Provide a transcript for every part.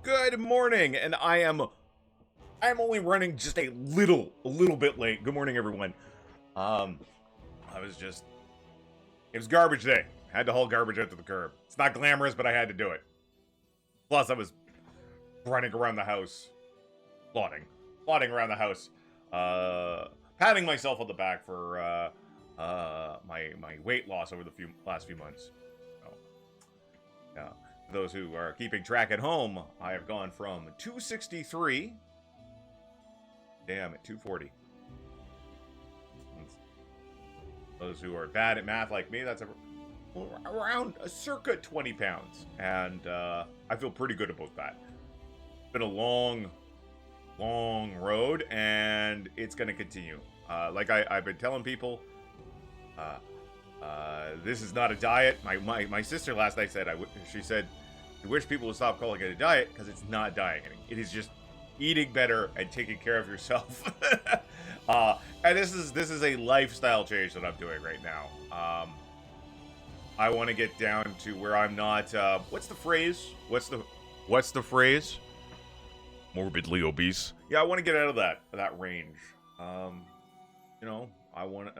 Good morning, and I'm only running just a little bit late. Good morning, everyone. Um, I was just it was garbage day. Had to haul garbage out to the curb. It's not glamorous, but I had to do it. Plus, I was running around the house, plodding around the house, patting myself on the back for my weight loss over the last few months. So, yeah. Those who are keeping track at home, I have gone from 263, damn, at 240. Those who are bad at math like me, that's around circa 20 pounds. And I feel pretty good about that. It's been a long road, and it's going to continue. Like I've been telling people, this is not a diet. My sister last night said, she said, I wish people would stop calling it a diet, because it's not dieting. It is just eating better and taking care of yourself. And this is a lifestyle change that I'm doing right now. I want to get down to where I'm not. What's the phrase? What's the phrase? Morbidly obese. Yeah, I want to get out of that range. You know, I want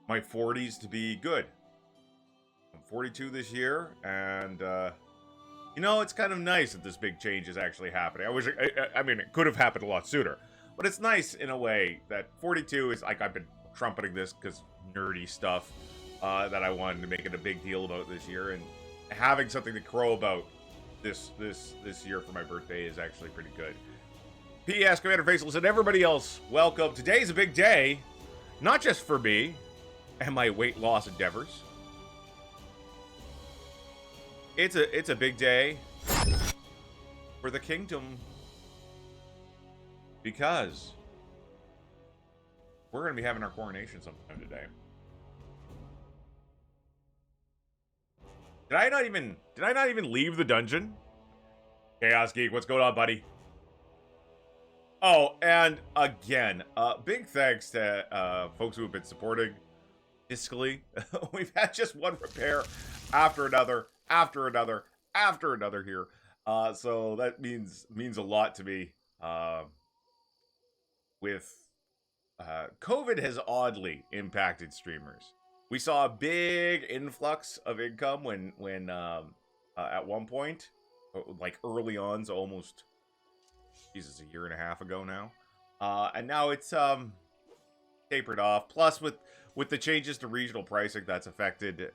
my 40s to be good. I'm 42 this year, and you know, it's kind of nice that this big change is actually happening. I mean, it could have happened a lot sooner, but it's nice in a way that 42 is like, I've been trumpeting this because nerdy stuff that I wanted to make it a big deal about this year, and having something to crow about this year for my birthday is actually pretty good. P.S. Commander Faceless and everybody else, welcome. Today's a big day, not just for me and my weight loss endeavors. It's a big day for the kingdom, because we're going to be having our coronation sometime today. Did I not even leave the dungeon? Chaos Geek, what's going on, buddy? Oh, and again, big thanks to folks who have been supporting fiscally. We've had just one repair after another here. So that means a lot to me. With COVID has oddly impacted streamers. We saw a big influx of income when at one point, like early on, so almost, Jesus, a year and a half ago now. And now it's tapered off. Plus, with the changes to regional pricing, that's affected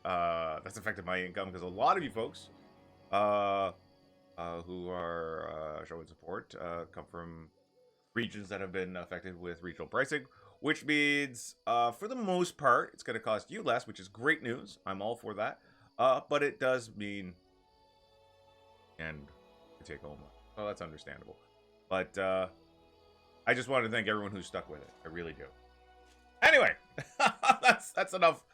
my income, because a lot of you folks who are showing support come from regions that have been affected with regional pricing, which means for the most part it's going to cost you less, which is great news. I'm all for that, but it does mean and to take home, so that's understandable. But I just wanted to thank everyone who stuck with it. I really do. Anyway, that's enough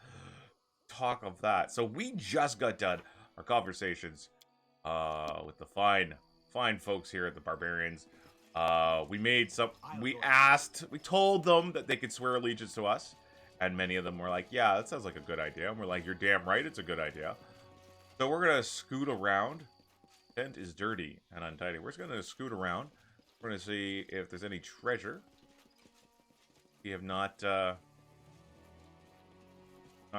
talk of that. So we just got done our conversations with the fine folks here at the Barbarians. We told them that they could swear allegiance to us, and many of them were like, yeah, that sounds like a good idea. And we're like, you're damn right, it's a good idea. So we're gonna scoot around. Tent is dirty and untidy. We're just gonna scoot around. We're gonna see if there's any treasure. We have not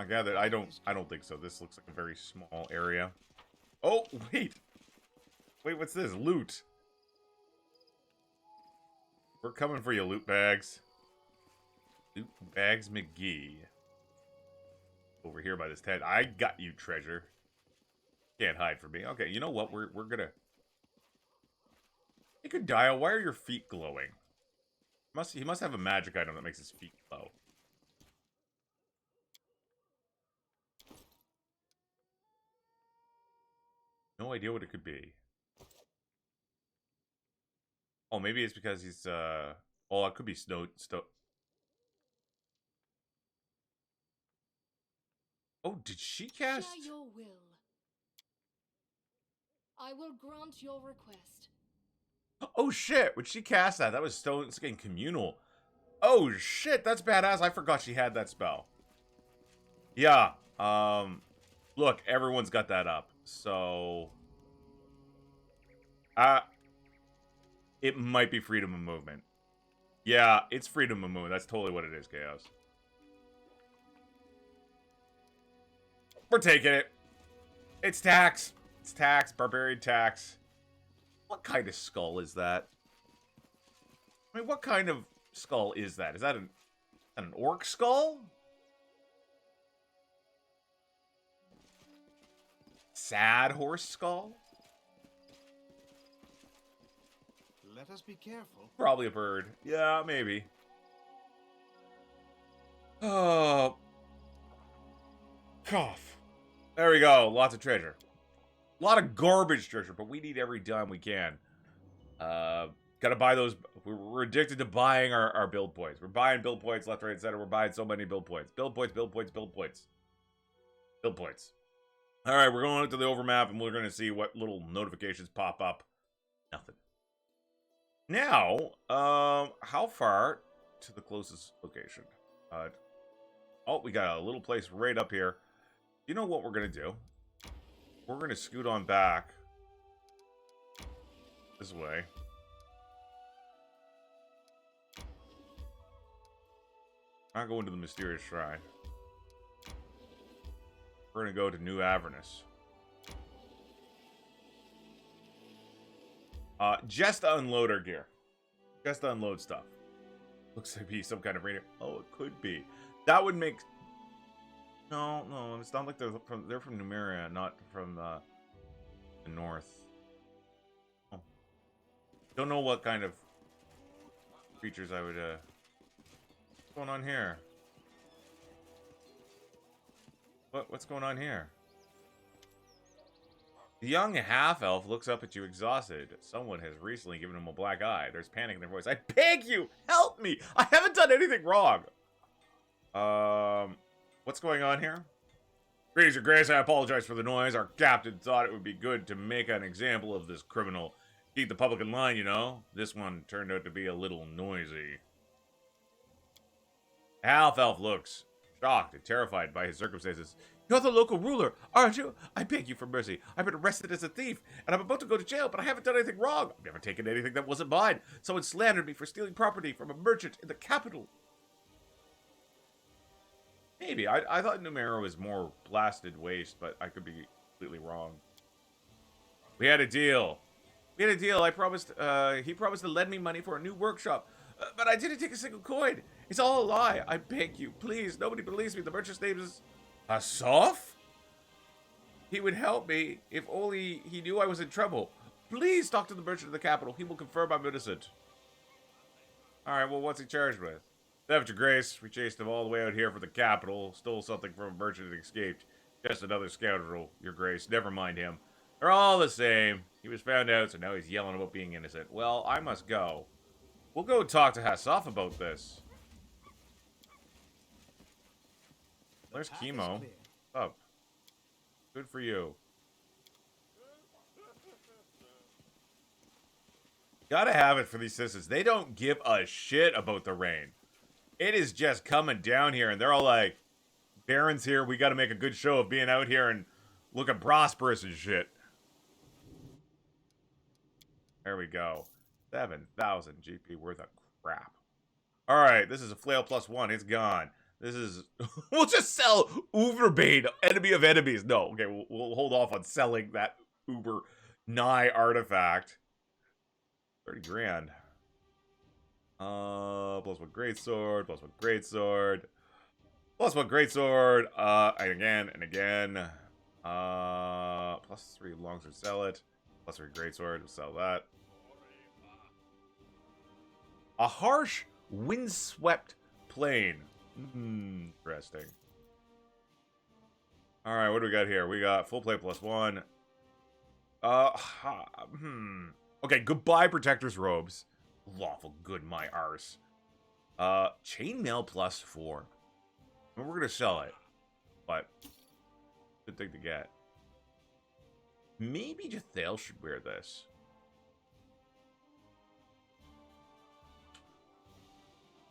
gathered. I don't think so. This looks like a very small area. Oh, wait, what's this? Loot. We're coming for you, loot bags. Loot bags McGee. Over here by this tent. I got you, treasure. Can't hide from me. Okay, you know what? We're gonna... Hey, good dial. Why are your feet glowing? He must have a magic item that makes his feet glow. No idea what it could be. Oh, maybe it's because he's oh, it could be snow. Oh, did she cast? Share your will. I will grant your request. Oh shit! When she cast that was stone skin communal. Oh shit, that's badass. I forgot she had that spell. Yeah. Look, everyone's got that up. So It might be freedom of movement. Yeah, it's freedom of movement. That's totally what it is, Chaos. We're taking it. It's tax. It's tax. Barbarian tax. What kind of skull is that? I mean, what kind of skull is that? Is that an orc skull? Sad horse skull? Let us be careful. Probably a bird. Yeah, maybe. Oh. Cough. There we go. Lots of treasure. A lot of garbage treasure, but we need every dime we can. Gotta buy those. We're addicted to buying our build points. We're buying build points left, right, and center. We're buying so many build points. Build points, build points, build points. Build points. All right, we're going to the overmap, and we're going to see what little notifications pop up. Nothing. Now, how far to the closest location? Oh, we got a little place right up here. You know what we're going to do? We're going to scoot on back this way. Not going to the mysterious shrine. We're going to go to New Avernus. Just to unload our gear. Just to unload stuff. Looks like be some kind of radio. Oh, it could be. That would make... No, it's not like they're from Numeria, not from the north. Oh. Don't know what kind of creatures I would what's going on here? What's going on here? The young half-elf looks up at you exhausted. Someone has recently given him a black eye. There's panic in their voice. I beg you, help me! I haven't done anything wrong! What's going on here? Greetings, Your Grace. I apologize for the noise. Our captain thought it would be good to make an example of this criminal. Keep the public in line, you know. This one turned out to be a little noisy. Half-elf looks shocked and terrified by his circumstances. You're the local ruler, aren't you? I beg you for mercy. I've been arrested as a thief, and I'm about to go to jail, but I haven't done anything wrong. I've never taken anything that wasn't mine. Someone slandered me for stealing property from a merchant in the capital. Maybe. I thought Numero was more blasted waste, but I could be completely wrong. We had a deal. I promised, he promised to lend me money for a new workshop. But I didn't take a single coin. It's all a lie. I beg you, please. Nobody believes me. The merchant's name is... Asaf? He would help me if only he knew I was in trouble. Please talk to the merchant of the capital. He will confirm I'm innocent. Alright, well, what's he charged with? Theft, Your Grace. We chased him all the way out here for the capital. Stole something from a merchant and escaped. Just another scoundrel, Your Grace. Never mind him. They're all the same. He was found out, so now he's yelling about being innocent. Well, I must go. We'll go talk to Asaf about this. There's Chemo. Up. Good for you. Gotta have it for these citizens. They don't give a shit about the rain. It is just coming down here, and they're all like, Baron's here, we gotta make a good show of being out here and looking prosperous and shit. There we go. 7,000 GP worth of crap. Alright, this is a flail +1. It's gone. This is... we'll just sell Uberbane, enemy of enemies. No, okay, we'll hold off on selling that Uber nigh artifact. 30 grand. +1 greatsword, +1 greatsword. +1 greatsword, and again, and again. +3 longsword, sell it. +3 greatsword, we'll sell that. A harsh, windswept plain. Interesting. Alright, what do we got here? We got full plate +1. Okay, goodbye protector's robes. Lawful good, my arse. Chainmail +4. We're gonna sell it. But good thing to get. Maybe Jathael should wear this.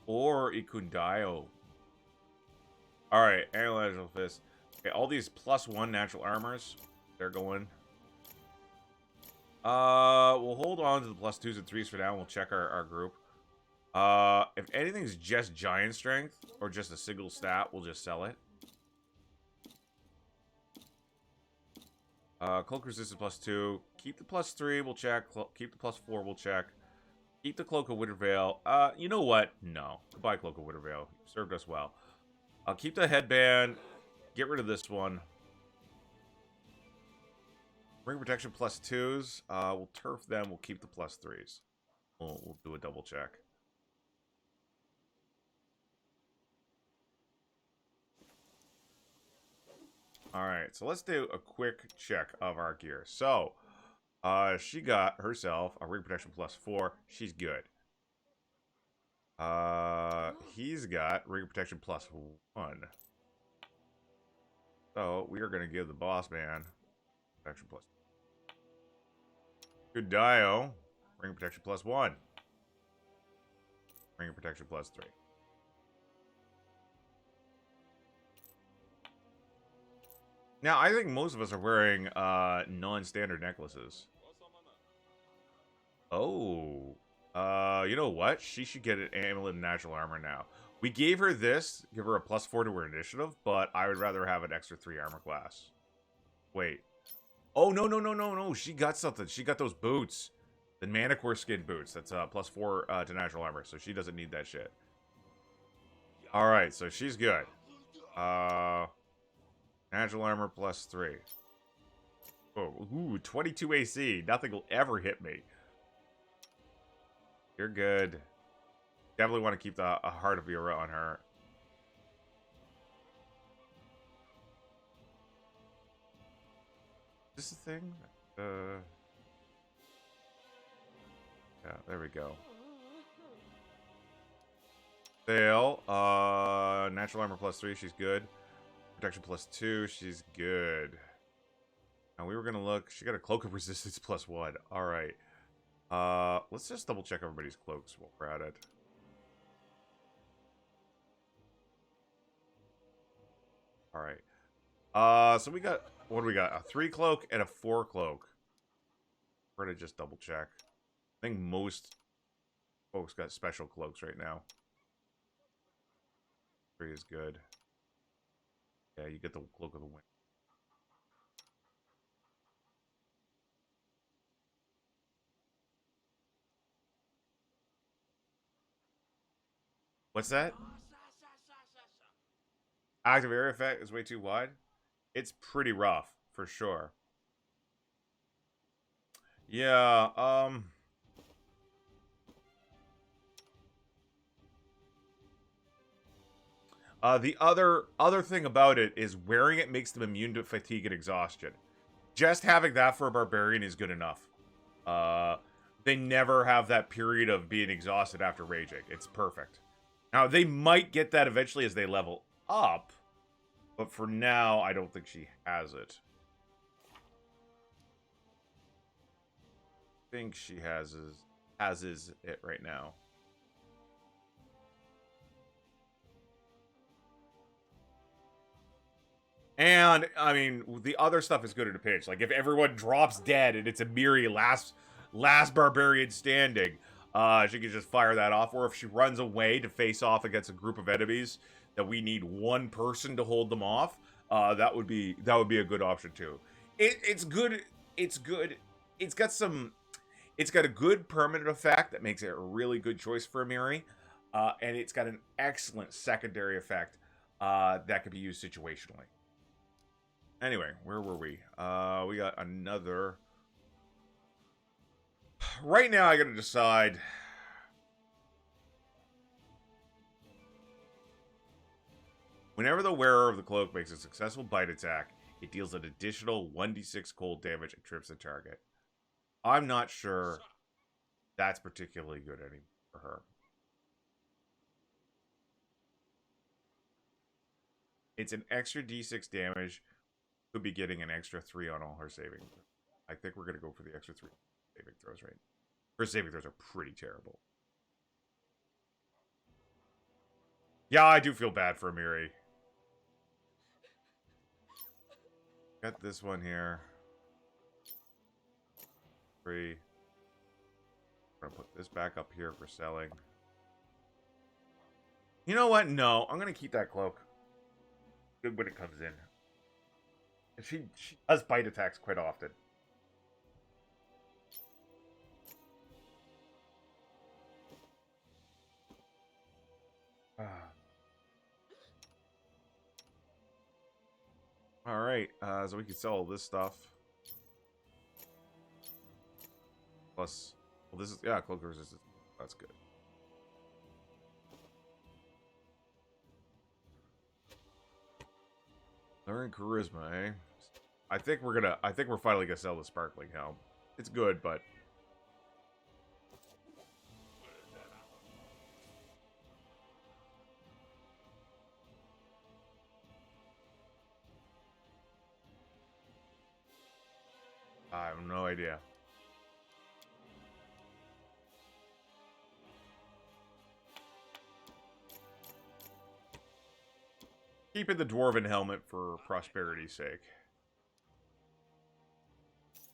Or Ikundayo. Alright, Analytical Fist. Okay, all these +1 natural armors, they're going. we'll hold on to the +2s and 3s for now. We'll check our group. If anything's just giant strength or just a single stat, we'll just sell it. Cloak resistance +2. Keep the +3, we'll check. Keep the +4, we'll check. Keep the Cloak of Wintervale. You know what? No. Goodbye, Cloak of Wintervale. You served us well. I'll keep the headband. Get rid of this one. Ring protection +2s. We'll turf them. We'll keep the +3s. We'll do a double check. Alright, so let's do a quick check of our gear. So, she got herself a ring protection +4. She's good. He's got ring protection +1. So, we are going to give the boss man protection +2. Good Dio, ring protection +1. Ring protection +3. Now, I think most of us are wearing non-standard necklaces. Oh. You know what? She should get an amulet and natural armor now. We gave her this, give her a +4 to her initiative, but I would rather have an extra 3 armor class. Wait. Oh, no. She got something. She got those boots. The Manicore skin boots. That's +4 to natural armor, so she doesn't need that shit. Alright, so she's good. Natural armor +3. Oh, ooh, 22 AC. Nothing will ever hit me. You're good. Definitely want to keep the Heart of Vera on her. Is this a thing? Yeah, there we go. Sale. Natural armor +3, she's good. Protection +2, she's good. Now we were gonna look. She got a cloak of resistance +1. Alright. Let's just double check everybody's cloaks while we're at it. Alright. So we got, what do we got? A 3 cloak and a 4 cloak. We're gonna just double check. I think most folks got special cloaks right now. 3 is good. Yeah, you get the Cloak of the Wind. What's that? Active area effect is way too wide. It's pretty rough, for sure. Yeah, the other thing about it is wearing it makes them immune to fatigue and exhaustion. Just having that for a barbarian is good enough. They never have that period of being exhausted after raging. It's perfect. Now, they might get that eventually as they level up, but for now, I don't think she has it. I think she has it right now. And, I mean, the other stuff is good at a pinch. Like, if everyone drops dead and it's a Miri last barbarian standing, she can just fire that off. Or if she runs away to face off against a group of enemies that we need one person to hold them off, that would be a good option too. It's good. It's good. It's got a good permanent effect that makes it a really good choice for a Miri. And it's got an excellent secondary effect that could be used situationally. Anyway, where were we? We got another. Right now, I gotta decide. Whenever the wearer of the cloak makes a successful bite attack, it deals an additional 1d6 cold damage and trips the target. I'm not sure that's particularly good anymore for her. It's an extra d6 damage. Could be getting an extra 3 on all her saving. I think we're going to go for the extra 3 saving throws, right? Her saving throws are pretty terrible. Yeah, I do feel bad for Amiri. Got this one here. 3. We're gonna put this back up here for selling. You know what? No, I'm gonna keep that cloak. Good when it comes in. She does bite attacks quite often. All right, so we can sell all this stuff. Plus, well, this is cloak resistance. That's good. Learn charisma, eh? I think we're finally gonna sell the sparkling helm. It's good, but I have no idea. Keeping the dwarven helmet for prosperity's sake.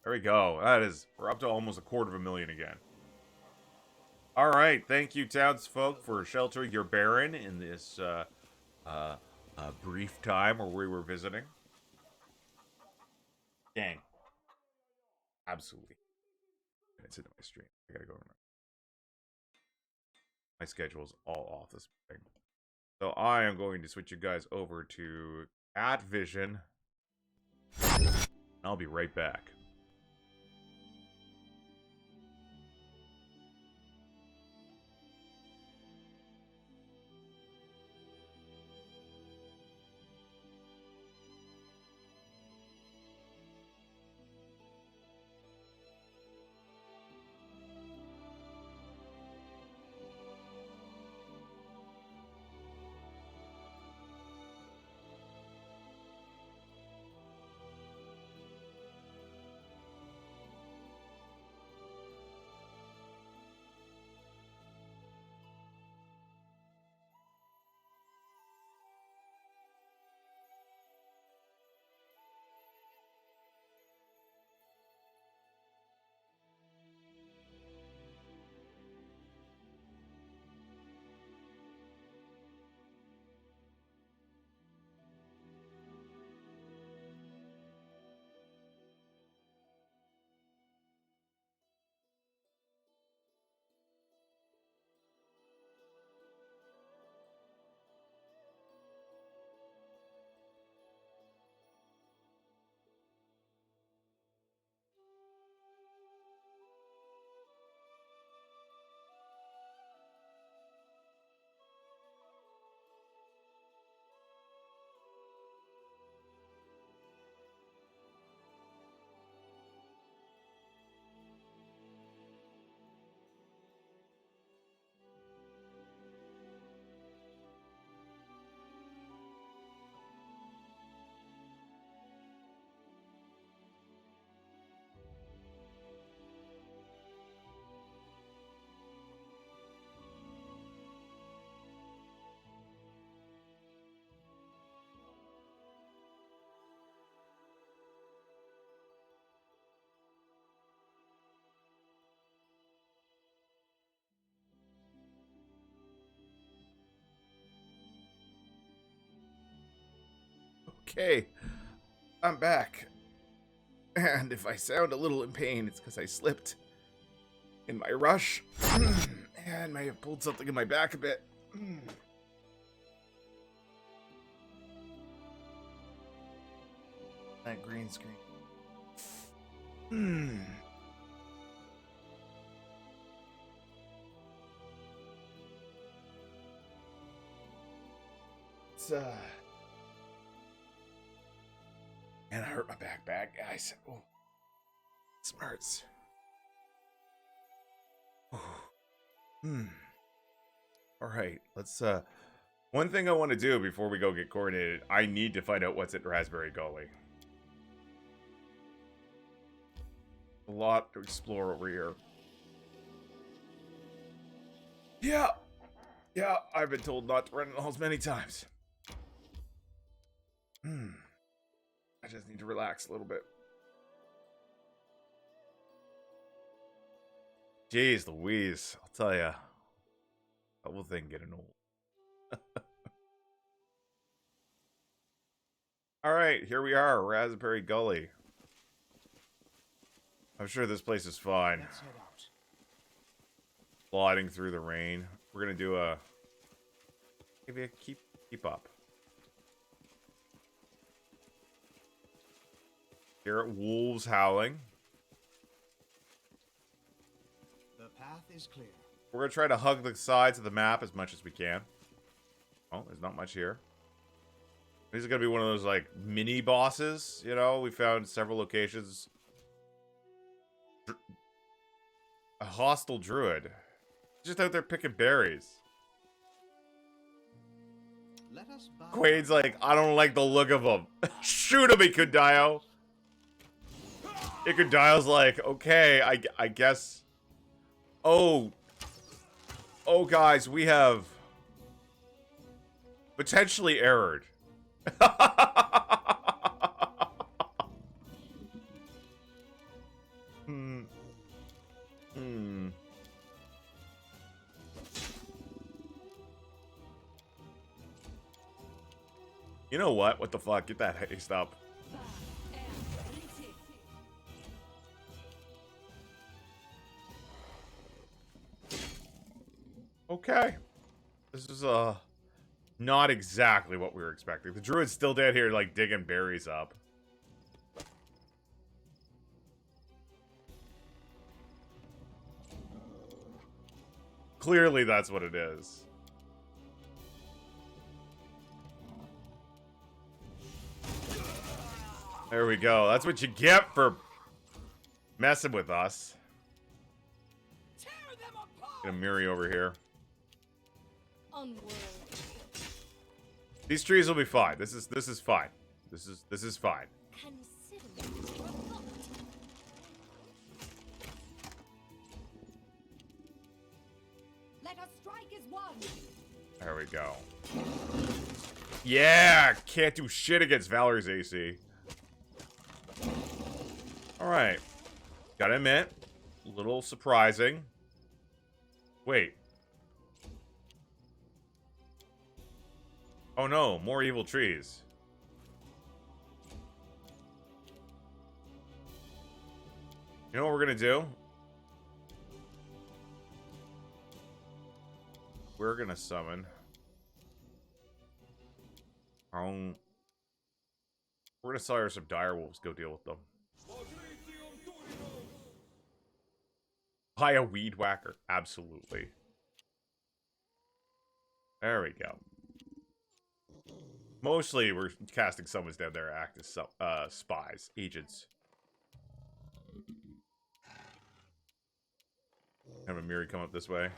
There we go. We're up to almost 250,000 again. All right, thank you, townsfolk, for sheltering your baron in this brief time where we were visiting. Dang. Absolutely. It's into my stream. I gotta go. My schedule's all off this morning. So I am going to switch you guys over to Cat Vision. I'll be right back. Okay, I'm back. And if I sound a little in pain, it's because I slipped in my rush and may have pulled something in my back a bit. That green screen. It's and I hurt my back bad, guys. Oh, smarts. All right, let's. One thing I want to do before we go get coronated, I need to find out what's at Raspberry Gully. A lot to explore over here. Yeah, I've been told not to run in the halls many times. I just need to relax a little bit. Jeez Louise, I'll tell ya. That whole thing getting old. Alright, here we are, Raspberry Gully. I'm sure this place is fine. Let's head out. Sliding through the rain. We're gonna do a... Maybe a keep up. Hear wolves howling. The path is clear. We're gonna try to hug the sides of the map as much as we can. Oh, there's not much here. This is gonna be one of those like mini bosses, you know. We found several locations. A hostile druid, just out there picking berries. Let us buy. Quade's like, I don't like the look of him. Shoot him, Ikudayo. Ikudayo's like, okay, I guess. Oh, guys, we have potentially errored. You know what? What the fuck? Get that haste up. Okay. This is not exactly what we were expecting. The druid's still dead here, like digging berries up. Clearly that's what it is. There we go. That's what you get for messing with us. Get a Miri over here. Unworthy. These trees will be fine. This is fine. This is fine. Consider it your thought. Let us strike as one. There we go. Yeah, can't do shit against Valerie's AC. Alright. Gotta admit, a little surprising. Wait. Oh no, more evil trees. You know what we're gonna do? We're gonna summon our own... We're gonna sire some dire wolves, go deal with them. Buy a weed whacker, absolutely. There we go. Mostly, we're casting summons down there act as spies, agents. Have a Miri come up this way.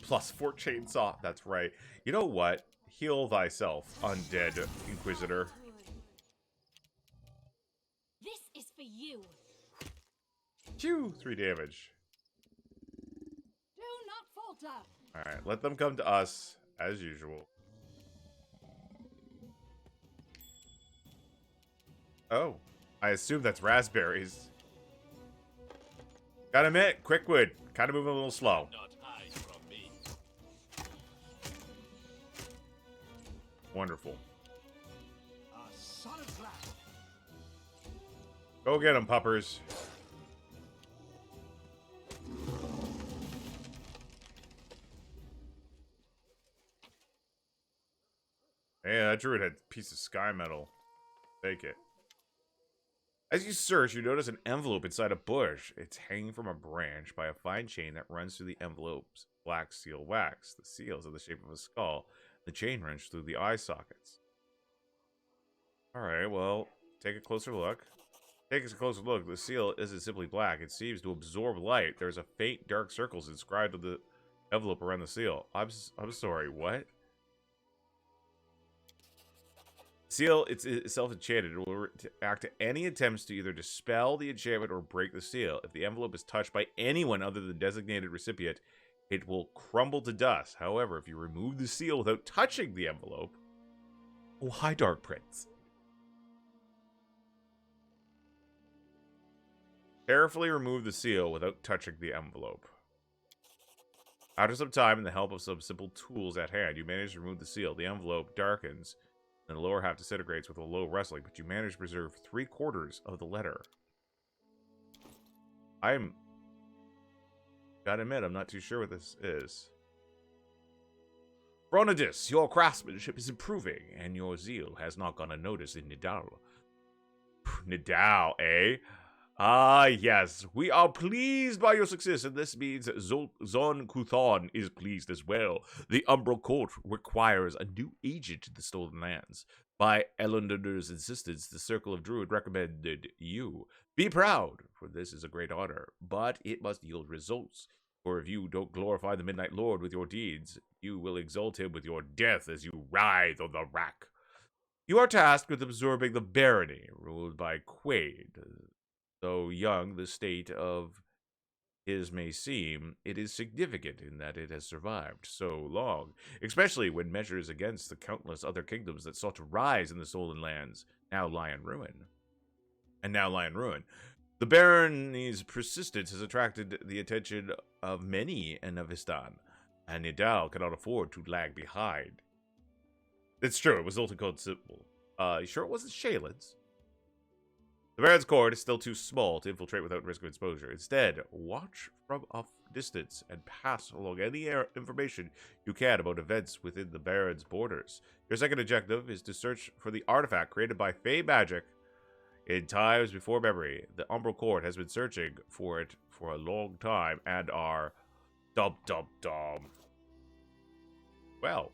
+4 chainsaw. That's right. You know what? Heal thyself, undead Inquisitor. This is for you. Phew, 3 damage. Do not falter. Alright, let them come to us, as usual. Oh, I assume that's raspberries. Gotta admit, Quickwood, kind of moving a little slow. Wonderful. A solid blast. Go get them, puppers. Hey, that druid had a piece of sky metal. Take it. As you search, you notice an envelope inside a bush. It's hanging from a branch by a fine chain that runs through the envelope's black seal wax. The seals are the shape of a skull. The chain runs through the eye sockets. Alright, well, take a closer look. Take a closer look. The seal isn't simply black. It seems to absorb light. There's a faint dark circles inscribed with the envelope around the seal. I'm sorry, what? Seal, it's self-enchanted. It will react to any attempts to either dispel the enchantment or break the seal. If the envelope is touched by anyone other than the designated recipient, it will crumble to dust. However, if you remove the seal without touching the envelope... Oh, hi, Dark Prince. Carefully remove the seal without touching the envelope. After some time and the help of some simple tools at hand, you manage to remove the seal. The envelope darkens, and the lower half disintegrates with a low rustling, but you manage to preserve 3/4 of the letter. Gotta admit, I'm not too sure what this is. Bronadis, your craftsmanship is improving, and your zeal has not gone unnoticed in Nidal. Nidal, eh? Ah, yes. We are pleased by your success, and this means Zon Kuthon is pleased as well. The Umbral Court requires a new agent in the Stolen Lands. By Elunder's insistence, the Circle of Druid recommended you. Be proud, for this is a great honor, but it must yield results. For if you don't glorify the Midnight Lord with your deeds, you will exalt him with your death as you writhe on the rack. You are tasked with absorbing the barony, ruled by Kwade. Though young the state of his may seem, it is significant in that it has survived so long, especially when measures against the countless other kingdoms that sought to rise in the Stolen Lands, now lie in ruin. The barony's persistence has attracted the attention of many in Avistan, and Nidal cannot afford to lag behind. It's true, it was also called simple. You sure it wasn't Shaylin's? The Baron's court is still too small to infiltrate without risk of exposure. Instead, watch from a distance and pass along any information you can about events within the Baron's borders. Your second objective is to search for the artifact created by Fey magic in times before memory. The Umbral Court has been searching for it for a long time and are dum. Well.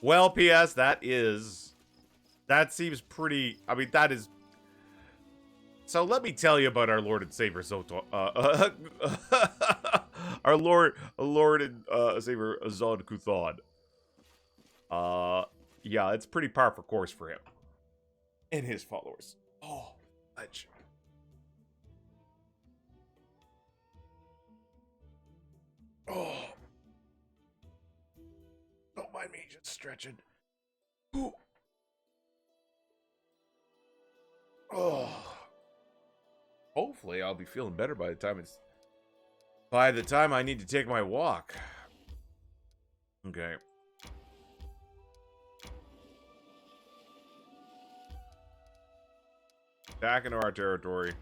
Well, P.S. That seems pretty. I mean, that is. So let me tell you about our Lord and Savior Zoto. Our Lord and Savior Zon Kuthon. Yeah, it's pretty par for course for him and his followers. Oh, fudge. Oh. Don't mind me just stretching. Ooh. Oh. Hopefully I'll be feeling better by the time I need to take my walk. Okay. Back into our territory.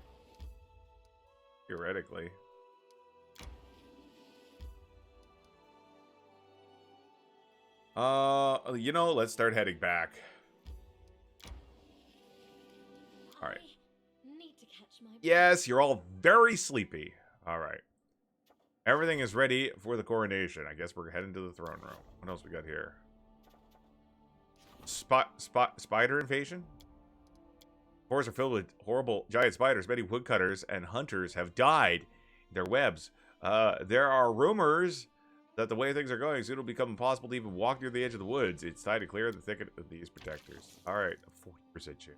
Theoretically. You know, let's start heading back. All right. Need to catch my Yes, you're all very sleepy. All right. Everything is ready for the coronation. I guess we're heading to the throne room. What else we got here? Spider invasion? Forests are filled with horrible giant spiders. Many woodcutters and hunters have died in their webs. There are rumors that the way things are going, soon it'll become impossible to even walk near the edge of the woods. It's time to clear the thicket of these protectors. Alright, a 40% chance.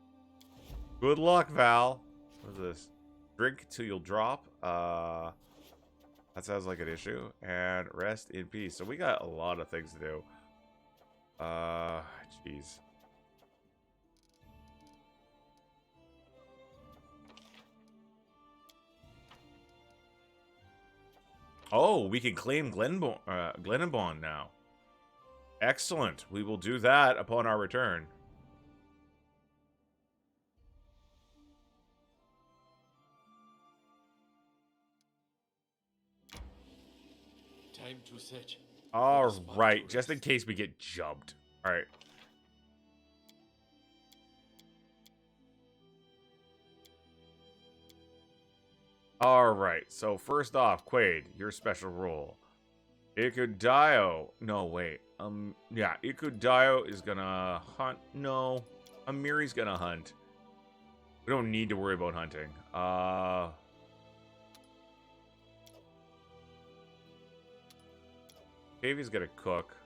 Good luck, Val. What is this? Drink till you'll drop. That sounds like an issue. And rest in peace. So we got a lot of things to do. Jeez. Oh, we can claim Glenabon now. Excellent. We will do that upon our return. Time to search. All right, just in case we get jumped. All right. All right. So first off, Kwade, your special role. Ikudayo. No, wait. Yeah, Ikudayo is gonna hunt. No, Amiri's gonna hunt. We don't need to worry about hunting. Davey's gonna cook.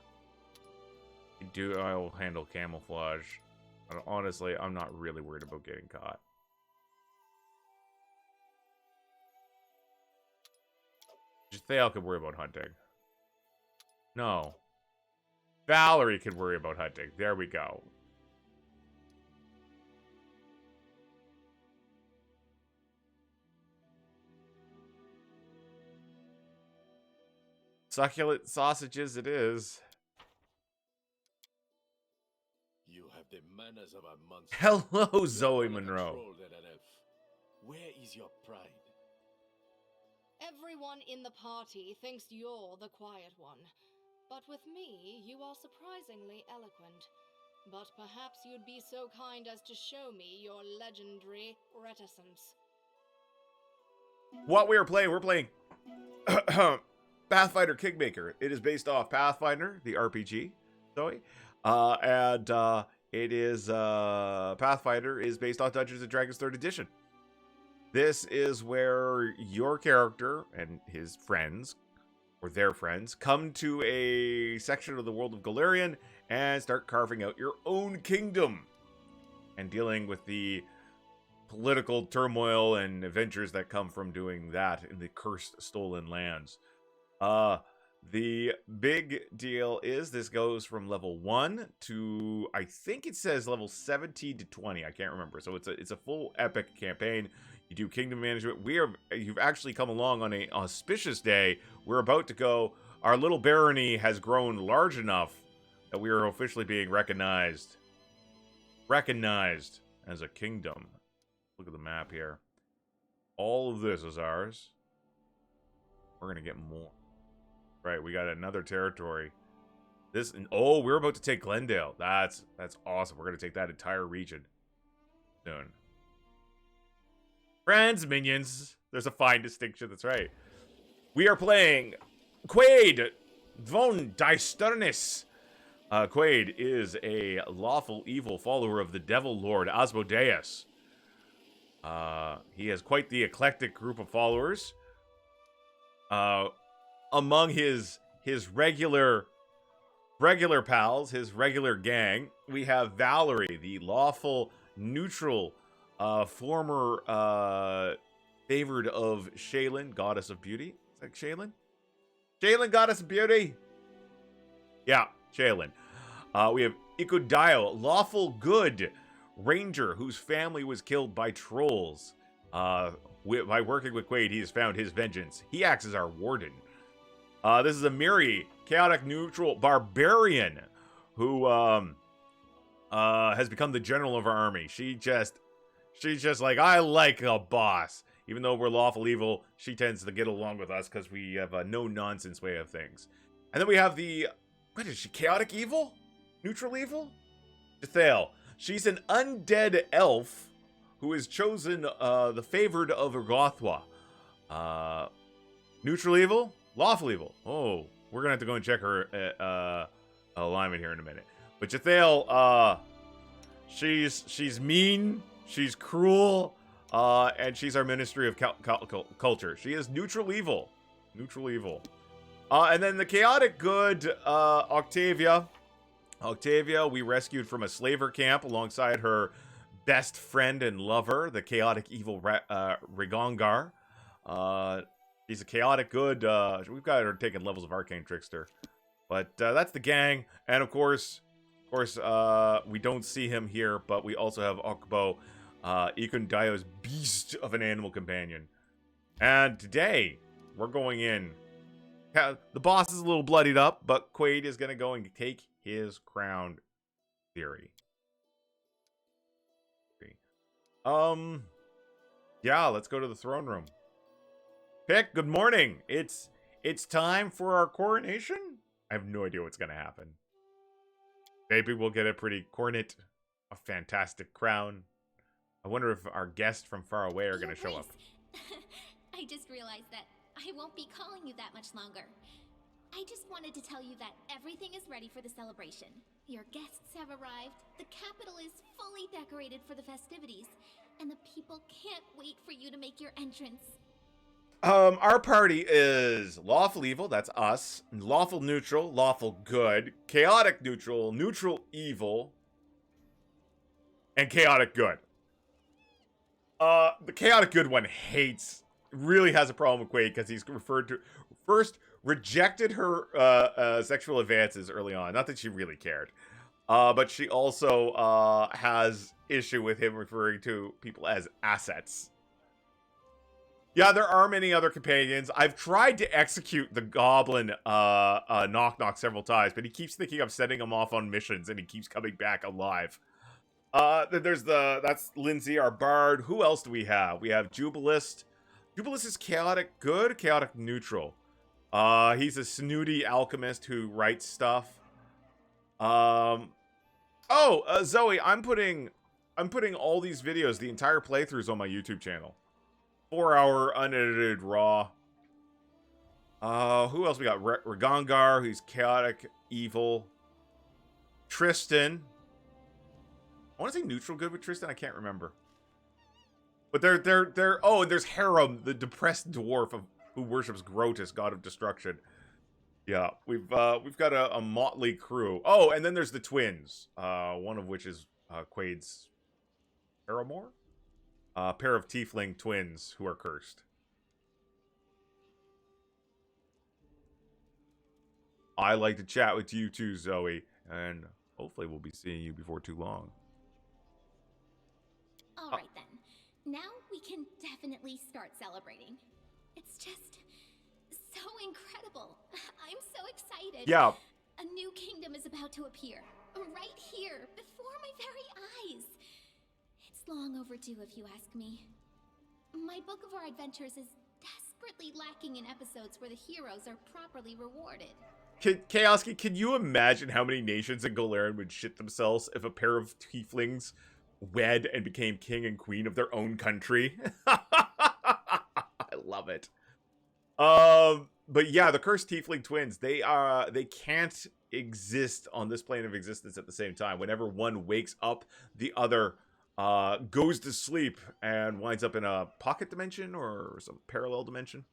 I'll handle camouflage. Honestly, I'm not really worried about getting caught. Jathael could worry about hunting. No. Valerie could worry about hunting. There we go. Succulent sausages it is. You have the manners of a monster. Hello, You Zoe are more like a Monroe. troll than an elf. Where is your pride? Everyone in the party thinks you're the quiet one. But with me, you are surprisingly eloquent. But perhaps you'd be so kind as to show me your legendary reticence. What we are playing, we're playing Pathfinder Kingmaker. It is based off Pathfinder, the RPG, Zoe. It is Pathfinder is based off Dungeons and Dragons 3rd edition. This is where your character and his friends, or their friends, come to a section of the world of Golarion and start carving out your own kingdom and dealing with the political turmoil and adventures that come from doing that in the cursed stolen lands. The big deal is this goes from level 1 to, I think it says level 17 to 20. I can't remember. So it's a full epic campaign. You do kingdom management. You've actually come along on an auspicious day. We're about to go. Our little barony has grown large enough that we are officially being recognized as a kingdom. Look at the map here. All of this is ours. We're gonna get more. Right, we got another territory. We're about to take Glendale. That's awesome. We're gonna take that entire region soon. Friends, minions. There's a fine distinction. That's right. We are playing Kwade von Dysternis. Kwade is a lawful evil follower of the Devil Lord Asmodeus. He has quite the eclectic group of followers. Among his regular pals, his regular gang, we have Valerie, the lawful neutral former favored of Shaylin, goddess of beauty. Is that Shaylin? Shaylin, goddess of beauty. Yeah, Shaylin. We have Ikudayo, lawful good ranger whose family was killed by trolls. By working with Kwade, he has found his vengeance. He acts as our warden. This is a Miri, chaotic neutral barbarian who has become the general of our army. She's just like, I like a boss. Even though we're lawful evil, she tends to get along with us because we have a no-nonsense way of things. And then we have what is she, chaotic evil? Neutral evil? Jathael. She's an undead elf who has chosen the favored of Urgothwa. Neutral evil? Lawful evil. Oh, we're going to have to go and check her alignment here in a minute. But Jathael, she's mean, she's cruel, and she's our Ministry of Culture. She is neutral evil. Neutral evil. And then the chaotic good, Octavia. Octavia, we rescued from a slaver camp alongside her best friend and lover, the chaotic evil Rigongar. He's a chaotic good. We've got her taking levels of Arcane Trickster. But that's the gang. And of course, we don't see him here, but we also have Okbo, Ikundayo's beast of an animal companion. And today, we're going in. The boss is a little bloodied up, but Kwade is going to go and take his crown theory. Yeah, let's go to the throne room. Pick, good morning. It's time for our coronation? I have no idea what's going to happen. Maybe we'll get a pretty coronet, a fantastic crown. I wonder if our guests from far away are going to show up. I just realized that I won't be calling you that much longer. I just wanted to tell you that everything is ready for the celebration. Your guests have arrived, the capital is fully decorated for the festivities, and the people can't wait for you to make your entrance. Our party is lawful evil, that's us, lawful neutral, lawful good, chaotic neutral, neutral evil, and chaotic good. The chaotic good one hates really has a problem with Kwade because he's referred to first rejected her sexual advances early on. Not that she really cared, but she also has issue with him referring to people as assets. Yeah, there are many other companions. I've tried to execute the goblin knock knock several times, but he keeps thinking I'm sending him off on missions, and he keeps coming back alive. Then that's Lindsay, our bard. Who else do we have? We have Jubilist. Jubilist is chaotic good, chaotic neutral. He's a snooty alchemist who writes stuff. Zoe, I'm putting all these videos, the entire playthroughs on my YouTube channel. 4-hour unedited raw. Who else we got? Ragongar, who's chaotic evil. Tristan. I want to say neutral good with Tristan. I can't remember. But they're oh, and there's Harem, the depressed dwarf who worships Grotus, god of destruction. Yeah, we've got a motley crew. Oh, and then there's the twins. One of which is Quade's paramour. A pair of tiefling twins who are cursed. I like to chat with you too, Zoe, and hopefully we'll be seeing you before too long. All right then. Now we can definitely start celebrating. It's just so incredible. I'm so excited. Yeah. A new kingdom is about to appear. Right here, before my very eyes. It's long overdue if you ask me. My book of our adventures is desperately lacking in episodes where the heroes are properly rewarded. Chaoski, can you imagine how many nations in Golarion would shit themselves if a pair of tieflings wed and became king and queen of their own country? I love it. But yeah, the cursed tiefling twins, they can't exist on this plane of existence at the same time. Whenever one wakes up, the other goes to sleep and winds up in a pocket dimension or some parallel dimension.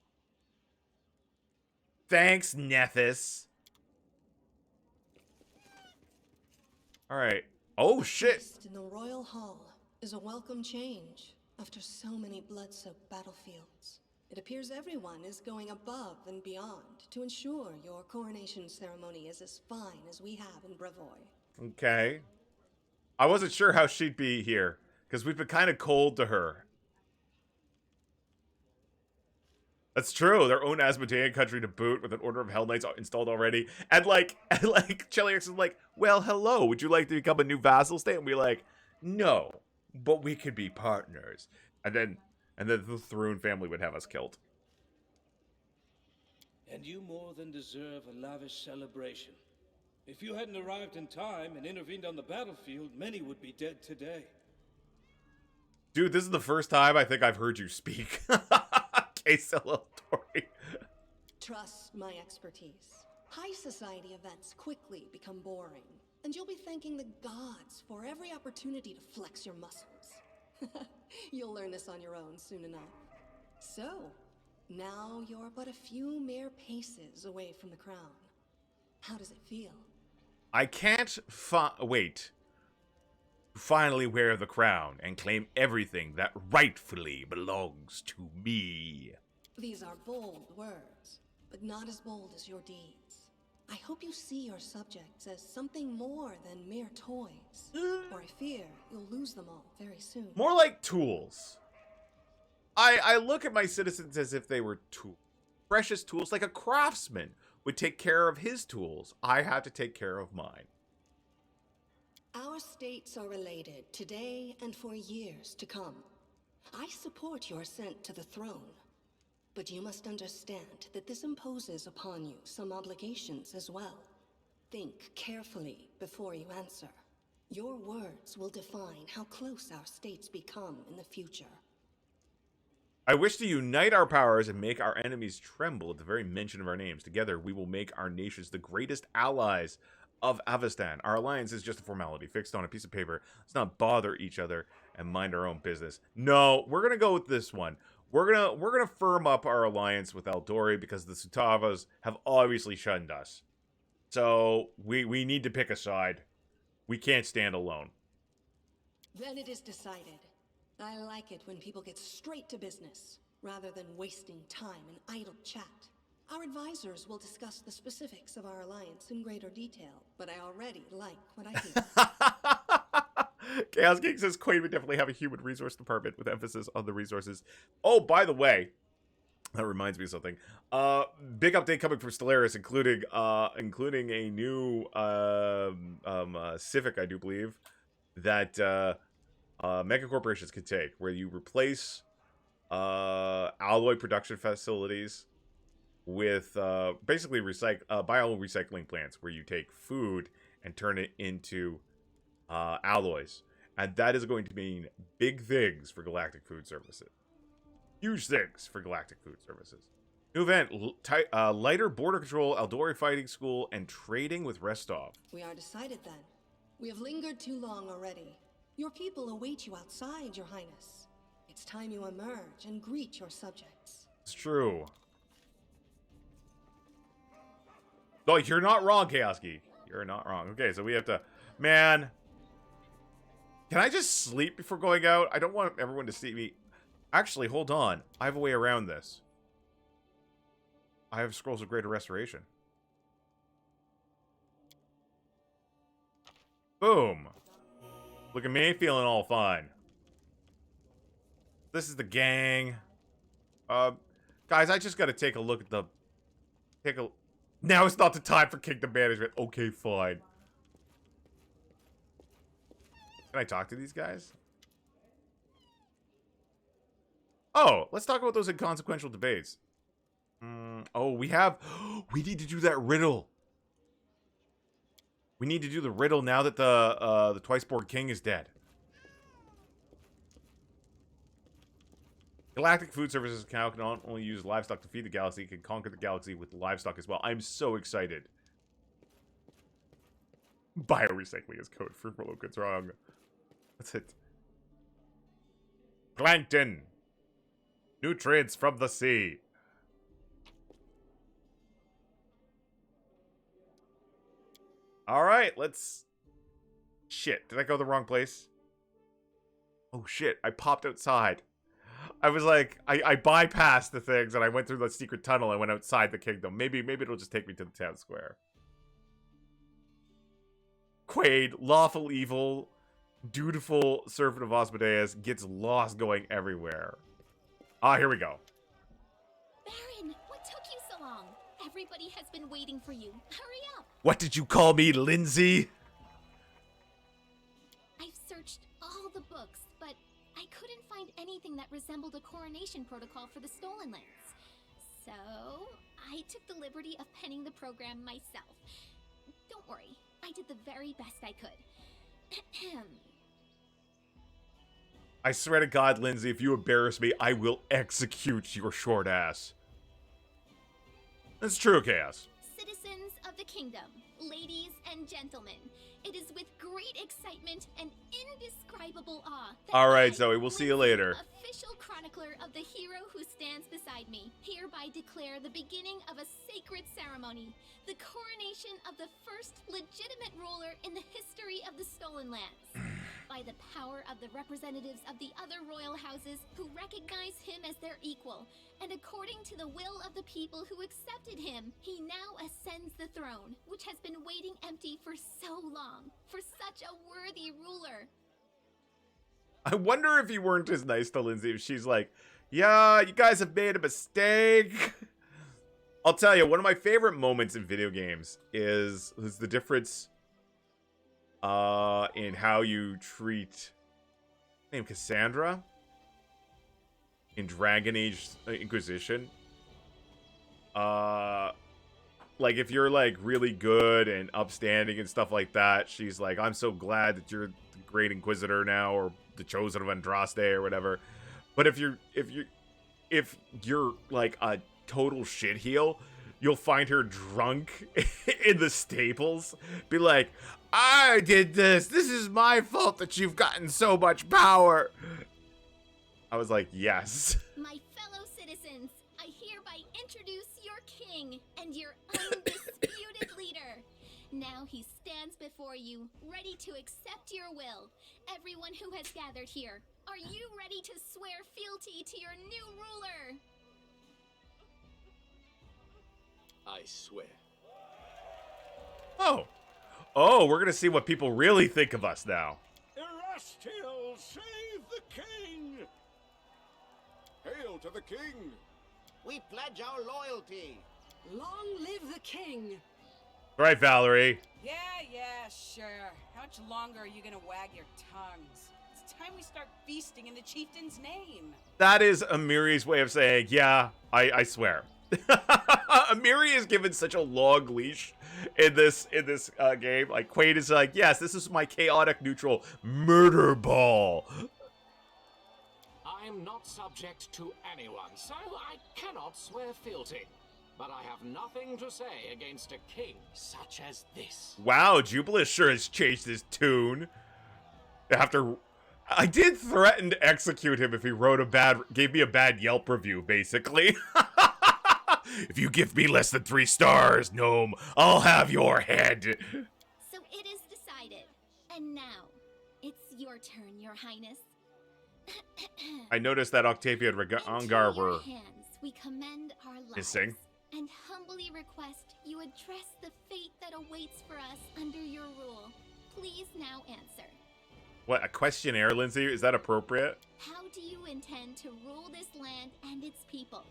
Thanks, Nethys. All right. Oh shit. Feast in the royal hall is a welcome change after so many blood-soaked battlefields. It appears everyone is going above and beyond to ensure your coronation ceremony is as fine as we have in Brevoy. Okay. I wasn't sure how she'd be here because we've been kind of cold to her. That's true. Their own Asmodean country to boot with an order of Hell Knights installed already. And like Cheliax is like, well, hello. Would you like to become a new vassal state? And we're like, no, but we could be partners. And then the Thrune family would have us killed. And you more than deserve a lavish celebration. If you hadn't arrived in time and intervened on the battlefield, many would be dead today. Dude, this is the first time I think I've heard you speak. Tori. Trust my expertise. High society events quickly become boring, and you'll be thanking the gods for every opportunity to flex your muscles. You'll learn this on your own soon enough. So, now you're but a few mere paces away from the crown. How does it feel? I can't wait to finally wear the crown and claim everything that rightfully belongs to me. These are bold words, but not as bold as your deeds. I hope you see your subjects as something more than mere toys, or I fear you'll lose them all very soon. More like tools. I look at my citizens as if they were tools. Precious tools, like a craftsman would take care of his tools. I have to take care of mine. Our states are related today and for years to come. I support your ascent to the throne, but you must understand that this imposes upon you some obligations as well. Think carefully before you answer. Your words will define how close our states become in the future. I wish to unite our powers and make our enemies tremble at the very mention of our names. Together, we will make our nations the greatest allies of Avestan. Our alliance is just a formality fixed on a piece of paper. Let's not bother each other and mind our own business. No, we're gonna go with this one. We're gonna firm up our alliance with Eldori because the Sutavas have obviously shunned us. So we need to pick a side. We can't stand alone. Then it is decided. I like it when people get straight to business. rather than wasting time in idle chat. Our advisors will discuss the specifics of our alliance in greater detail, but I already like what I hear. Chaos King says Kwade would definitely have a human resource department with emphasis on the resources. Oh, by the way, that reminds me of something. Big update coming from Stellaris, including a new Civic, I do believe, that mega corporations can take, where you replace alloy production facilities with basically bio recycling plants, where you take food and turn it into alloys, and that is going to mean big things for Galactic Food Services. Huge things for Galactic Food Services. New event, lighter border control, Eldori fighting school, and trading with Restov. We are decided then. We have lingered too long already. Your people await you outside, Your Highness. It's time you emerge and greet your subjects. It's true. No, you're not wrong, Chaoski. You're not wrong. Okay, so we have to... Man. Can I just sleep before going out? I don't want everyone to see me. Actually, hold on. I have a way around this. I have Scrolls of Greater Restoration. Boom. Look at me, feeling all fine. This is the gang. Guys, I just gotta take a look at the... Now it's not the time for kingdom management. Okay, fine. Can I talk to these guys? Oh, let's talk about those inconsequential debates. Oh, we need to do that riddle. We need to do the riddle now that the twice-born king is dead. Galactic Food Services can not only use livestock to feed the galaxy, it can conquer the galaxy with livestock as well. I'm so excited. Biorecycling is code for Logan's wrong. That's it. Plankton. Nutrients from the sea. Alright, let's... Shit, did I go the wrong place? Oh shit, I popped outside. I was like, I bypassed the things and I went through the secret tunnel and went outside the kingdom. Maybe it'll just take me to the town square. Kwade, lawful evil, dutiful servant of Asmodeus, gets lost going everywhere. Ah, here we go. Baron, what took you so long? Everybody has been waiting for you. Hurry up! What did you call me, Lindsay? I've searched all the books, but I couldn't find anything that resembled a coronation protocol for the Stolen Lands. So, I took the liberty of penning the program myself. Don't worry, I did the very best I could. I swear to God, Lindsay, if you embarrass me, I will execute your short ass. That's true, Chaos. Citizens of the kingdom, ladies and gentlemen, it is with great excitement and indescribable awe that Alright, Zoe, we'll see you later. Official chronicler of the hero who stands beside me, hereby declare the beginning of a sacred ceremony, the coronation of the first legitimate ruler in the history of the Stolen Lands. By the power of the representatives of the other royal houses who recognize him as their equal, and according to the will of the people who accepted him, he now ascends the throne, which has been waiting empty for so long, for such a worthy ruler. I wonder if you weren't as nice to Lindsay, if she's like, yeah, you guys have made a mistake. I'll tell you, one of my favorite moments in video games is the difference in how you treat named Cassandra in Dragon Age Inquisition. Like if you're like really good and upstanding and stuff like that, she's like, I'm so glad that you're the Great Inquisitor now, or the Chosen of Andraste or whatever. But if you're like a total shitheel, you'll find her drunk in the stables, be like, I did this. This is my fault that you've gotten so much power. I was like, yes. My fellow citizens, I hereby introduce your king and your undisputed leader. Now he stands before you, ready to accept your will. Everyone who has gathered here, Are you ready to swear fealty to your new ruler? I swear. Oh. Oh, we're going to see what people really think of us now. Erastil, save the king! Hail to the king! We pledge our loyalty. Long live the king! Right, Valerie. Yeah, sure. How much longer are you gonna wag your tongues? It's time we start feasting in the chieftain's name. That is Amiri's way of saying, yeah, I swear. Amiri is given such a long leash in this game. Like, Kwade is like, yes, this is my chaotic neutral murder ball. I'm not subject to anyone, so I cannot swear fealty. But I have nothing to say against a king such as this. Wow, Jubilee sure has changed his tune. After I did threaten to execute him if he gave me a bad Yelp review, basically. If you give me less than 3 stars, gnome, I'll have your head. So it is decided. And now, it's your turn, your highness. I noticed that Octavia and Angar Into your were hands, we commend our lives. missing. And humbly request you address the fate that awaits for us under your rule. Please now answer. What, a questionnaire, Lindsay? Is that appropriate? How do you intend to rule this land and its people?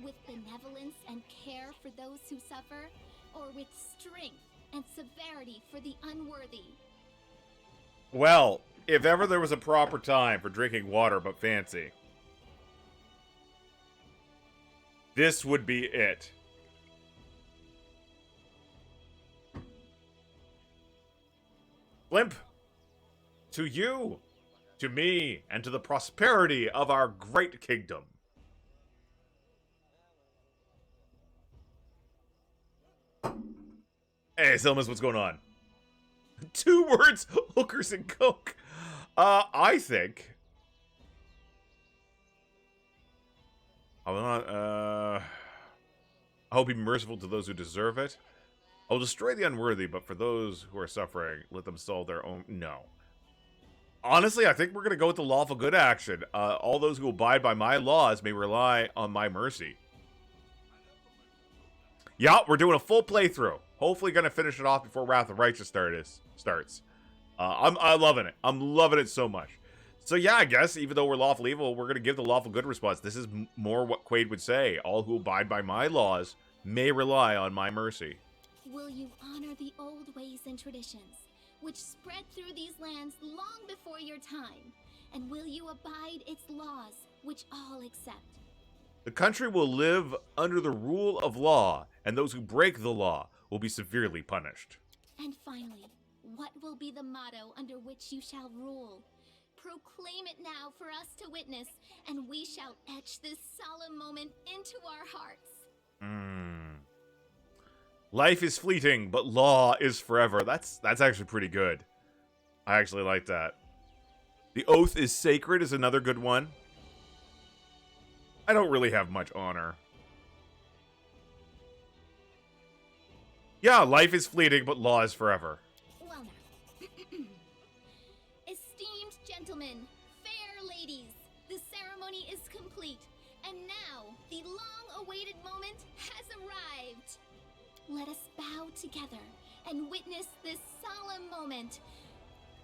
With benevolence and care for those who suffer? Or with strength and severity for the unworthy? Well, if ever there was a proper time for drinking water but fancy, this would be it. Blimp, to you, to me, and to the prosperity of our great kingdom. Hey, Selmas, what's going on? 2 words, hookers and coke. I think I will be merciful to those who deserve it. I will destroy the unworthy, but for those who are suffering, let them solve their own. No. Honestly, I think we're going to go with the lawful good action. All those who abide by my laws may rely on my mercy. Yeah, we're doing a full playthrough. Hopefully going to finish it off before Wrath of Righteous starts. I'm loving it. I'm loving it so much. So yeah, I guess, even though we're lawful evil, we're going to give the lawful good response. This is more what Kwade would say. All who abide by my laws may rely on my mercy. Will you honor the old ways and traditions, which spread through these lands long before your time? And will you abide its laws, which all accept? The country will live under the rule of law, and those who break the law will be severely punished. And finally, what will be the motto under which you shall rule? Proclaim it now for us to witness, and we shall etch this solemn moment into our hearts. Life is fleeting, but law is forever. That's actually pretty good. I actually like that. The oath is sacred is another good one. I don't really have much honor. Yeah, life is fleeting, but law is forever. Well now. Esteemed gentlemen, fair ladies, the ceremony is complete, and now the long-awaited moment has arrived. Let us bow together and witness this solemn moment,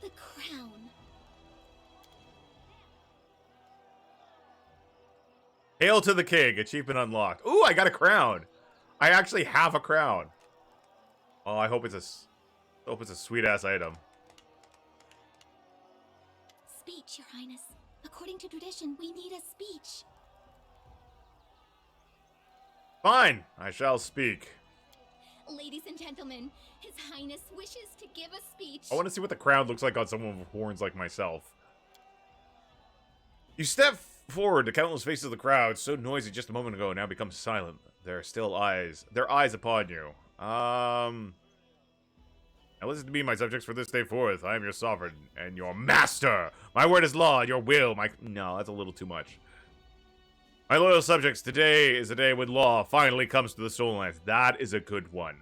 the crown. Hail to the king, achievement unlocked. Ooh, I got a crown. I actually have a crown. Oh, I hope it's a sweet-ass item. Speech, Your Highness. According to tradition, we need a speech. Fine, I shall speak. Ladies and gentlemen, His Highness wishes to give a speech. I want to see what the crown looks like on someone with horns like myself. You step forward, the countless faces of the crowd, so noisy just a moment ago, now become silent. Their eyes upon you. Now listen to me, my subjects, for this day forth. I am your sovereign and your master. My word is law, and your will, No, that's a little too much. My loyal subjects, today is the day when law finally comes to the Stolen Lands. That is a good one.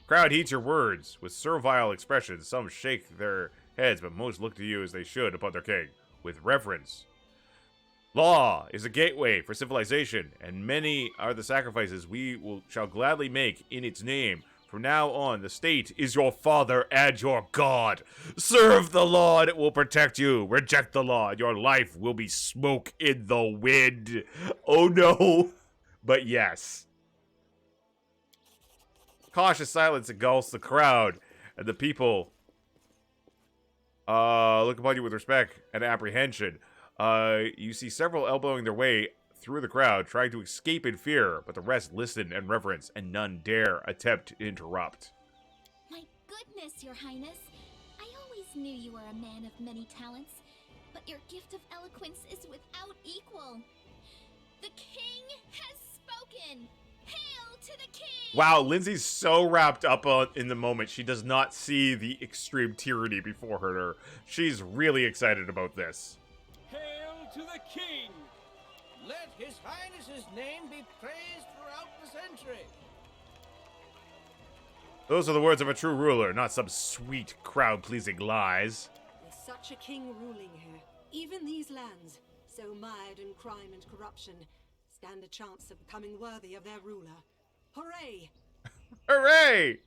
Crowd heeds your words. With servile expressions, some shake their heads, but most look to you as they should upon their king, with reverence. Law is a gateway for civilization, and many are the sacrifices shall gladly make in its name. From now on, the state is your father and your god. Serve the law and it will protect you. Reject the law and your life will be smoke in the wind. Oh no. But yes. Cautious silence engulfs the crowd, and the people look upon you with respect and apprehension. You see several elbowing their way through the crowd, trying to escape in fear, but the rest listen and reverence, and none dare attempt to interrupt. My goodness, Your Highness. I always knew you were a man of many talents, but your gift of eloquence is without equal. The king has spoken! Hail to the king! Wow, Lindsay's so wrapped up in the moment, she does not see the extreme tyranny before her. She's really excited about this. Hail to the king! Let His Highness's name be praised throughout the century. Those are the words of a true ruler, not some sweet, crowd-pleasing lies. With such a king ruling here, even these lands, so mired in crime and corruption, stand a chance of becoming worthy of their ruler. Hooray! Hooray!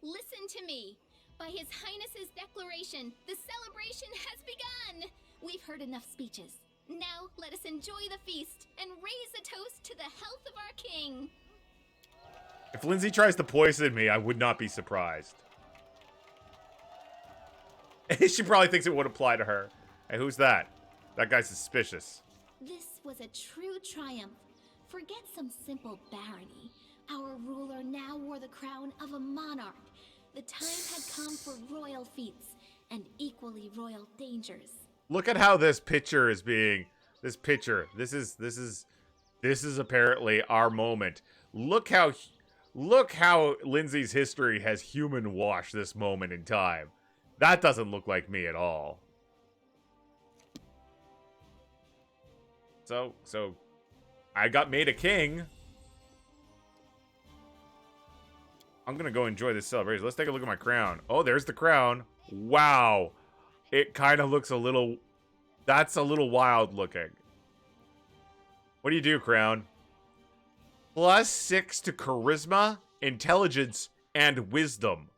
Listen to me. By His Highness's declaration, the celebration has begun. We've heard enough speeches. Now let us enjoy the feast and raise a toast to the health of our king. If Lindsay tries to poison me, I would not be surprised. She probably thinks it would apply to her. Hey, who's that? That guy's suspicious. This was a true triumph. Forget some simple barony. Our ruler now wore the crown of a monarch. The time had come for royal feats and equally royal dangers. Look at how this picture is being. This picture. This is apparently our moment. Look how Lindsay's history has human washed this moment in time. That doesn't look like me at all. So I got made a king. I'm gonna go enjoy this celebration. Let's take a look at my crown. Oh, there's the crown. Wow. It kind of looks a little... That's a little wild looking. What do you do, crown? +6 to charisma, intelligence, and wisdom.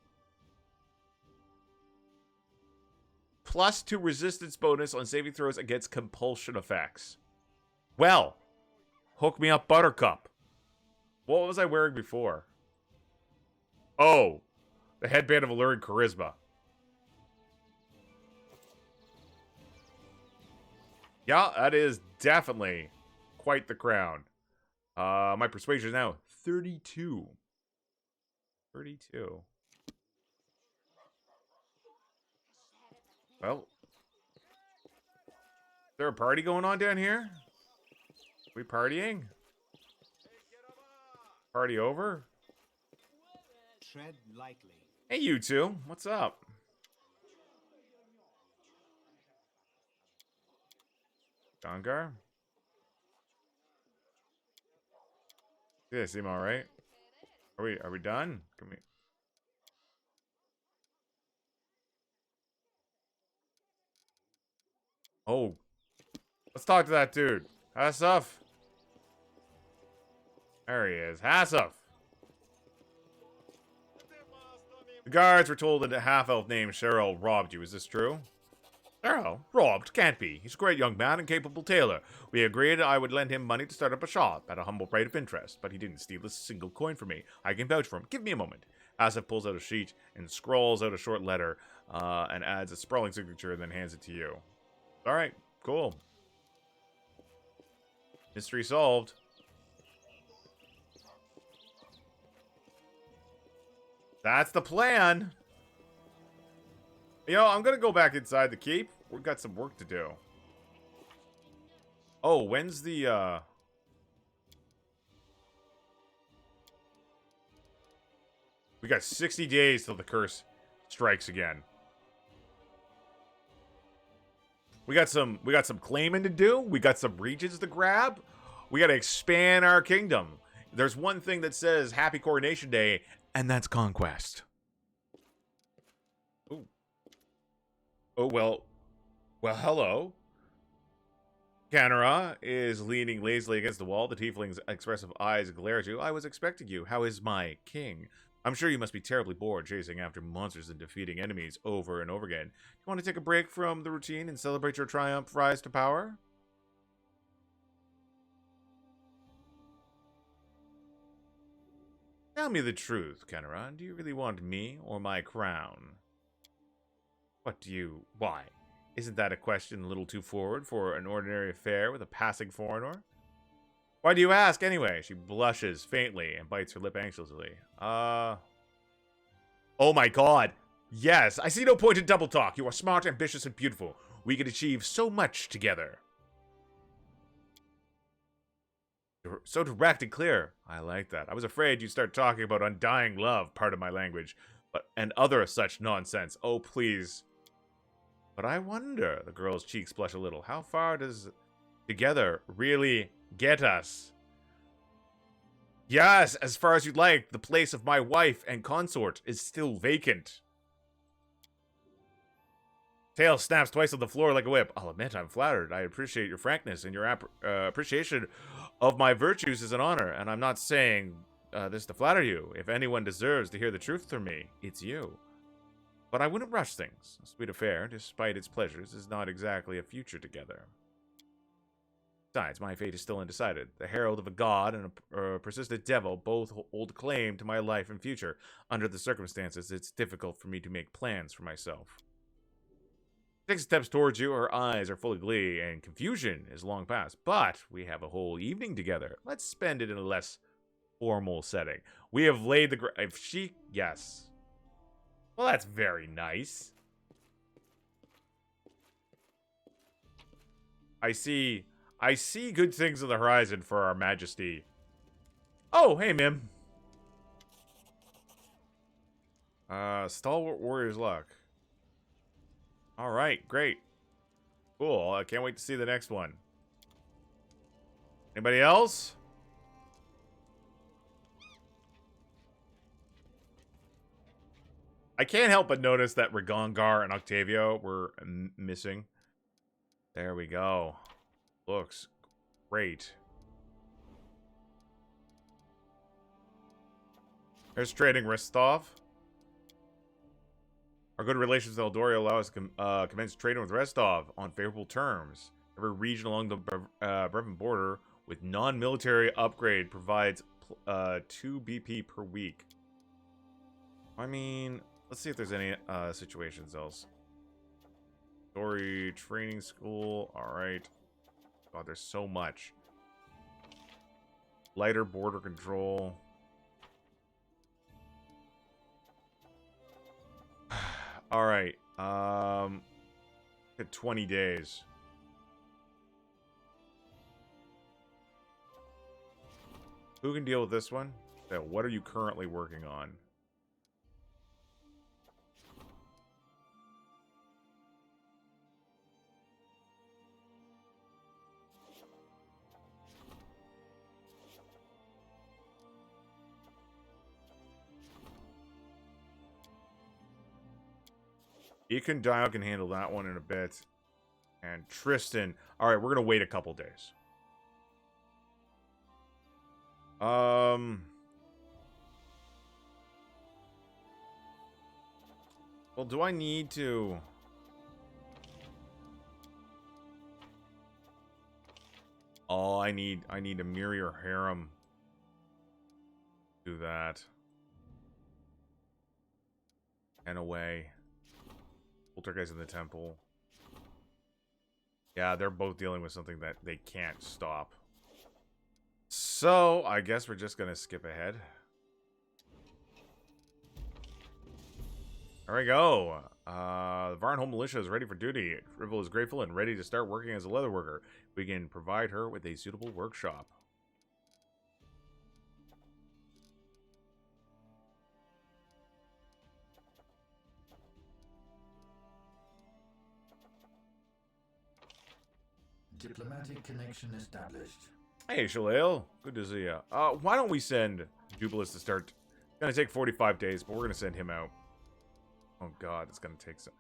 +2 resistance bonus on saving throws against compulsion effects. Well, hook me up, Buttercup. What was I wearing before? Oh, the headband of alluring charisma. Yeah, that is definitely quite the crown. My persuasion is now 32. 32. Well, is there a party going on down here? We partying? Party over? Tread lightly. Hey, you two. What's up? Dongar? Yeah, seem all right. Are we done? Can we? Oh, let's talk to that dude. Hassuf. There he is. Hassuf. The guards were told that a half-elf named Cheryl robbed you. Is this true? Cheryl? Robbed? Can't be. He's a great young man and capable tailor. We agreed I would lend him money to start up a shop at a humble rate of interest, but he didn't steal a single coin from me. I can vouch for him. Give me a moment. Hassuf pulls out a sheet and scrawls out a short letter and adds a sprawling signature and then hands it to you. All right, cool. Mystery solved. That's the plan. You know, I'm gonna go back inside the keep. We've got some work to do. Oh, when's the, We got 60 days till the curse strikes again. We got some claiming to do. We got some regions to grab. We got to expand our kingdom. There's one thing that says Happy Coronation Day, and that's conquest. Ooh. Oh, well, hello. Canara is leaning lazily against the wall. The tiefling's expressive eyes glare at you. I was expecting you. How is my king? I'm sure you must be terribly bored chasing after monsters and defeating enemies over and over again. You want to take a break from the routine and celebrate your triumph rise to power? Tell me the truth, Canara. Do you really want me or my crown? Why? Isn't that a question a little too forward for an ordinary affair with a passing foreigner? Why do you ask, anyway? She blushes faintly and bites her lip anxiously. Oh my god. Yes, I see no point in double talk. You are smart, ambitious, and beautiful. We can achieve so much together. So direct and clear. I like that. I was afraid you'd start talking about undying love, part of my language, and other such nonsense. Oh, please. But I wonder, the girl's cheeks blush a little, how far does together really get us? Yes, as far as you'd like. The place of my wife and consort is still vacant. Tail snaps twice on the floor like a whip. I'll admit I'm flattered. I appreciate your frankness, and your appreciation of my virtues is an honor. And I'm not saying this to flatter you. If anyone deserves to hear the truth from me, it's you. But I wouldn't rush things. A sweet affair, despite its pleasures, is not exactly a future together. Besides, my fate is still undecided. The herald of a god and a persistent devil both hold claim to my life and future. Under the circumstances, it's difficult for me to make plans for myself. She takes steps towards you. Her eyes are full of glee, and confusion is long past. But we have a whole evening together. Let's spend it in a less formal setting. We have laid the if she... Yes. Well, that's very nice. I see good things on the horizon for our majesty. Oh, hey, Mim. Stalwart Warrior's Luck. All right, great. Cool. I can't wait to see the next one. Anybody else? I can't help but notice that Rigongar and Octavio were missing. There we go. Looks great. There's trading Ristov. Our good relations with Eldora allow us to commence trading with Restov on favorable terms. Every region along the Brevin border with non-military upgrade provides 2 BP per week. I mean, let's see if there's any situations else. Story training school. All right. God, there's so much. Lighter border control. All right. 20 days. Who can deal with this one? So, what are you currently working on? Ekin Dial can handle that one in a bit. And Tristan. Alright, we're going to wait a couple days. Well, do I need to... Oh, I need a Mirror Harem. Do that. And away. Poltergeist in the temple. Yeah, they're both dealing with something that they can't stop. So, I guess we're just gonna skip ahead. There we go. The Varnholm militia is ready for duty. Rivel is grateful and ready to start working as a leather worker. We can provide her with a suitable workshop. Diplomatic connection established. Hey, Shalale. Good to see ya. Why don't we send Jubilis to start? It's gonna take 45 days, but we're gonna send him out. Oh god, it's gonna take some...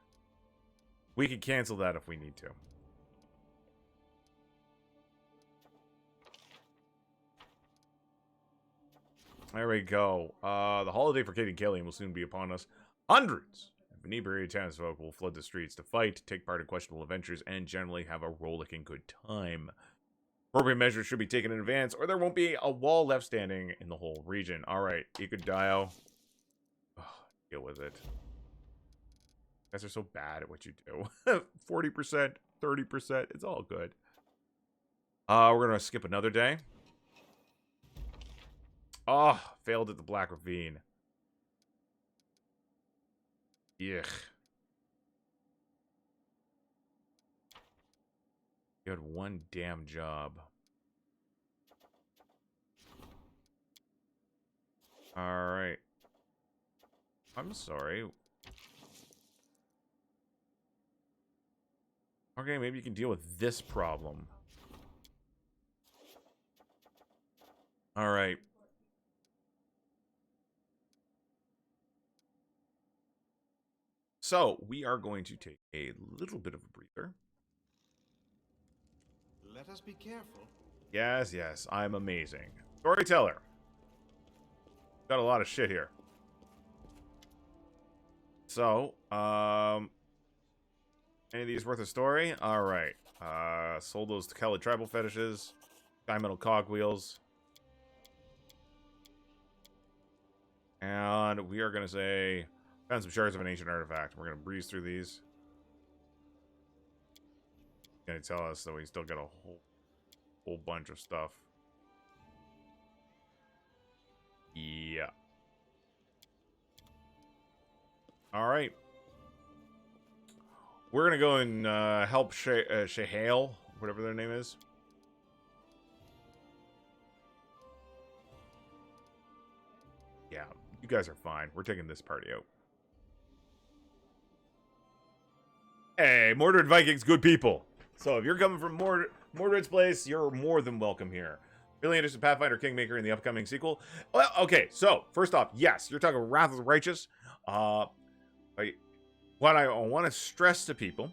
We can cancel that if we need to. There we go. The holiday for Kate and Killian will soon be upon us. Hundreds of inebriated townsfolk will flood the streets to fight, take part in questionable adventures, and generally have a rollicking good time. Appropriate measures should be taken in advance, or there won't be a wall left standing in the whole region. Alright, Ikudio. Deal with it. You guys are so bad at what you do. 40%, 30%, it's all good. We're gonna skip another day. Oh, failed at the Black Ravine. Yuck. You had one damn job. Alright. I'm sorry. Okay, maybe you can deal with this problem. Alright. So, we are going to take a little bit of a breather. Let us be careful. Yes, yes, I'm amazing. Storyteller. Got a lot of shit here. So, any of these worth a story? Alright. Sold those to Kelly tribal fetishes. Sky metal cogwheels. And we are going to say, found some shards of an ancient artifact. We're going to breeze through these. Going to tell us that we still got a whole bunch of stuff. Yeah. Alright. We're going to go and help Shahale, whatever their name is. Yeah, you guys are fine. We're taking this party out. Hey, Mordred Vikings, good people. So if you're coming from Mordred's place, you're more than welcome here. Really interested Pathfinder Kingmaker in the upcoming sequel. Well, okay, so first off, yes, you're talking Wrath of the Righteous. What I want to stress to people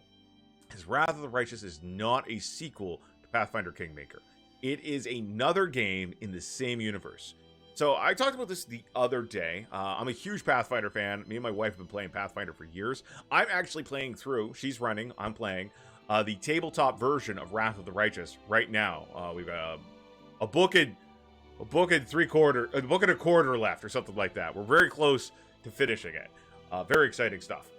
is Wrath of the Righteous is not a sequel to Pathfinder Kingmaker. It is another game in the same universe. So I talked about this the other day. I'm a huge Pathfinder fan. Me and my wife have been playing Pathfinder for years. I'm actually playing through. She's running. I'm playing the tabletop version of Wrath of the Righteous right now. We've got a book and a book and a quarter left, or something like that. We're very close to finishing it. Very exciting stuff.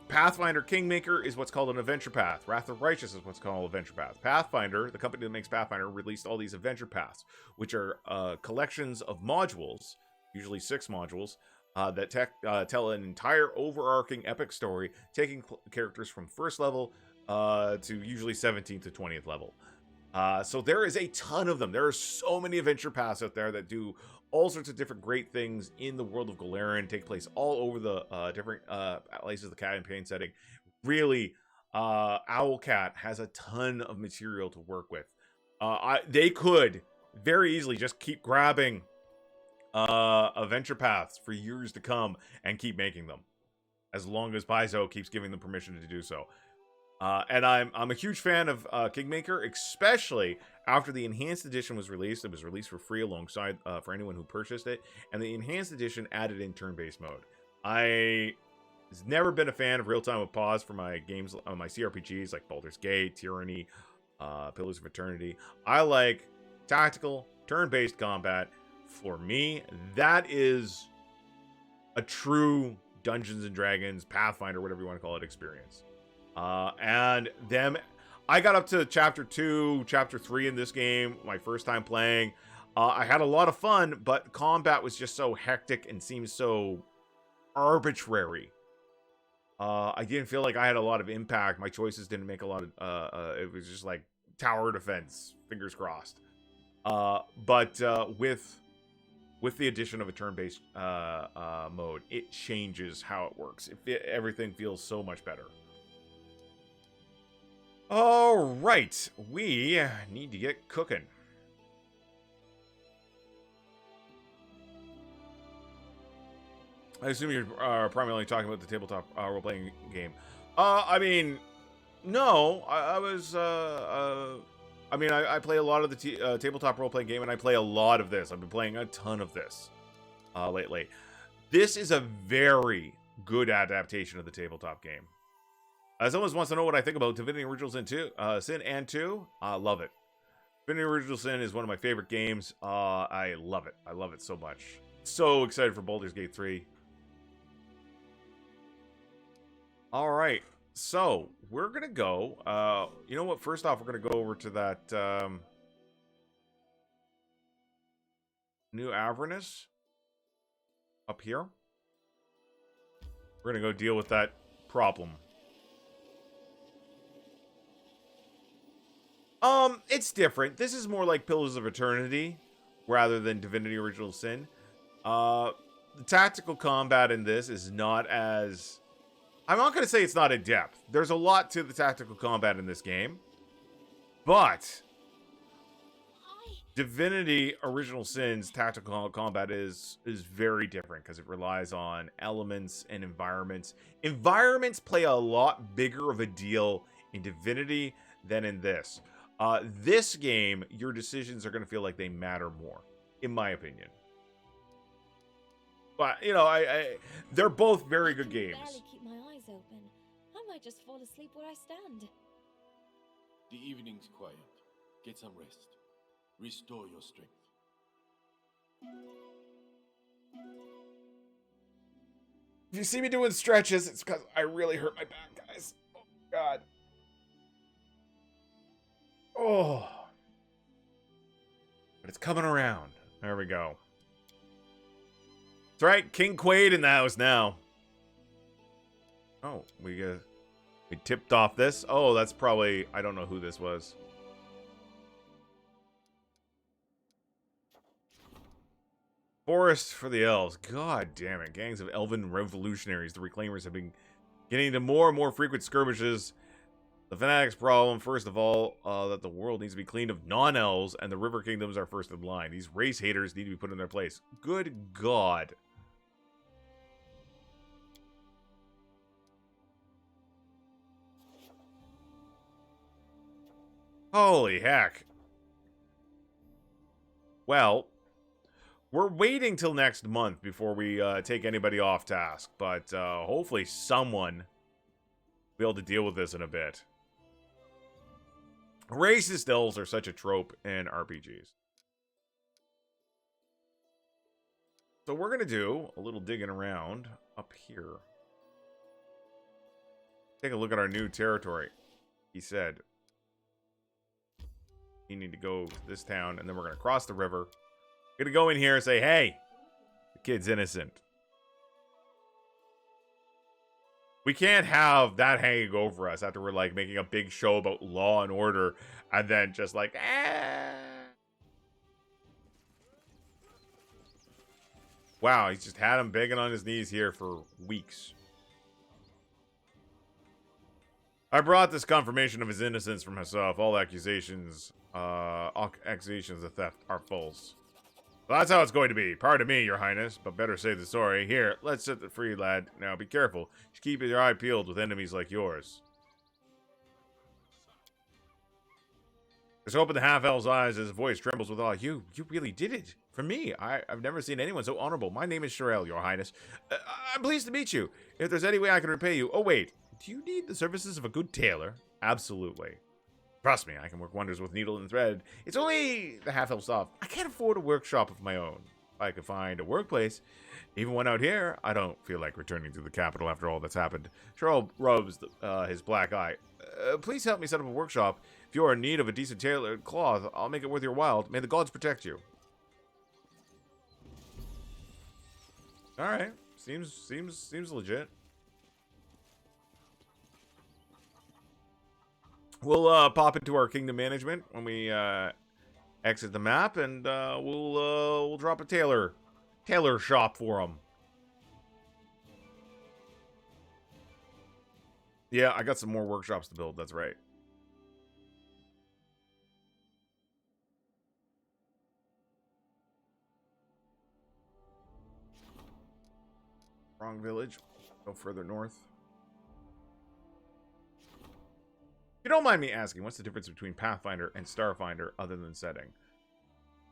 Pathfinder Kingmaker is what's called an adventure path. Wrath of the Righteous is what's called an adventure path. Pathfinder, the company that makes Pathfinder, released all these adventure paths, which are collections of modules, usually 6 modules, that tell an entire overarching epic story, taking characters from first level to usually 17th to 20th level. So there is a ton of them. There are so many adventure paths out there that do all sorts of different great things in the world of Golarion, take place all over the different places of the campaign setting. Really, Owlcat has a ton of material to work with. They could very easily just keep grabbing adventure paths for years to come and keep making them, as long as Paizo keeps giving them permission to do so. And I'm a huge fan of Kingmaker, especially after the Enhanced Edition was released. It was released for free alongside for anyone who purchased it, and the Enhanced Edition added in turn-based mode. I has never been a fan of real-time with pause for my games, my CRPGs like Baldur's Gate, Tyranny, Pillars of Eternity. I like tactical turn-based combat. For me, that is a true Dungeons and Dragons, Pathfinder, whatever you want to call it, experience. And them, I got up to chapter 2, chapter 3 in this game, my first time playing. I had a lot of fun, but combat was just so hectic and seemed so arbitrary. I didn't feel like I had a lot of impact. My choices didn't make a lot of, it was just like tower defense, fingers crossed. But with the addition of a turn-based mode, it changes how it works. Everything feels so much better. All right, we need to get cooking. I assume you're primarily talking about the tabletop role-playing game. I mean, no, I was, I mean, I play a lot of the tabletop role-playing game, and I play a lot of this. I've been playing a ton of this lately. This is a very good adaptation of the tabletop game. Someone wants to know what I think about Divinity Original Sin 2, Sin and 2. I love it. Divinity Original Sin is one of my favorite games. I love it. I love it so much. So excited for Baldur's Gate 3. All right. So, we're going to go. You know what? First off, we're going to go over to that New Avernus up here. We're going to go deal with that problem. It's different. This is more like Pillars of Eternity rather than Divinity Original Sin. The tactical combat in this is not as... I'm not going to say it's not in depth. There's a lot to the tactical combat in this game. But Divinity Original Sin's tactical combat is very different because it relies on elements and environments. Environments play a lot bigger of a deal in Divinity than in this. This game, your decisions are going to feel like they matter more, in my opinion. But, you know, they're both very good games. I barely keep my eyes open. I might just fall asleep where I stand. The evening's quiet. Get some rest. Restore your strength. If you see me doing stretches, it's because I really hurt my back, guys. Oh, God. Oh. But it's coming around. There we go. That's right. King Kwade in the house now. Oh, we tipped off this. Oh, that's probably... I don't know who this was. Forest for the Elves. God damn it. Gangs of elven revolutionaries. The Reclaimers have been getting into more and more frequent skirmishes. The Fanatics' problem, first of all, that the world needs to be cleaned of non-elves, and the River Kingdoms are first in line. These race haters need to be put in their place. Good God. Holy heck. Well, we're waiting till next month before we take anybody off task, but hopefully someone will be able to deal with this in a bit. Racist elves are such a trope in RPGs. So we're going to do a little digging around up here. Take a look at our new territory. He said, you need to go to this town, and then we're going to cross the river. We're going to go in here and say, hey, the kid's innocent. We can't have that hanging over us after we're, like, making a big show about law and order, and then just like, Wow, he's just had him begging on his knees here for weeks. I brought this confirmation of his innocence from myself. All accusations of theft are false. Well, that's how it's going to be. Pardon me, your highness, but better say the story. Here, let's set the free, lad. Now, be careful. Just keep your eye peeled with enemies like yours. Just open the half-elf's eyes as his voice trembles with awe. You really did it. For me, I've never seen anyone so honorable. My name is Sherelle, your highness. I'm pleased to meet you. If there's any way I can repay you... Oh, wait. Do you need the services of a good tailor? Absolutely. Trust me, I can work wonders with needle and thread. It's only the half-elf stuff. I can't afford a workshop of my own. If I could find a workplace, even one out here, I don't feel like returning to the capital after all that's happened. Cheryl rubs his black eye. Please help me set up a workshop. If you are in need of a decent tailored cloth, I'll make it worth your while. May the gods protect you. All right, seems legit. We'll pop into our kingdom management when we exit the map, and we'll drop a tailor shop for him. Yeah, I got some more workshops to build. That's right. Wrong village. Go further north. don't mind me asking, what's the difference between Pathfinder and Starfinder other than setting?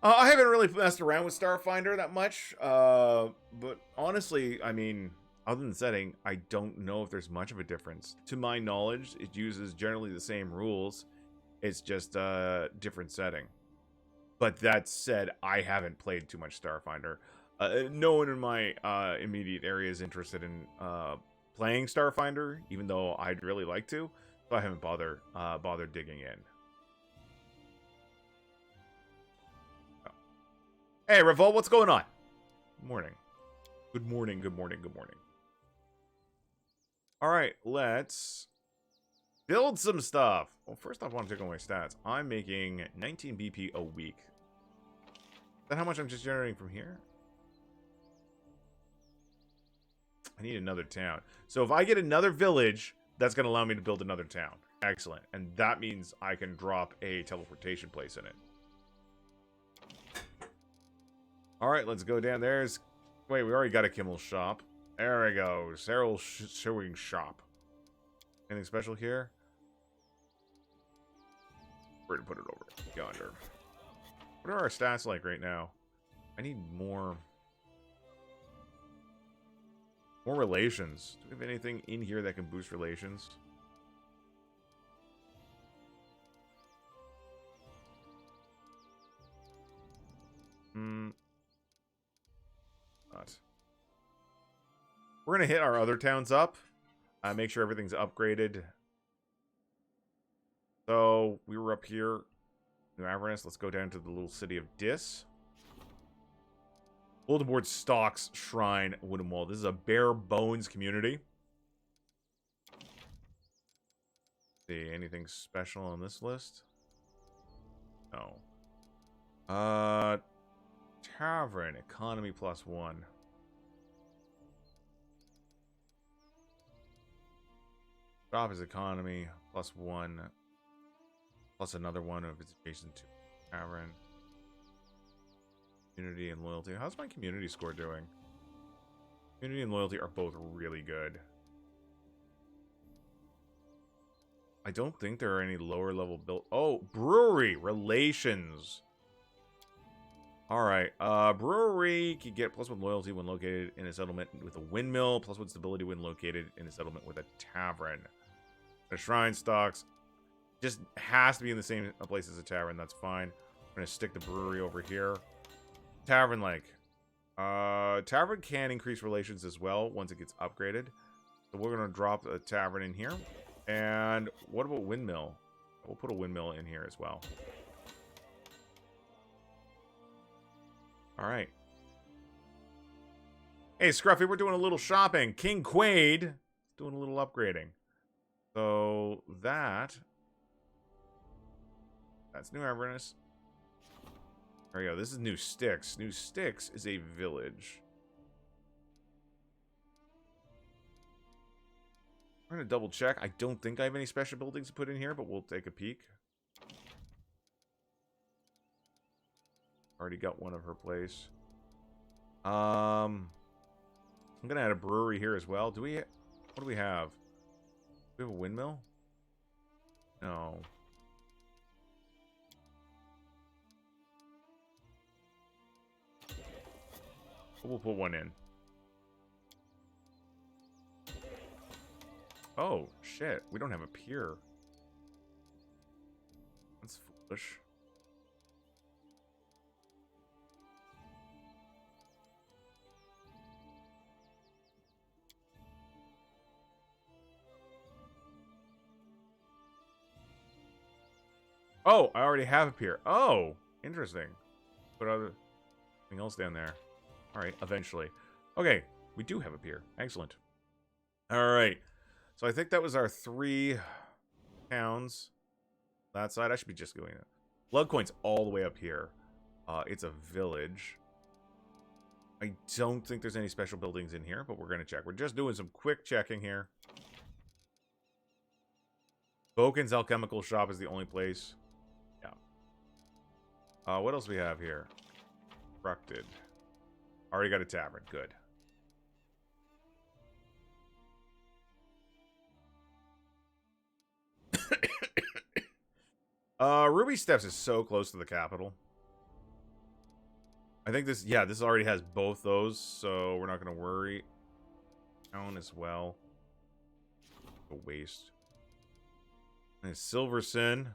I haven't really messed around with Starfinder that much, but honestly, I mean, other than setting, I don't know if there's much of a difference. To my knowledge, it uses generally the same rules. It's just a different setting. But that said, I haven't played too much Starfinder. No one in my immediate area is interested in playing Starfinder, even though I'd really like to. So I haven't bothered digging in. Oh. Hey, Revolt, what's going on? Good morning. Good morning, good morning, good morning. All right, let's build some stuff. Well, first off, I want to check on my stats. I'm making 19 BP a week. Is that how much I'm just generating from here? I need another town. So if I get another village, that's going to allow me to build another town. Excellent. And that means I can drop a teleportation place in it. All right, let's go down. Wait, we already got a Kimmel shop. There we go. Cyril's Showing Shop. Anything special here? We're going to put it over yonder. What are our stats like right now? I need more relations. Do we have anything in here that can boost relations? Not. We're going to hit our other towns up. Make sure everything's upgraded. So, we were up here. New Avernus. Let's go down to the little city of Dis. Bulletin Stocks Shrine Wooden Wall. This is a bare bones community. Let's see, anything special on this list? No. Tavern economy +1. Shop is economy +1. Plus another one of its adjacent to tavern. Community and loyalty. How's my community score doing? Community and loyalty are both really good. I don't think there are any lower level built. Oh, brewery relations. All right. Brewery can get +1 loyalty when located in a settlement with a windmill. +1 stability when located in a settlement with a tavern. The shrine stocks just has to be in the same place as a tavern. That's fine. I'm gonna stick the brewery over here. Tavern tavern can increase relations as well once it gets upgraded. So we're gonna drop a tavern in here. And what about windmill? We'll put a windmill in here as well. All right. Hey, Scruffy, we're doing a little shopping. King Kwade doing a little upgrading. So that's New Avernus. There we go. This is New Styx. New Styx is a village. We're going to double check. I don't think I have any special buildings to put in here, but we'll take a peek. Already got one of her place. I'm going to add a brewery here as well. What do we have? Do we have a windmill? No. We'll put one in. Oh, shit. We don't have a pier. That's foolish. Oh, I already have a pier. Oh, interesting. Put other thing else down there. All right, eventually. Okay, we do have a pier. Excellent. All right. So I think that was our 3 towns. That side, I should be just going there. Bloodcoin's all the way up here. It's a village. I don't think there's any special buildings in here, but we're going to check. We're just doing some quick checking here. Boken's Alchemical Shop is the only place. Yeah. What else we have here? Constructed. Already got a tavern. Good. Ruby Steps is so close to the capital. I think this, yeah, this already has both those, so we're not going to worry. Town as well. A waste. And Silverson.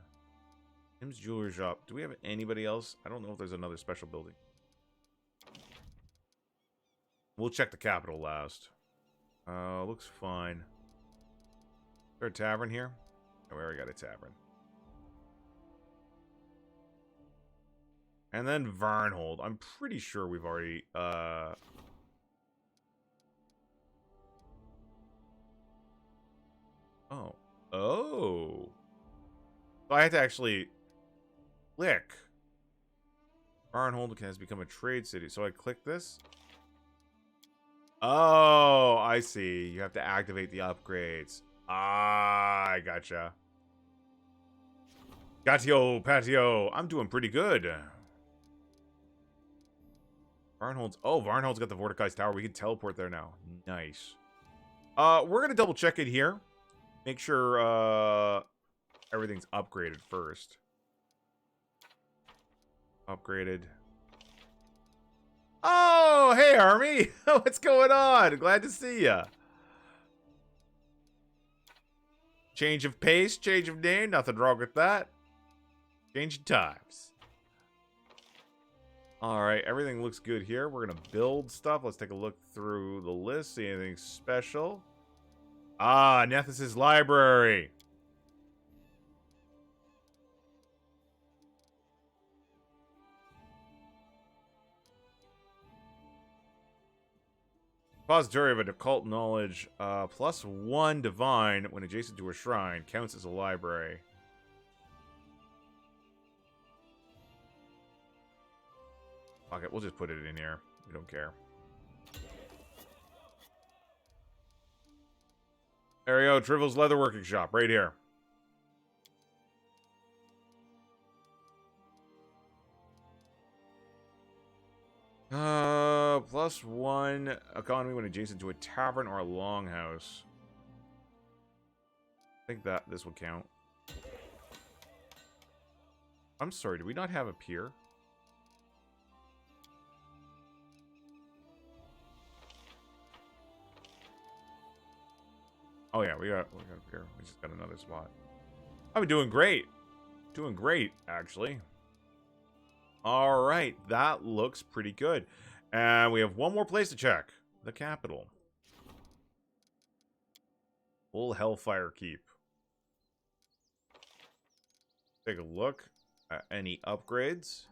Tim's Jewelry Shop. Do we have anybody else? I don't know if there's another special building. We'll check the capital last. Looks fine. Is there a tavern here? Oh, we already got a tavern. And then Varnhold. I'm pretty sure we've already, Oh. Oh. So I had to actually click. Varnhold has become a trade city. So I click this. Oh, I see. You have to activate the upgrades. Ah, I gotcha. Gatio, patio. I'm doing pretty good. Varnhold's... Oh, Varnhold's got the Vorticized Tower. We can teleport there now. Nice. We're going to double check it here. Make sure everything's upgraded first. Upgraded. Oh, hey, Army. What's going on? Glad to see ya. Change of pace, change of name. Nothing wrong with that. Change of times. Alright, everything looks good here. We're going to build stuff. Let's take a look through the list. See anything special? Ah, Nethys' library. Repository of occult knowledge. +1 divine when adjacent to a shrine. Counts as a library. Okay, we'll just put it in here. We don't care. There we go. Trivil's Leatherworking Shop. Right here. +1 economy when adjacent to a tavern or a longhouse. I think that this will count. I'm sorry, do we not have a pier? Oh yeah, we got a pier. We just got another spot. I've been doing great. Doing great, actually. Alright, that looks pretty good. And we have one more place to check. The capital. Full Hellfire Keep. Take a look at any upgrades.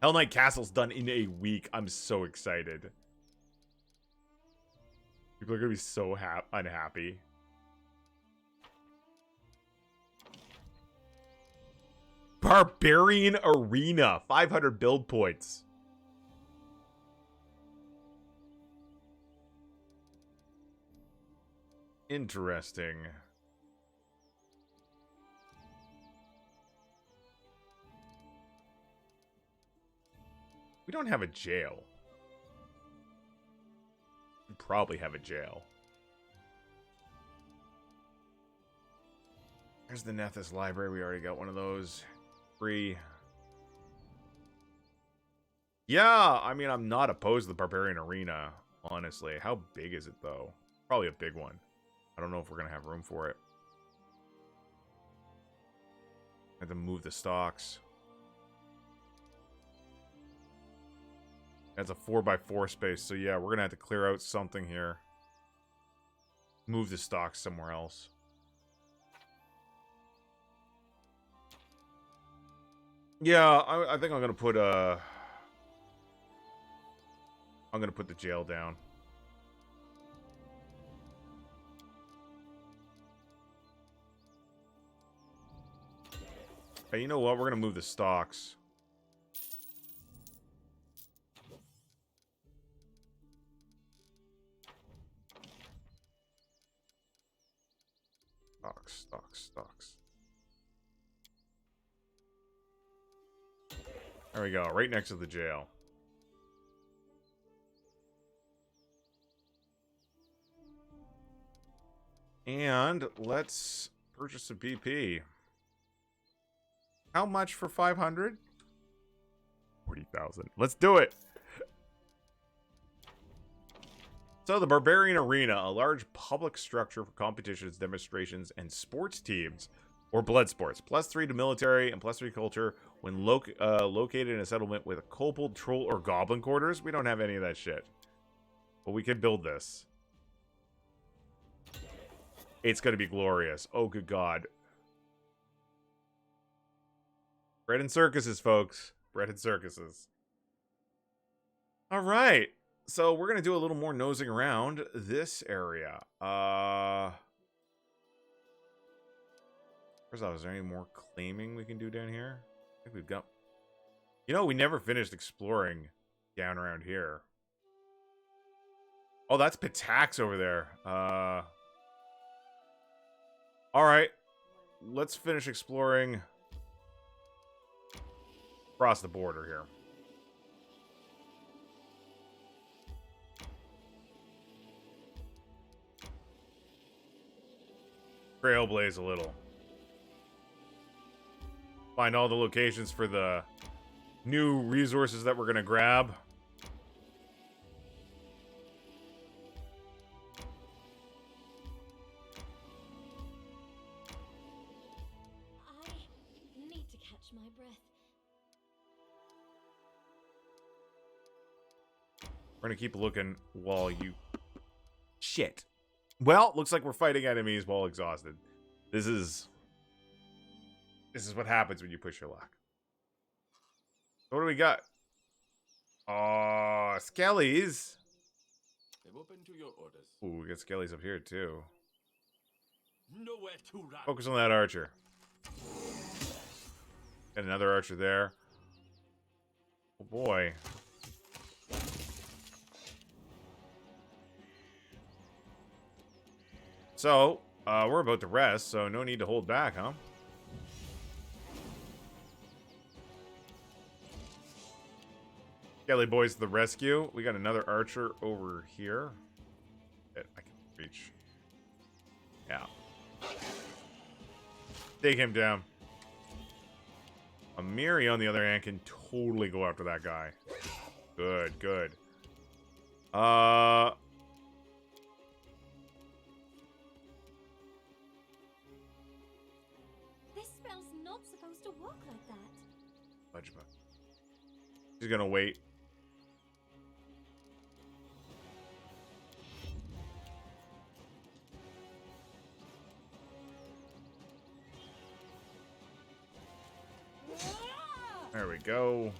Hell Knight Castle's done in a week. I'm so excited. People are going to be so unhappy. Barbarian Arena. 500 build points. Interesting. We don't have a jail. We probably have a jail. There's the Nethys Library. We already got one of those. Free. Yeah, I mean, I'm not opposed to the Barbarian Arena, honestly. How big is it, though? Probably a big one. I don't know if we're going to have room for it. I have to move the stocks. That's a 4x4 space, so yeah, we're going to have to clear out something here. Move the stocks somewhere else. Yeah, I think I'm going to put I'm going to put the jail down. Hey, you know what? We're going to move the stocks. Stocks. There we go, right next to the jail. And let's purchase a BP. How much for 500? 40,000. Let's do it. So the Barbarian Arena, a large public structure for competitions, demonstrations, and sports teams, or blood sports. +3 to military and +3 culture when located in a settlement with a kobold, troll, or goblin quarters. We don't have any of that shit. But we can build this. It's going to be glorious. Oh, good God. Bread and circuses, folks. Bread and circuses. All right. So we're going to do a little more nosing around this area. First off, is there any more claiming we can do down here? I think we've got... You know, we never finished exploring down around here. Oh, that's Pitax over there. All right. Let's finish exploring across the border here. Trailblaze a little. Find all the locations for the new resources that we're going to grab. I need to catch my breath. We're going to keep looking while you... Shit. Well, looks like we're fighting enemies while exhausted. This is what happens when you push your luck. What do we got? Oh, Skellies. I'm open to your orders. Ooh, we got Skellies up here too. Nowhere to run. Focus on that archer. Got another archer there. Oh boy. So, we're about to rest, so no need to hold back, huh? Kelly boys to the rescue. We got another archer over here that I can reach. Yeah. Take him down. Amiri, on the other hand, can totally go after that guy. Good, good. This spell's not supposed to work like that. Budgeba. She's gonna wait. There we go.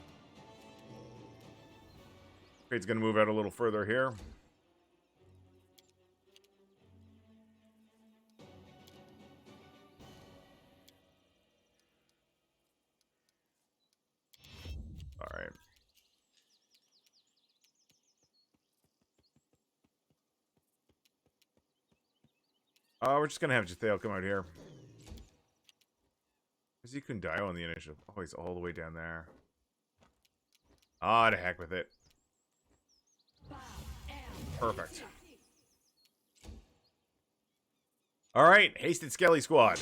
Crate's gonna move out a little further here. All right. We're just gonna have Jathael come out here. Is he Kundayo on the initiative? Oh, he's all the way down there. Ah, to heck with it. Perfect. All right, hasted Skelly squad.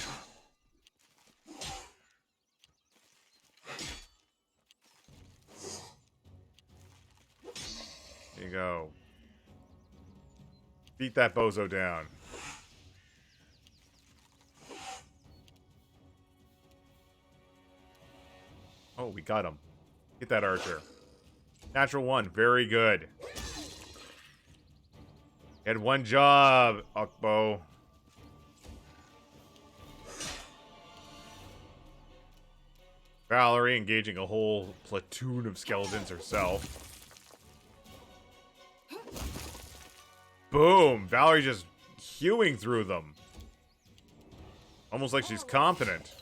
There you go. Beat that bozo down. Oh, we got him. Get that archer. Natural 1. Very good. Had one job, Ukbo. Valerie engaging a whole platoon of skeletons herself. Boom! Valerie just hewing through them. Almost like she's confident.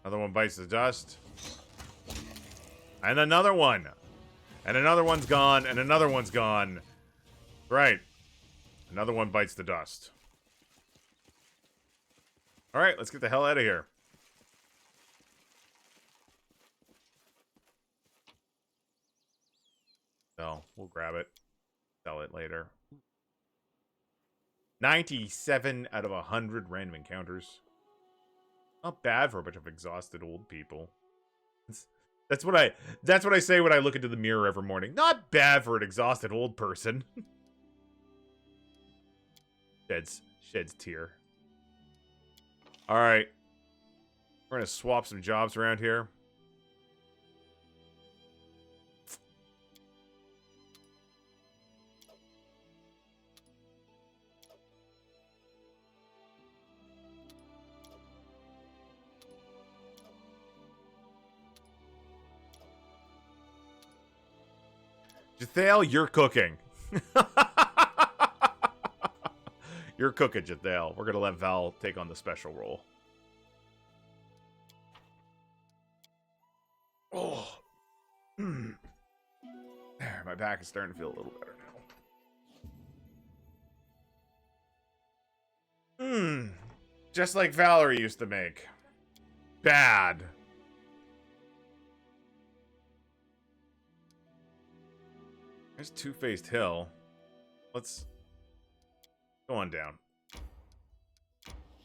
Another one bites the dust. And another one. And another one's gone. And another one's gone. Right. Another one bites the dust. Alright, let's get the hell out of here. So we'll grab it. Sell it later. 97 out of 100 random encounters. Not bad for a bunch of exhausted old people. That's what I say when I look into the mirror every morning. Not bad for an exhausted old person. Sheds tear. All right. We're going to swap some jobs around here. Jathale, you're cooking. You're cooking, Jathale. We're going to let Val take on the special role. Oh. There, my back is starting to feel a little better now. Just like Valerie used to make. Bad. There's Two-Faced Hill. Let's go on down.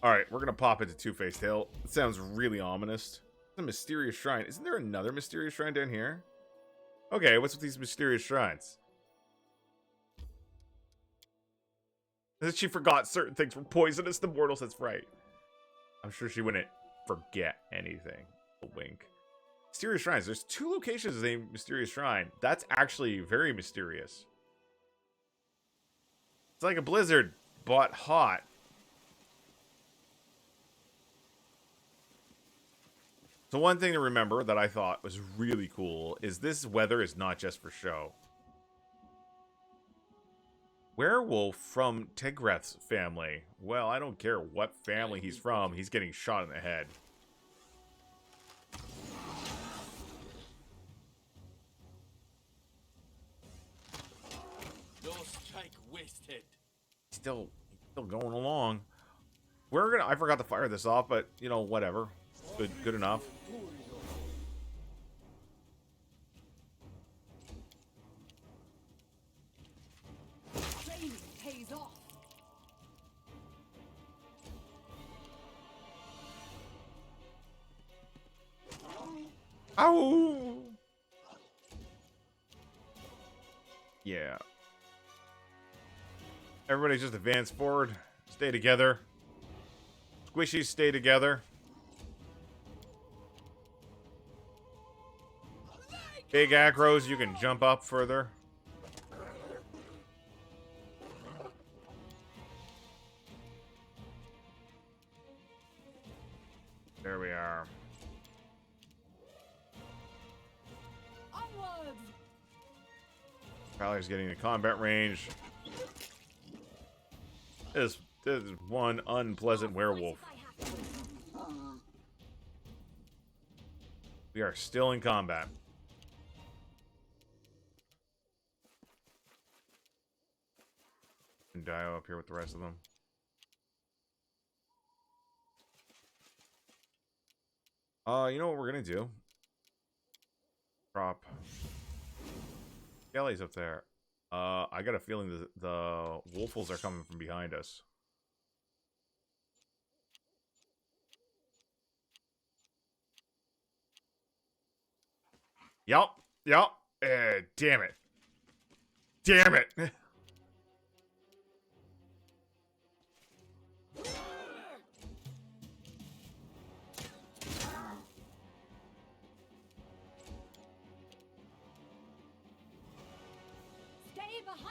Alright, we're gonna pop into Two-Faced Hill. It sounds really ominous. It's a mysterious shrine. Isn't there another mysterious shrine down here? Okay, what's with these mysterious shrines? She forgot certain things were poisonous to mortals, that's right. I'm sure she wouldn't forget anything. A wink. Mysterious shrines. There's 2 locations named Mysterious Shrine. That's actually very mysterious. It's like a blizzard, but hot. So one thing to remember that I thought was really cool is this weather is not just for show. Werewolf from Tigreth's family. Well, I don't care what family he's from. He's getting shot in the head. Still going along. I forgot to fire this off, but you know, whatever. Good enough. Pays off. Ow! Yeah. Everybody just advance forward. Stay together. Squishies, stay together. Big aggros, you can jump up further. There we are. Onwards. Prowler's getting to combat range. This is one unpleasant werewolf. We are still in combat. And Dio up here with the rest of them. You know what we're gonna do? Drop. Kelly's up there. I got a feeling the Wolfles are coming from behind us. Yup. Damn it. Damn it.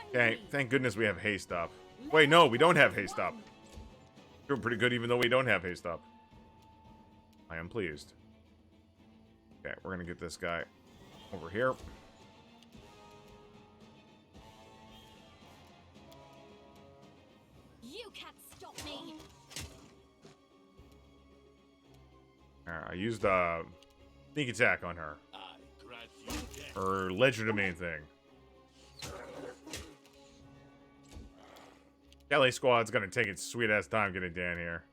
Okay, thank goodness we have haste up. Wait, no, we don't have haste up. Doing pretty good even though we don't have haste up. I am pleased. Okay, we're gonna get this guy over here. You can't stop me. I used sneak attack on her. Her legerdemain thing. Kelly squad's gonna take its sweet ass time getting down here.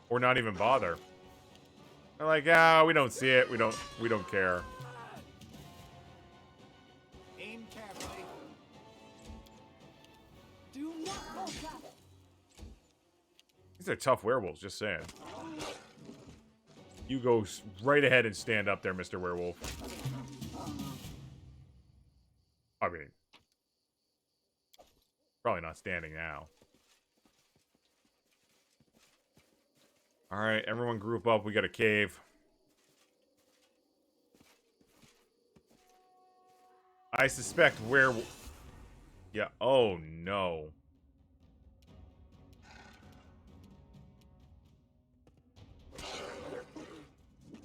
Or not even bother. They're like, we don't see it. We don't care. Aim carefully. Do not hold back. These are tough werewolves, just saying. You go right ahead and stand up there, Mr. Werewolf. I mean, probably not standing now. Alright, everyone group up. We got a cave. I suspect werewolf... Yeah, oh no.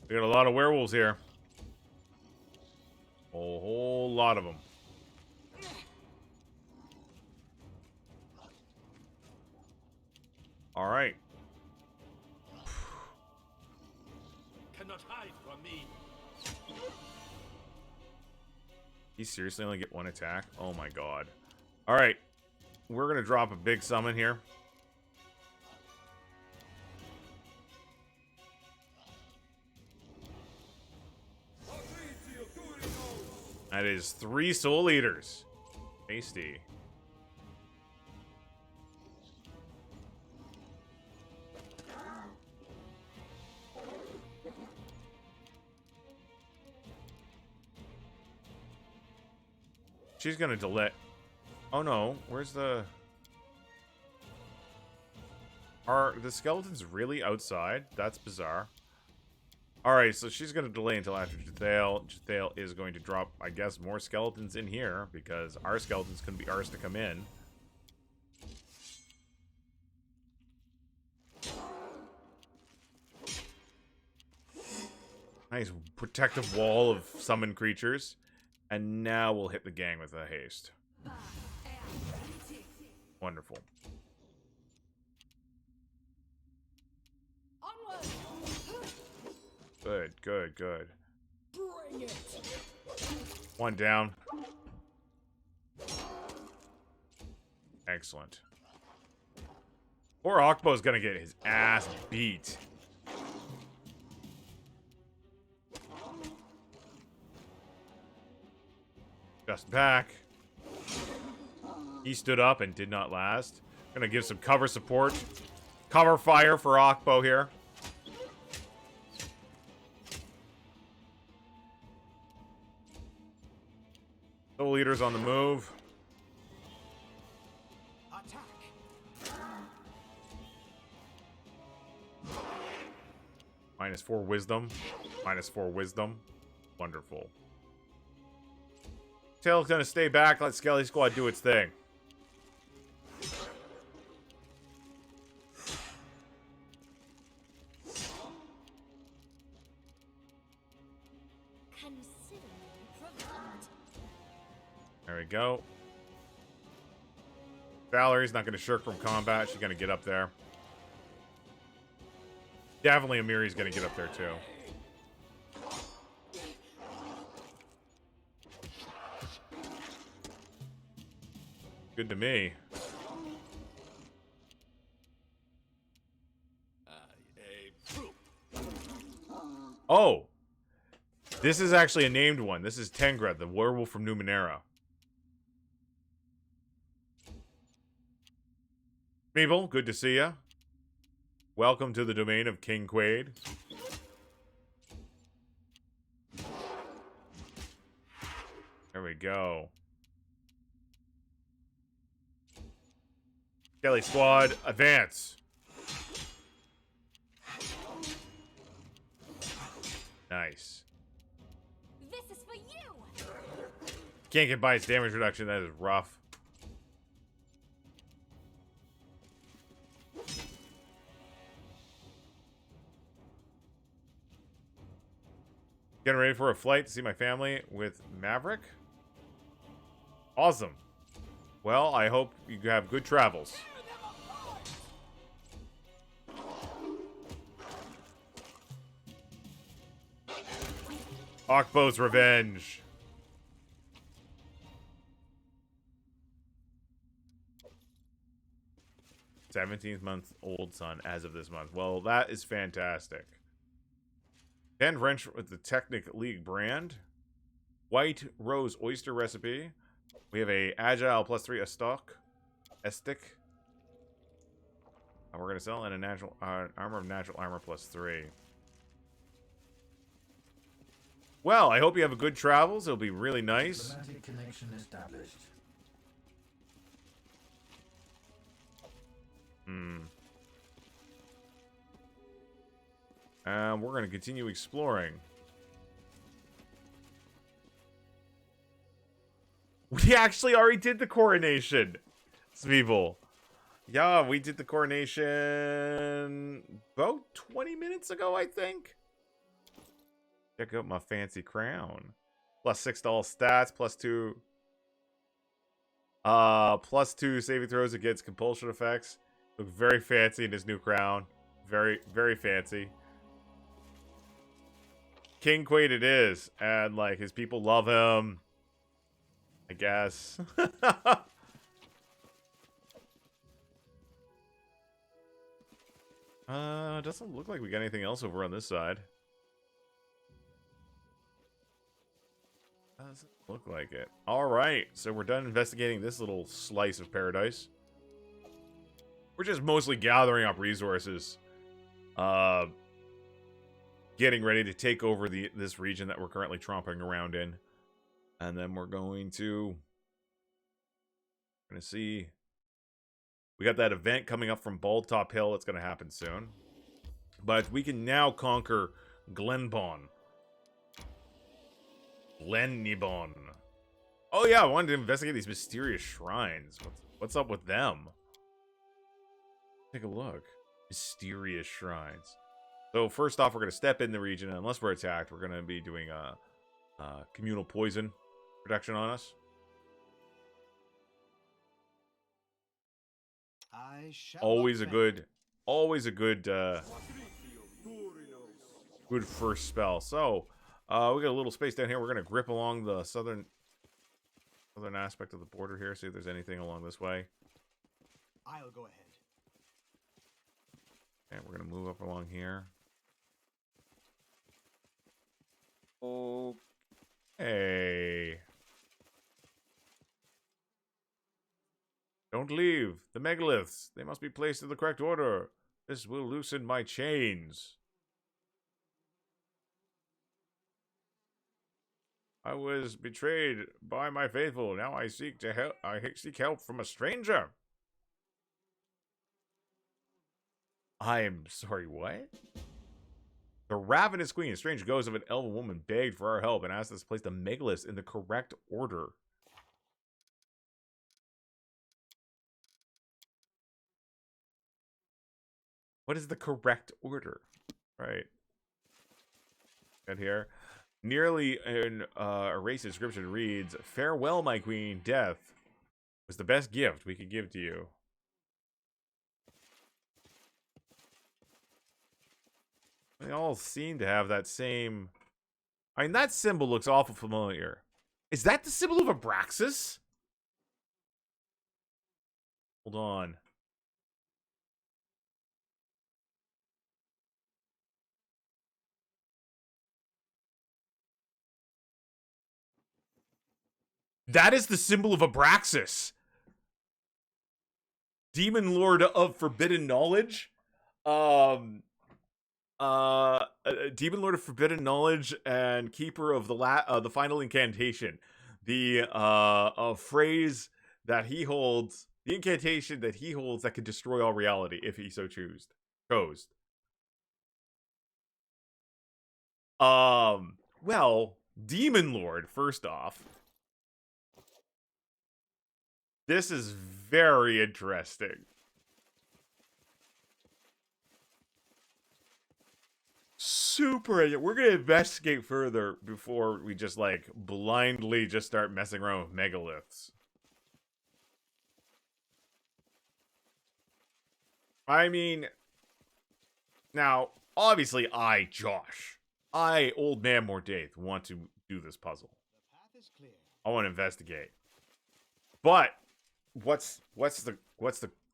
We got a lot of werewolves here. A whole lot of them. Alright. Cannot hide from me. You seriously only get one attack? Oh my god. Alright. We're gonna drop a big summon here. That is 3 Soul Eaters. Tasty. She's gonna delay. Oh no, where's the... Are the skeletons really outside? That's bizarre. Alright, so she's gonna delay until after Jathael. Jathael is going to drop, I guess, more skeletons in here, because our skeletons couldn't be ours to come in. Nice protective wall of summoned creatures. And now we'll hit the gang with a haste. Wonderful. Good, good, good. Bring it. One down. Excellent. Poor Akbo's gonna get his ass beat. Just back. He stood up and did not last. Gonna give some cover support. Cover fire for Akbo here. Soul Eaters on the move. Attack. -4 wisdom. -4 wisdom. Wonderful. Tail's gonna stay back. Let Skelly Squad do its thing. There we go. Valerie's not gonna shirk from combat. She's gonna get up there. Definitely Amiri's gonna get up there too. Good to me. Oh! This is actually a named one. This is Tengra, the werewolf from Numenera. Meeble, good to see ya. Welcome to the domain of King Kwade. There we go. Skelly Squad, advance. Nice. This is for you. Can't get by its damage reduction. That is rough. Getting ready for a flight to see my family with Maverick. Awesome. Well, I hope you have good travels. Akbo's revenge. '17th month old son as of this month. Well, that is fantastic. Canned French with the Technic League brand. White Rose Oyster recipe. We have a Agile +3 Estic. And we're going to sell in a natural armor of natural armor +3. Well, I hope you have a good travels. It'll be really nice. Diplomatic connection established. And we're going to continue exploring. We actually already did the coronation, Smeevil. Yeah, we did the coronation about 20 minutes ago, I think. Check out my fancy crown. +6 to all stats, +2. +2 saving throws against compulsion effects. Look very fancy in his new crown. Very, very fancy. King Kwade it is. And, like, his people love him. I guess. Doesn't look like we got anything else over on this side. Doesn't look like it. Alright, so we're done investigating this little slice of paradise. We're just mostly gathering up resources. Getting ready to take over this region that we're currently tromping around in. And then we're going to see. We got that event coming up from Bald Top Hill. It's going to happen soon. But we can now conquer Glenbon. Glenibon. Oh yeah, I wanted to investigate these mysterious shrines. What's up with them? Take a look. Mysterious shrines. So first off, we're going to step in the region. And unless we're attacked, we're going to be doing a communal poison protection on us. Always a good good first spell. So we got a little space down here. We're going to grip along the southern aspect of the border here, see if there's anything along this way. I'll go ahead. And we're going to move up along here. Okay. Don't leave. The megaliths. They must be placed in the correct order. This will loosen my chains. I was betrayed by my faithful. Now I seek help. I seek help from a stranger. I'm sorry, what? The Ravenous Queen, a strange ghost of an elven woman, begged for our help and asked us to place the megaliths in the correct order. What is the correct order? Right. And here. Nearly an erased inscription reads, "Farewell, my queen. Death was the best gift we could give to you." They all seem to have that same... I mean, that symbol looks awful familiar. Is that the symbol of Abraxas? Hold on. That is the symbol of Abraxas. Demon Lord of Forbidden Knowledge. Demon Lord of Forbidden Knowledge and Keeper of the Final Incantation. The phrase that he holds, the incantation that he holds that could destroy all reality if he so chose. Well, Demon Lord, first off. This is very interesting. Super. We're going to investigate further before we just, like, blindly just start messing around with megaliths. I mean, now, obviously, Josh, Old Man Mordaith, want to do this puzzle. The path is clear. I want to investigate. But what's the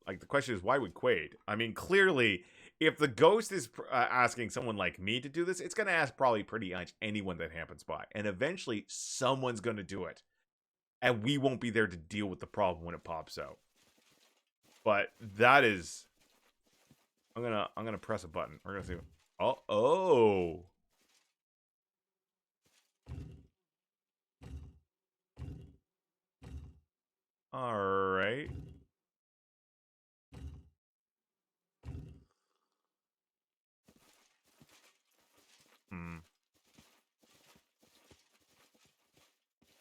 like the question is, why would Kwade? I mean, clearly if the ghost is asking someone like me to do this, it's going to ask probably pretty much anyone that happens by. And eventually, someone's going to do it. And we won't be there to deal with the problem when it pops out. But that is... I'm gonna press a button. We're gonna see. Oh. All right.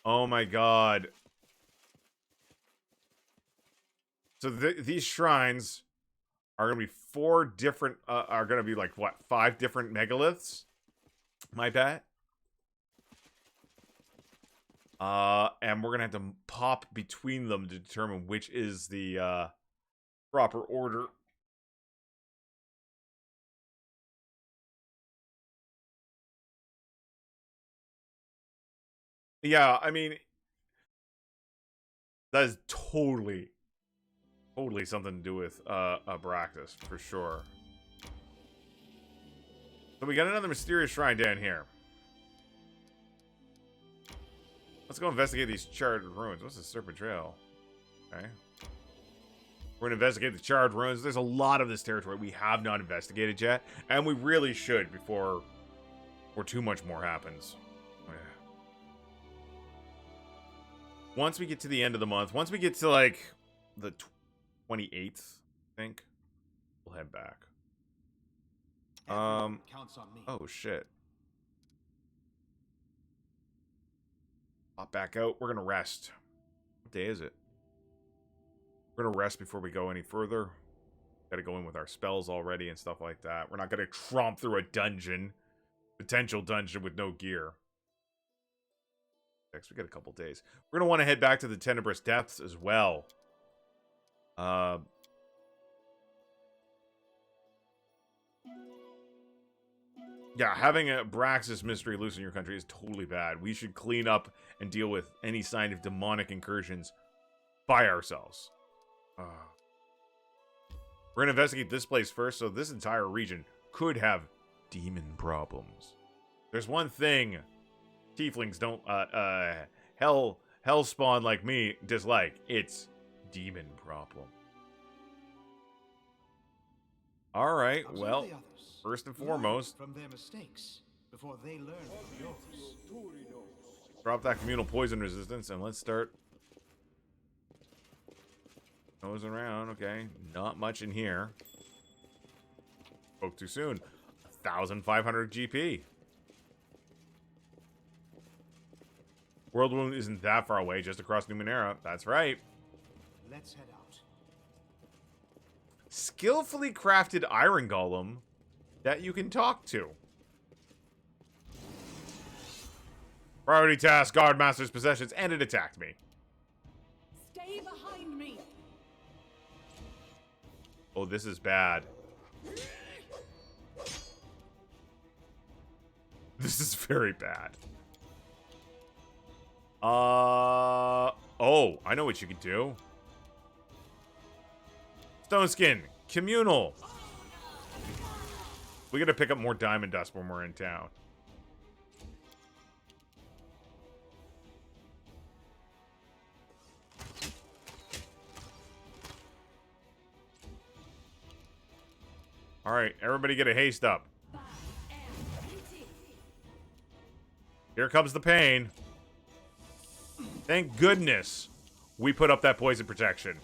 Oh my god. So these shrines are gonna be 4 different. Are gonna be like what? 5 different megaliths. My bet. And we're gonna have to pop between them to determine which is the proper order. Yeah, I mean, that is totally something to do with Abraxas, for sure. So we got another mysterious shrine down here. Let's go investigate these charred ruins. What's the Serpent Trail? Okay. We're gonna investigate the charred ruins. There's a lot of this territory we have not investigated yet, and we really should before too much more happens. Once we get to the end of the month, once we get to like the 28th, I think, we'll head back. Counts on me. Oh shit. Pop back out. We're gonna rest. What day is it? We're gonna rest before we go any further. Gotta go in with our spells already and stuff like that. We're not gonna tromp through a dungeon. Potential dungeon with no gear. Next, we got a couple days. We're gonna want to head back to the Tenebrous Depths as well. Yeah, having a Braxis mystery loose in your country is totally bad. We should clean up and deal with any sign of demonic incursions by ourselves. We're gonna investigate this place first, so this entire region could have demon problems. There's one thing tieflings don't hell spawn like me dislike. It's demon problem. All right, well, first and foremost, from their mistakes before they learn from yours. drop that communal poison resistance and let's start nosing around. Okay, not much in here. Spoke too soon. 1,500 GP. World Wound isn't that far away, just across Numenera. That's right. Let's head out. Skillfully crafted iron golem that you can talk to. Priority task, guard master's possessions, and it attacked me. Stay behind me. Oh, this is bad. This is very bad. Oh, I know what you could do. Stone Skin, communal. We gotta pick up more diamond dust when we're in town. All right, everybody get a haste up. Here comes the pain. Thank goodness we put up that poison protection.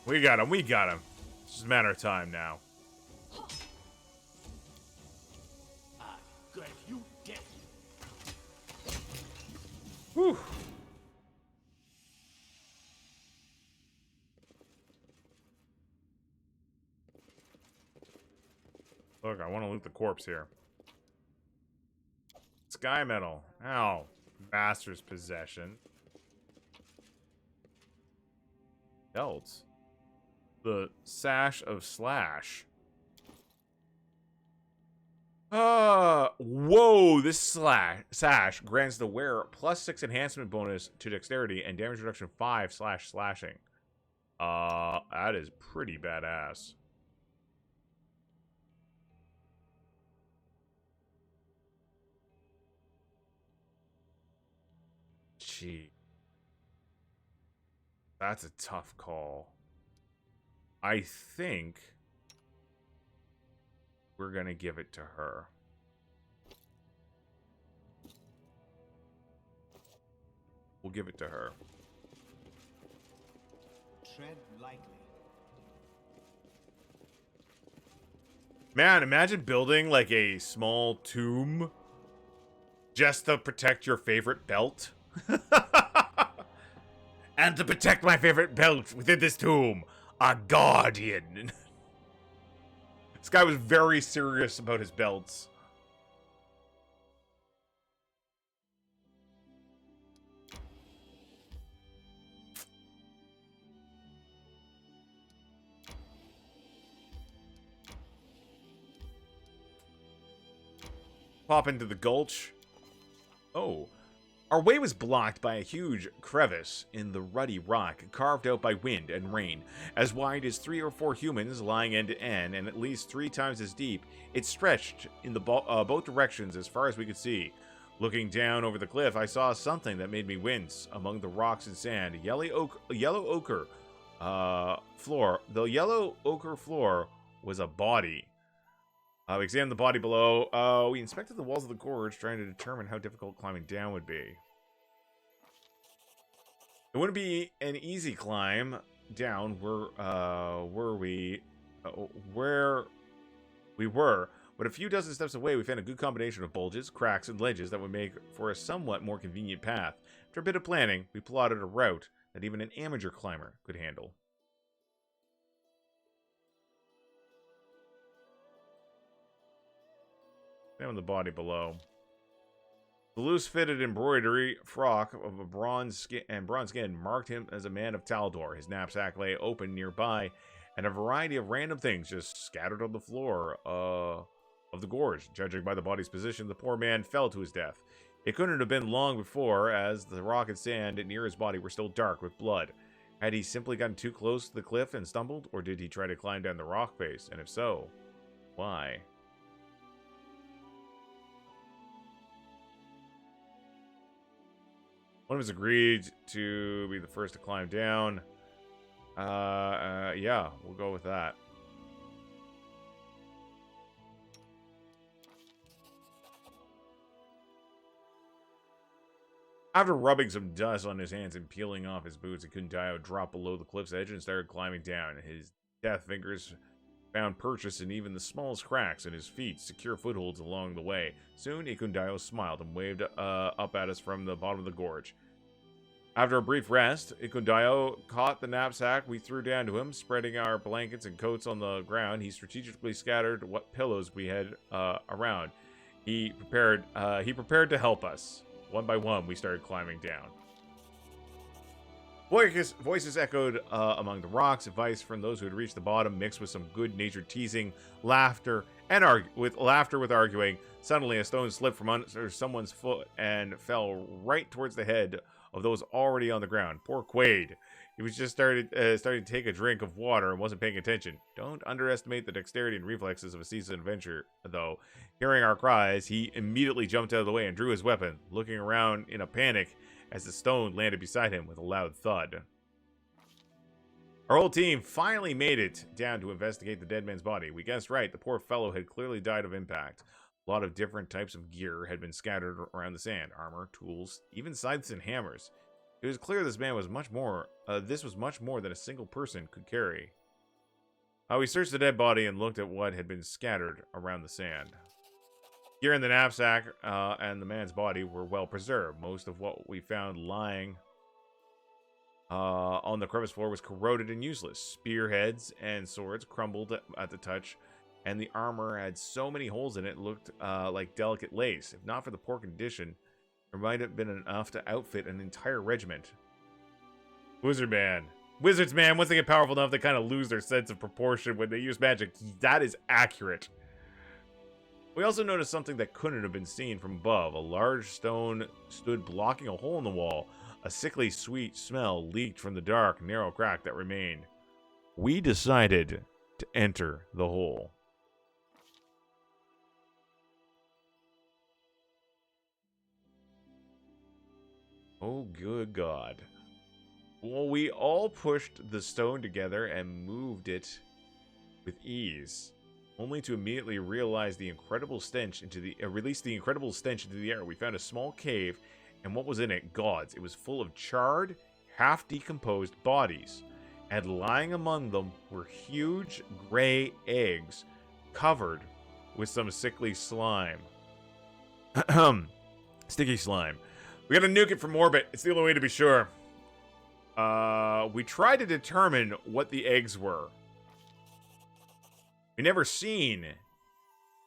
We got him. We got him. It's just a matter of time now. Good, you dead. Whew. Look, I want to loot the corpse here. Sky metal. Ow. Master's possession. Belts. The Sash of Slash. Whoa, this sash grants the wearer +6 enhancement bonus to dexterity and damage reduction 5 / slashing. That is pretty badass. Gee. That's a tough call. I think we're gonna give it to her. We'll give it to her. Tread lightly. Man, imagine building like a small tomb just to protect your favorite belt. And to protect my favorite belt within this tomb, a guardian. This guy was very serious about his belts. Pop into the gulch. Oh. Our way was blocked by a huge crevice in the ruddy rock, carved out by wind and rain. As wide as 3 or 4 humans lying end to end, and at least 3 times as deep, it stretched in the both directions as far as we could see. Looking down over the cliff, I saw something that made me wince. Among the rocks and sand, yellow ochre floor. The yellow ochre floor was a body. We examined the body below. We inspected the walls of the gorge, trying to determine how difficult climbing down would be. It wouldn't be an easy climb down where we were, but a few dozen steps away, we found a good combination of bulges, cracks, and ledges that would make for a somewhat more convenient path. After a bit of planning, we plotted a route that even an amateur climber could handle. Down the body below. The loose-fitted embroidery frock of a bronze skin marked him as a man of Taldor. His knapsack lay open nearby, and a variety of random things just scattered on the floor of the gorge. Judging by the body's position, the poor man fell to his death. It couldn't have been long before, as the rock and sand near his body were still dark with blood. Had he simply gotten too close to the cliff and stumbled, or did he try to climb down the rock face? And if so, why? One of us agreed to be the first to climb down. Yeah, we'll go with that. After rubbing some dust on his hands and peeling off his boots, Kundayo dropped below the cliff's edge and started climbing down. His death fingers found purchase in even the smallest cracks, and his feet secure footholds along the way. Soon, Ikundayo smiled and waved up at us from the bottom of the gorge. After a brief rest, Ikundayo caught the knapsack we threw down to him, spreading our blankets and coats on the ground. He strategically scattered what pillows we had around. He prepared to help us. One by one, we started climbing down. Voices echoed among the rocks, advice from those who had reached the bottom, mixed with some good-natured teasing, laughter, and arguing. Suddenly, a stone slipped from under someone's foot and fell right towards the head of those already on the ground. Poor Kwade. He was just starting to take a drink of water and wasn't paying attention. Don't underestimate the dexterity and reflexes of a seasoned adventurer, though. Hearing our cries, he immediately jumped out of the way and drew his weapon, looking around in a panic as the stone landed beside him with a loud thud. Our whole team finally made it down to investigate the dead man's body. We guessed right, the poor fellow had clearly died of impact. A lot of different types of gear had been scattered around the sand. Armor, tools, even scythes and hammers. It was clear this was much more than a single person could carry. We searched the dead body and looked at what had been scattered around the sand. Gear in the knapsack and the man's body were well preserved. Most of what we found lying on the crevice floor was corroded and useless. Spearheads and swords crumbled at the touch, and the armor had so many holes in it looked like delicate lace. If not for the poor condition, there might have been enough to outfit an entire regiment. Wizard Man, Wizards, man, once they get powerful enough, they kind of lose their sense of proportion when they use magic. That is accurate. We also noticed something that couldn't have been seen from above. A large stone stood blocking a hole in the wall. A sickly sweet smell leaked from the dark, narrow crack that remained. We decided to enter the hole. Oh, good God. Well, we all pushed the stone together and moved it with ease, only to immediately realize the incredible stench release the incredible stench into the air. We found a small cave, and what was in it? Gods. It was full of charred, half-decomposed bodies, and lying among them were huge gray eggs covered with some sickly slime. Sticky slime. We gotta nuke it from orbit. It's the only way to be sure. We tried to determine what the eggs were. We never seen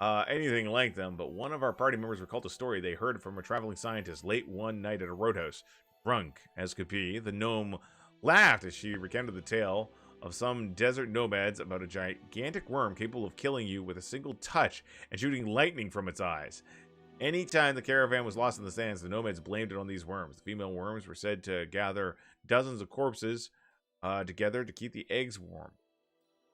anything like them, but one of our party members recalled a story they heard from a traveling scientist late one night at a roadhouse. Drunk as could be, the gnome laughed as she recounted the tale of some desert nomads about a gigantic worm capable of killing you with a single touch and shooting lightning from its eyes. Anytime the caravan was lost in the sands, the nomads blamed it on these worms. The female worms were said to gather dozens of corpses together to keep the eggs warm,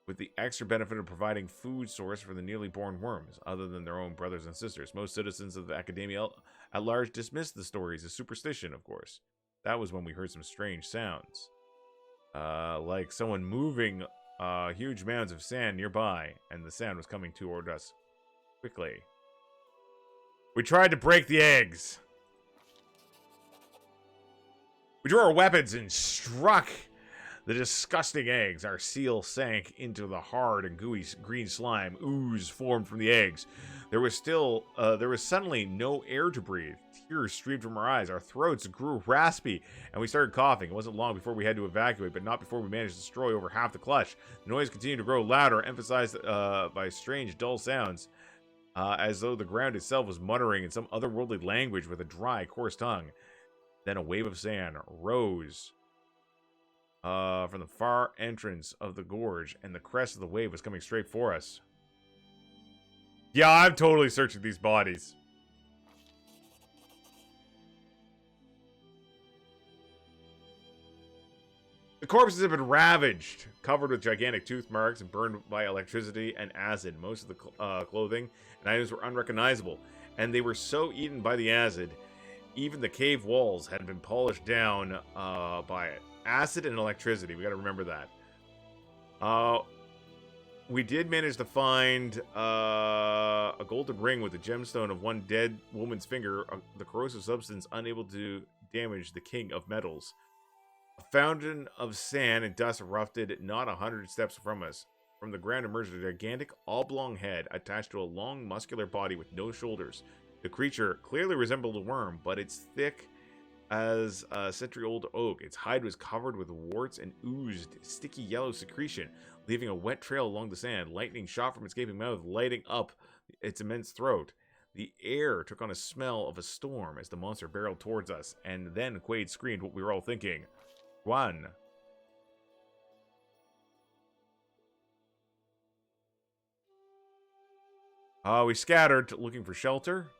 with the extra benefit of providing food source for the newly born worms, other than their own brothers and sisters. Most citizens of the academia at large dismissed the stories as superstition, of course. That was when we heard some strange sounds. Like someone moving huge mounds of sand nearby, and the sound was coming toward us quickly. We tried to break the eggs. We drew our weapons and struck the disgusting eggs. Our seal sank into the hard and gooey green slime. Ooze formed from the eggs. There was suddenly no air to breathe. Tears streamed from our eyes. Our throats grew raspy, and we started coughing. It wasn't long before we had to evacuate, but not before we managed to destroy over half the clutch. The noise continued to grow louder, emphasized by strange, dull sounds, as though the ground itself was muttering in some otherworldly language with a dry, coarse tongue. Then a wave of sand rose from the far entrance of the gorge, and the crest of the wave was coming straight for us. Yeah, I'm totally searching these bodies. The corpses have been ravaged, covered with gigantic tooth marks and burned by electricity and acid. Most of the clothing and items were unrecognizable, and they were so eaten by the acid, even the cave walls had been polished down by it. Acid and electricity, we gotta remember that. We did manage to find a golden ring with the gemstone of one dead woman's finger, the corrosive substance unable to damage the king of metals. A fountain of sand and dust erupted not 100 steps from us. From the ground emerged a gigantic oblong head attached to a long muscular body with no shoulders. The creature clearly resembled a worm, but it's thick as a century-old oak. Its hide was covered with warts and oozed sticky yellow secretion, leaving a wet trail along the sand. Lightning shot from its gaping mouth, lighting up its immense throat. The air took on a smell of a storm as the monster barreled towards us, and then Kwade screamed what we were all thinking. Run. We scattered, looking for shelter.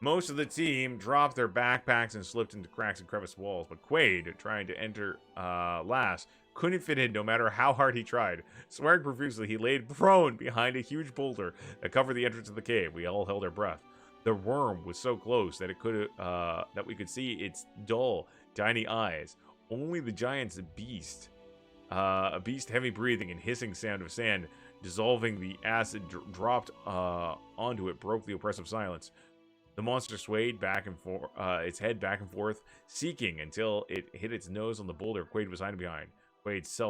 Most of the team dropped their backpacks and slipped into cracks and crevice walls, but Kwade, trying to enter last, couldn't fit in no matter how hard he tried. Swearing profusely, he laid prone behind a huge boulder that covered the entrance of the cave. We all held our breath. The worm was so close that that we could see its dull, tiny eyes. Only the giant's beast, a beast heavy breathing and hissing sound of sand dissolving the acid dropped onto it, broke the oppressive silence. The monster swayed back and forth, its head back and forth, seeking until it hit its nose on the boulder Kwade was hiding behind. Quade's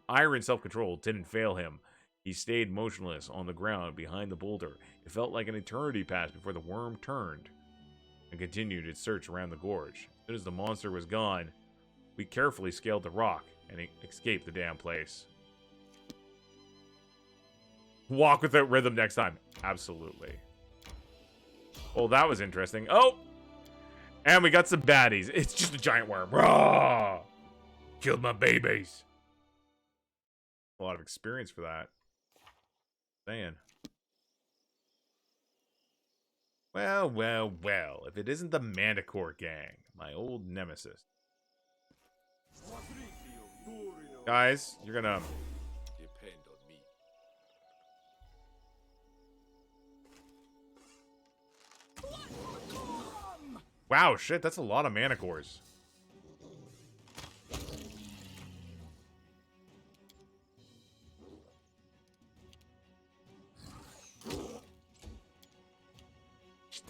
iron self-control didn't fail him. He stayed motionless on the ground behind the boulder. It felt like an eternity passed before the worm turned and continued its search around the gorge. As soon as the monster was gone, we carefully scaled the rock and escaped the damn place. Walk without rhythm next time. Absolutely. Well, that was interesting. Oh! And we got some baddies. It's just a giant worm. Raw! Killed my babies. A lot of experience for that. Saying. Well, well, well. If it isn't the Manticore gang, my old nemesis. Guys, you're gonna... Depend on me. Wow, shit, that's a lot of Manticores.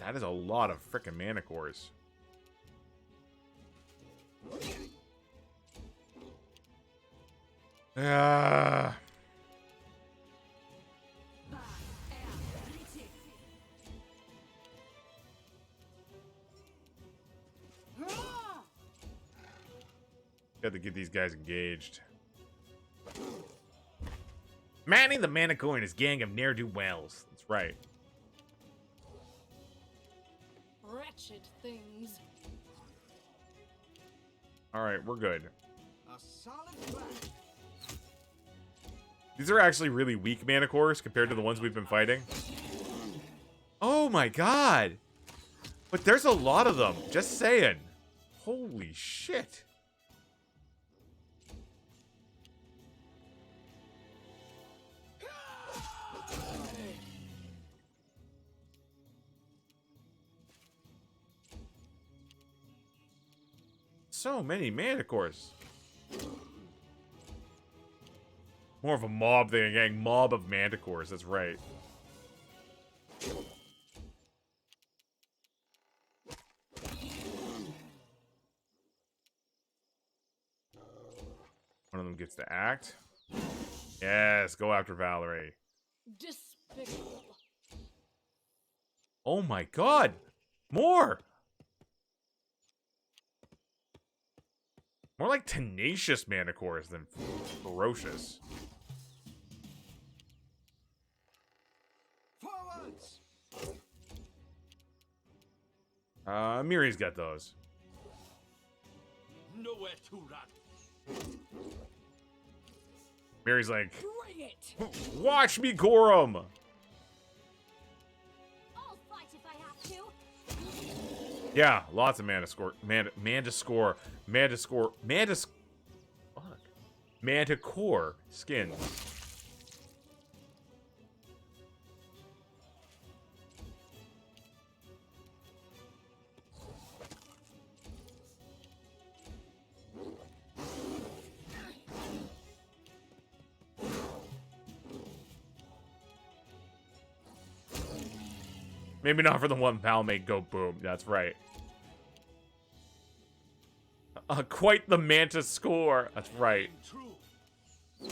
That is a lot of frickin' Manticores. Got to get these guys engaged. Manning the Manticore and his gang of ne'er-do-wells. That's right. Wretched things. Alright, we're good. A solid plan. These are actually really weak Manticores compared to the ones we've been fighting. Oh my god! But there's a lot of them. Just saying. Holy shit. So many Manticores. More of a mob than a gang. Mob of Manticores, that's right. One of them gets to act. Yes, go after Valerie. Despicable. Oh my god! More! More like tenacious Manticores than ferocious. Forwards! Miri's got those. Nowhere to run. Miri's like, Bring it! watch me, Gorum! I'll fight if I have to. Yeah, lots of Manticore skins. Maybe not for the one pal make go boom. That's right. Quite the Mantis score. That's right. There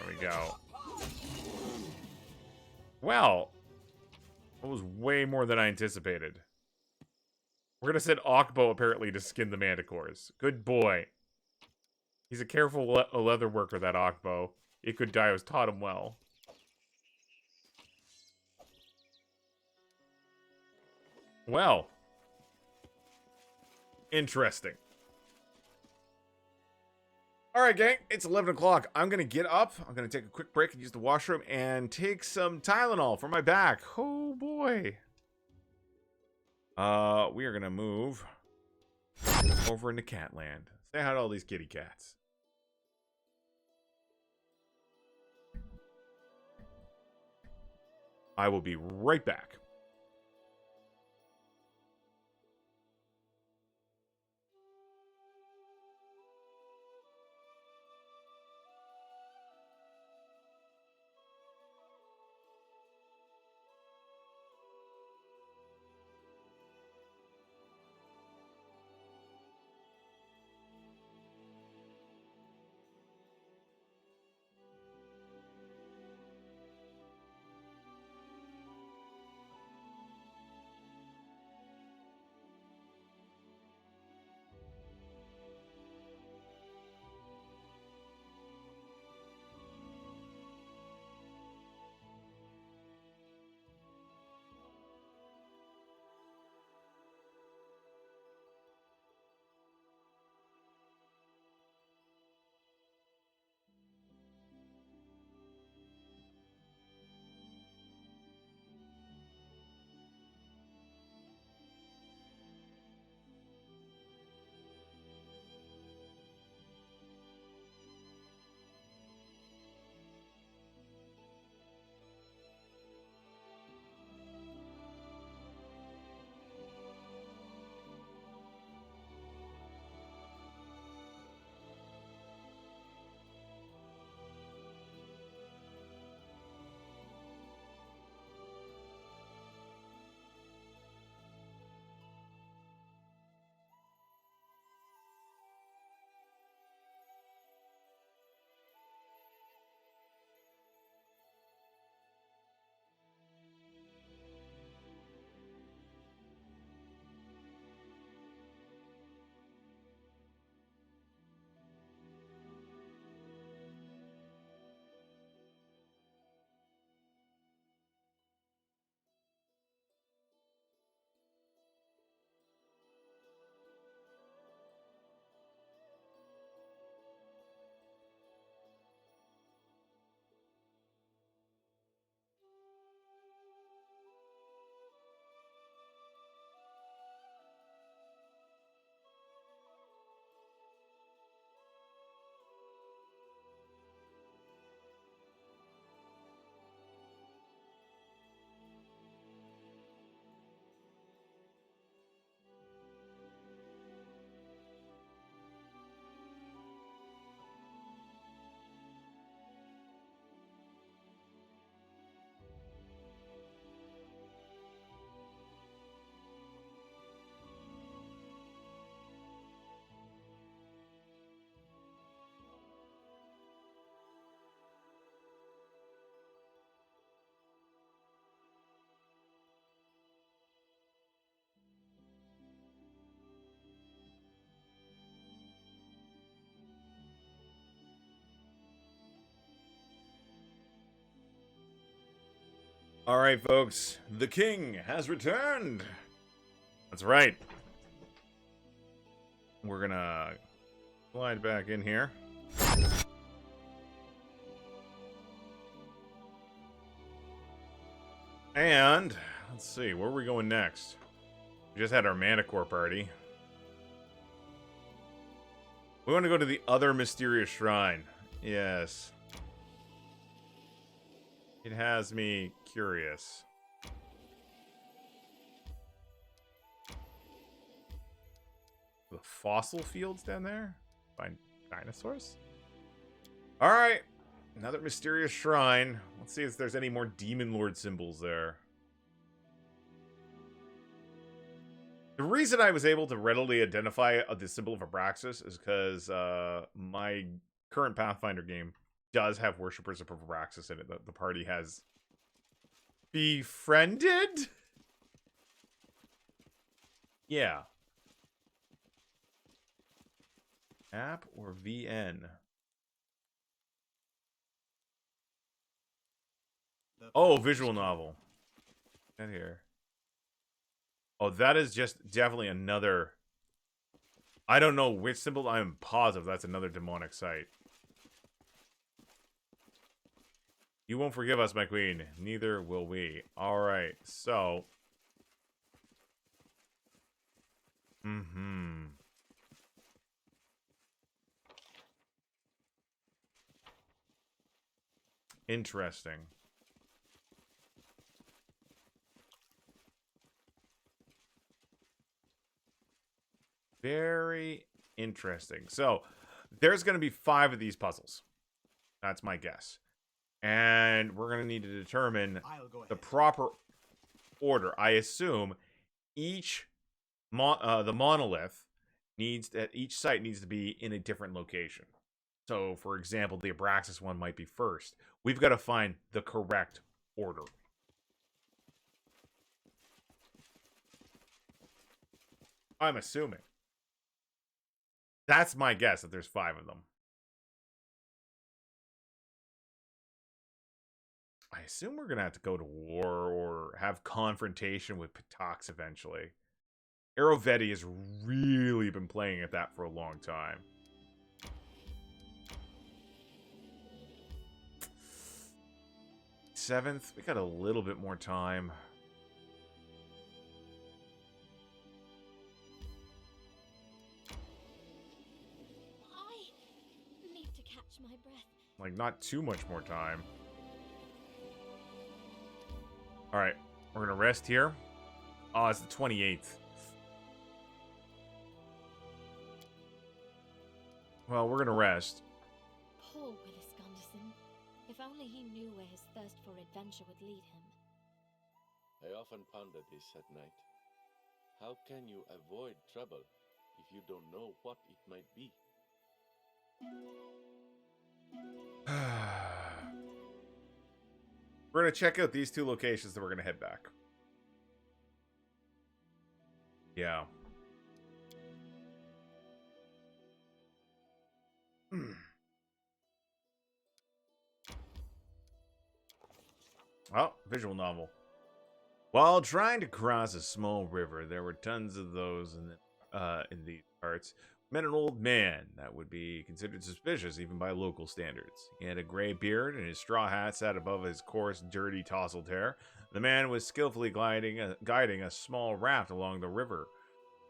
we go. Well, that was way more than I anticipated. We're gonna send Akbo apparently to skin the Manticores. Good boy. He's a careful leather worker, that Akbo. He could die. I was taught him well. Well. Interesting. Alright, gang. It's 11 o'clock. I'm going to get up. I'm going to take a quick break and use the washroom and take some Tylenol for my back. Oh, boy. We are going to move over into Catland. Say hi to all these kitty cats. I will be right back. All right, folks. The king has returned. That's right. We're gonna slide back in here. And let's see, where are we going next? We just had our Manticore party. We want to go to the other mysterious shrine. Yes. It has me curious. The fossil fields down there? Find dinosaurs? Alright. Another mysterious shrine. Let's see if there's any more Demon Lord symbols there. The reason I was able to readily identify the symbol of Abraxas is because my current Pathfinder game does have worshippers of Abraxas in it that the party has befriended? Yeah. App or VN? Oh, visual novel. Get here. Oh, that is just definitely another... I don't know which symbol. I'm positive that's another demonic site. You won't forgive us, my queen. Neither will we. Alright, so... Interesting. Very interesting. So, there's going to be 5 of these puzzles. That's my guess. And we're going to need to determine the proper order. I assume each the monolith needs at each site needs to be in a different location. So, for example, the Abraxas one might be first. We've got to find the correct order. I'm assuming. That's my guess, that there's 5 of them. I assume we're going to have to go to war or have confrontation with Patox eventually. Aerovetti has really been playing at that for a long time. Seventh, we got a little bit more time. I need to catch my breath. Like, not too much more time. Alright, we're gonna rest here. Oh, it's the 28th. Well, we're gonna rest. Poor Willis Gunderson. If only he knew where his thirst for adventure would lead him. I often ponder this at night. How can you avoid trouble if you don't know what it might be? We're gonna check out these 2 locations, then we're gonna head back. Yeah. Oh, visual novel. While trying to cross a small river, there were tons of those in these parts. Met an old man that would be considered suspicious even by local standards. He had a gray beard and his straw hat sat above his coarse, dirty, tousled hair. The man was skillfully guiding a small raft along the river.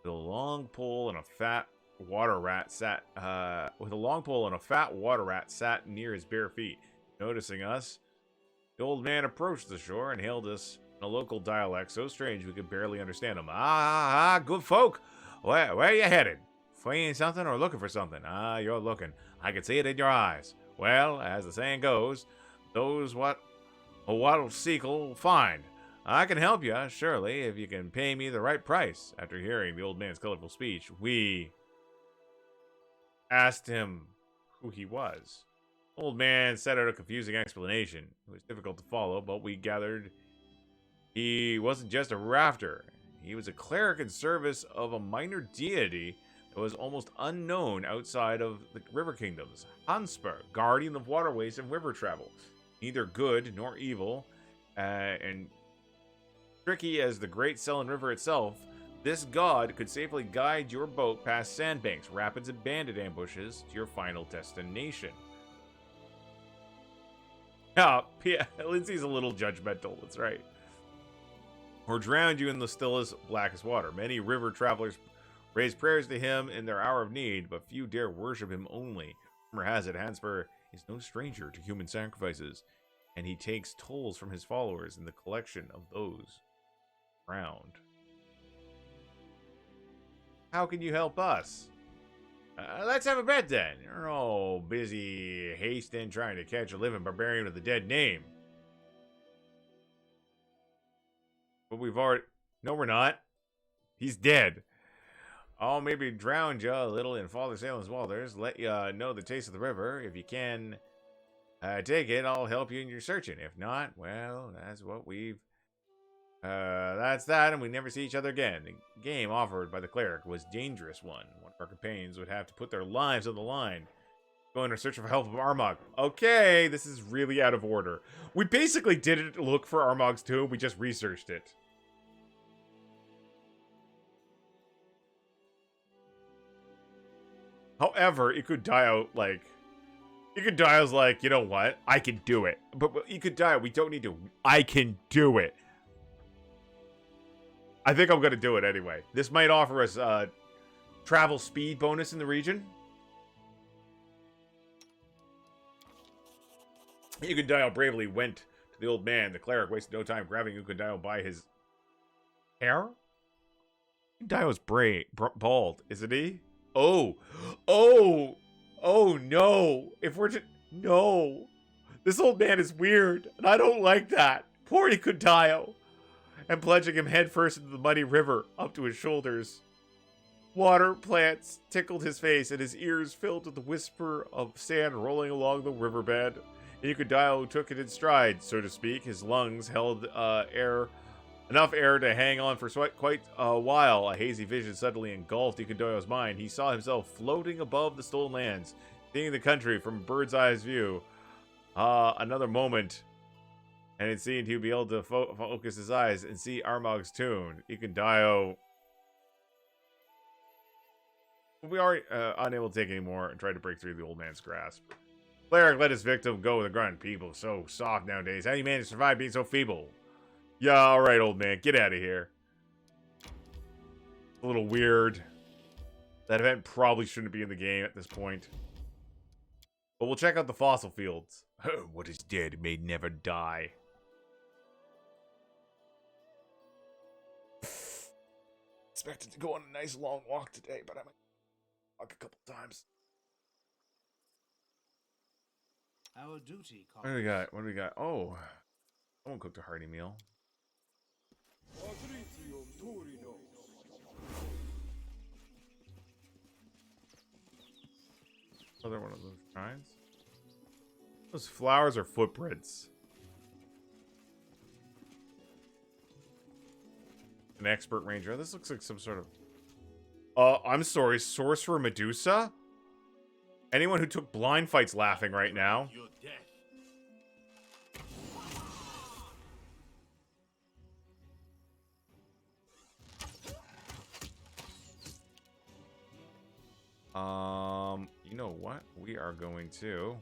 With a long pole and a fat water rat sat near his bare feet. Noticing us, the old man approached the shore and hailed us in a local dialect so strange we could barely understand him. Good folk! Where are you headed? Fleeing something or looking for something? You're looking. I can see it in your eyes. Well, as the saying goes, those what'll seek'll find. I can help you, surely, if you can pay me the right price. After hearing the old man's colorful speech, we asked him who he was. Old man set out a confusing explanation. It was difficult to follow, but we gathered he wasn't just a rafter. He was a cleric in service of a minor deity that was almost unknown outside of the river kingdoms. Hansper, guardian of waterways and river travel. Neither good nor evil. And tricky as the Great Selin River itself, this god could safely guide your boat past sandbanks, rapids, and bandit ambushes to your final destination. Yeah, Lindsay's a little judgmental, that's right. Or drowned you in the stillest, blackest water. Many river travelers raise prayers to him in their hour of need, but few dare worship him only. Rumor has it, Hanspur is no stranger to human sacrifices, and he takes tolls from his followers in the collection of those drowned. How can you help us? Let's have a bet then. You're all busy hasting trying to catch a living barbarian with a dead name. But we've already... No, we're not. He's dead. I'll maybe drown you a little in Father Salem's waters. Let you know the taste of the river. If you can take it, I'll help you in your searching. If not, well, that's what we've... that's that, and we never see each other again. The game offered by the cleric was a dangerous one. One of our companions would have to put their lives on the line. Going in search for help of Armagh. Okay, this is really out of order. We basically didn't look for Armagh's tomb, we just researched it. However, Ikudayo, like... Ikudayo's like, you know what? I can do it. But Ikudayo, we don't need to... I can do it. I think I'm going to do it anyway. This might offer us a travel speed bonus in the region. Ukundayo bravely went to the old man. The cleric wasted no time grabbing Ukundayo by his hair. Ukundayo's bald, isn't he? Oh, no! If we're no, this old man is weird, and I don't like that. Poor Ukundayo, and plunging him headfirst into the muddy river up to his shoulders. Water plants tickled his face, and his ears filled with the whisper of sand rolling along the riverbed. Ukundayo took it in stride, so to speak. His lungs held enough air to hang on for quite a while. A hazy vision suddenly engulfed Ukundayo's mind. He saw himself floating above the stolen lands, seeing the country from a bird's eye view. Another moment, and it seemed he'd be able to focus his eyes and see Armagh's tomb. Ukundayo... We are unable to take any more and tried to break through the old man's grasp. Cleric let his victim go with a grunt. People so soft nowadays. How do you manage to survive being so feeble? Yeah, alright, old man. Get out of here. A little weird. That event probably shouldn't be in the game at this point. But we'll check out the fossil fields. What is dead may never die. Expected to go on a nice long walk today, but I might walk a couple times. Our duty. What do we got? What do we got? Oh, someone cooked a hearty meal. Another one of those shrines. Those flowers are footprints. An expert ranger. This looks like some sort of... I'm sorry, Sorcerer Medusa? Anyone who took blind fights laughing right now. You're dead. You know what? We are going to...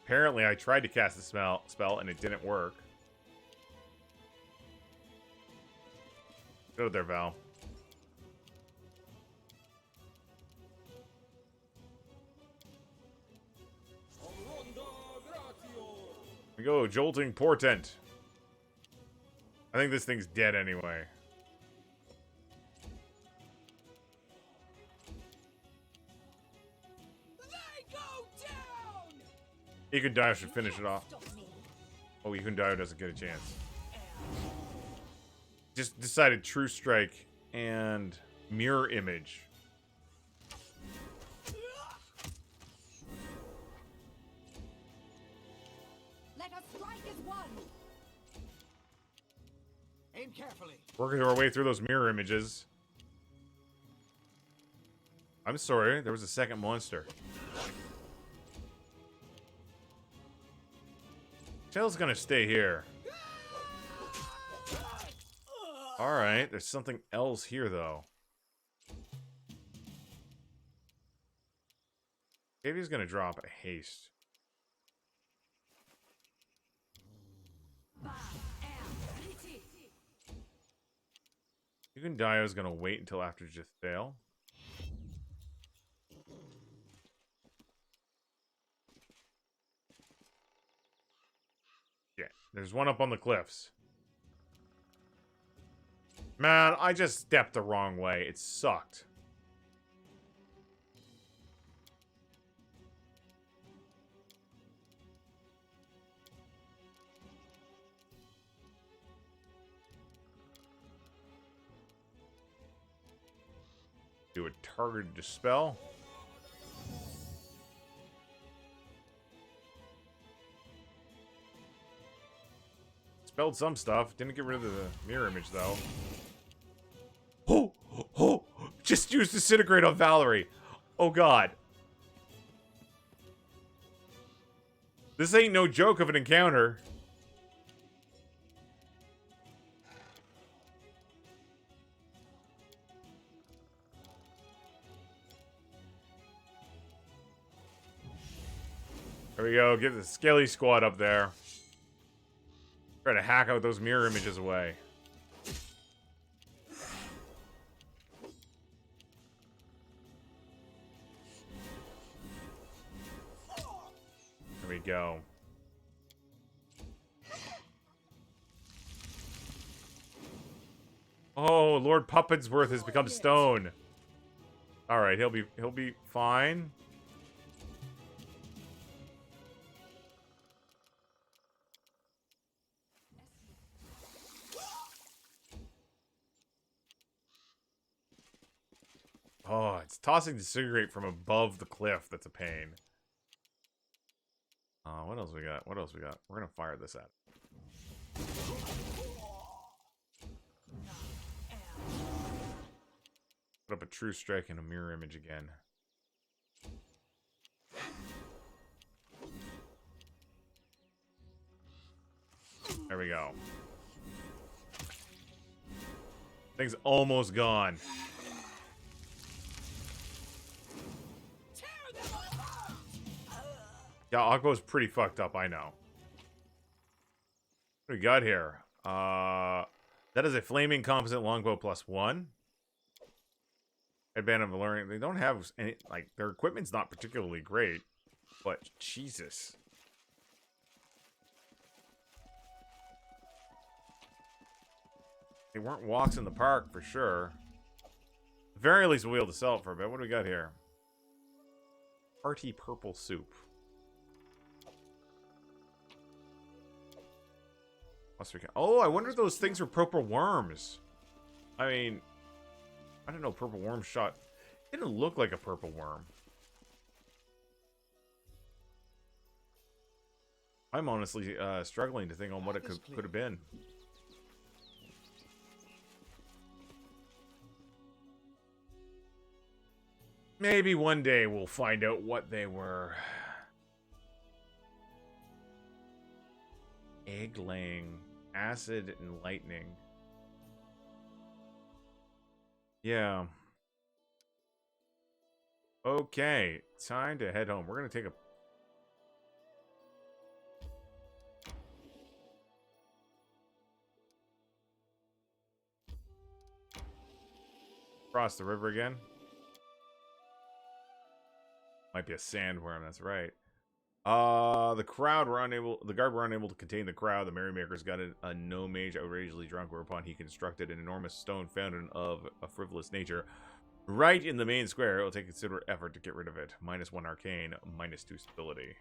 Apparently, I tried to cast the spell and it didn't work. Go there, Val. We go, Jolting Portent. I think this thing's dead anyway. Ukundayo should finish it off. Oh, Ukundayo doesn't get a chance. Just decided True Strike and Mirror Image. Let us strike as one. Aim carefully. Working our way through those mirror images. I'm sorry, there was a second monster. Tail's gonna stay here. Alright, there's something else here, though. Maybe he's gonna drop a haste. Dio's gonna wait until after just fail. Yeah, there's one up on the cliffs. Man, I just stepped the wrong way. It sucked. Do a targeted dispel. Spelled some stuff. Didn't get rid of the mirror image, though. Oh! Just used Disintegrate on Valerie. Oh, God. This ain't no joke of an encounter. There we go. Get the Skelly Squad up there. Try to hack out those mirror images away. There we go. Oh, Lord Puppetsworth has become stone. All right, he'll be fine. Oh, it's tossing Disintegrate from above the cliff. That's a pain. What else we got? What else we got? We're gonna fire this at it. Put up a True Strike and a mirror image again. There we go. Thing's almost gone. Yeah, Akbo's pretty fucked up, I know. What do we got here? That is a flaming composite longbow +1. Headband of Learning. They don't have any, like, their equipment's not particularly great, but Jesus. They weren't walks in the park for sure. At the very least, we'll be able to sell it for a bit. What do we got here? Hearty purple soup. Oh, I wonder if those things are purple worms. I mean, I don't know. Purple worm shot. It didn't look like a purple worm. I'm honestly struggling to think on what it could have been. Maybe one day we'll find out what they were. Egg laying, acid, and lightning. Yeah. Okay, time to head home. We're gonna take a... Cross the river again. Might be a sandworm, that's right. The guard were unable to contain the crowd. The merrymakers got a no mage outrageously drunk, whereupon he constructed an enormous stone fountain of a frivolous nature right in the main square. It will take considerable effort to get rid of it. -1 arcane, -2 stability.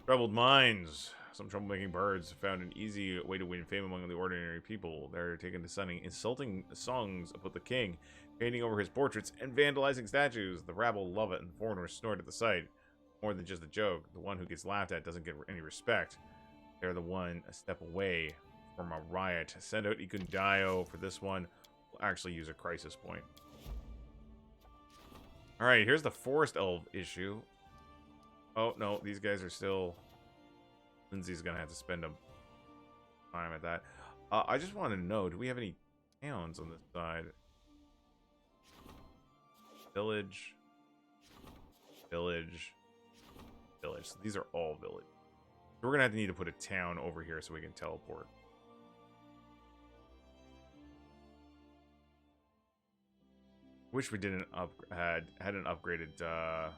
Troubled minds. Some troublemaking birds found an easy way to win fame among the ordinary people. They're taken to singing insulting songs about the king, painting over his portraits, and vandalizing statues. The rabble love it, and foreigners snort at the sight. More than just a joke, the one who gets laughed at doesn't get any respect. They're the one a step away from a riot. Send out Dio for this one. We'll actually use a crisis point. Alright, here's the Forest Elf issue. Oh, no. These guys are still... Lindsay's going to have to spend a time at that. I just want to know, do we have any towns on this side? Village. Village. Village. So these are all village. We're going to have to need to put a town over here so we can teleport. Wish we didn't hadn't upgraded the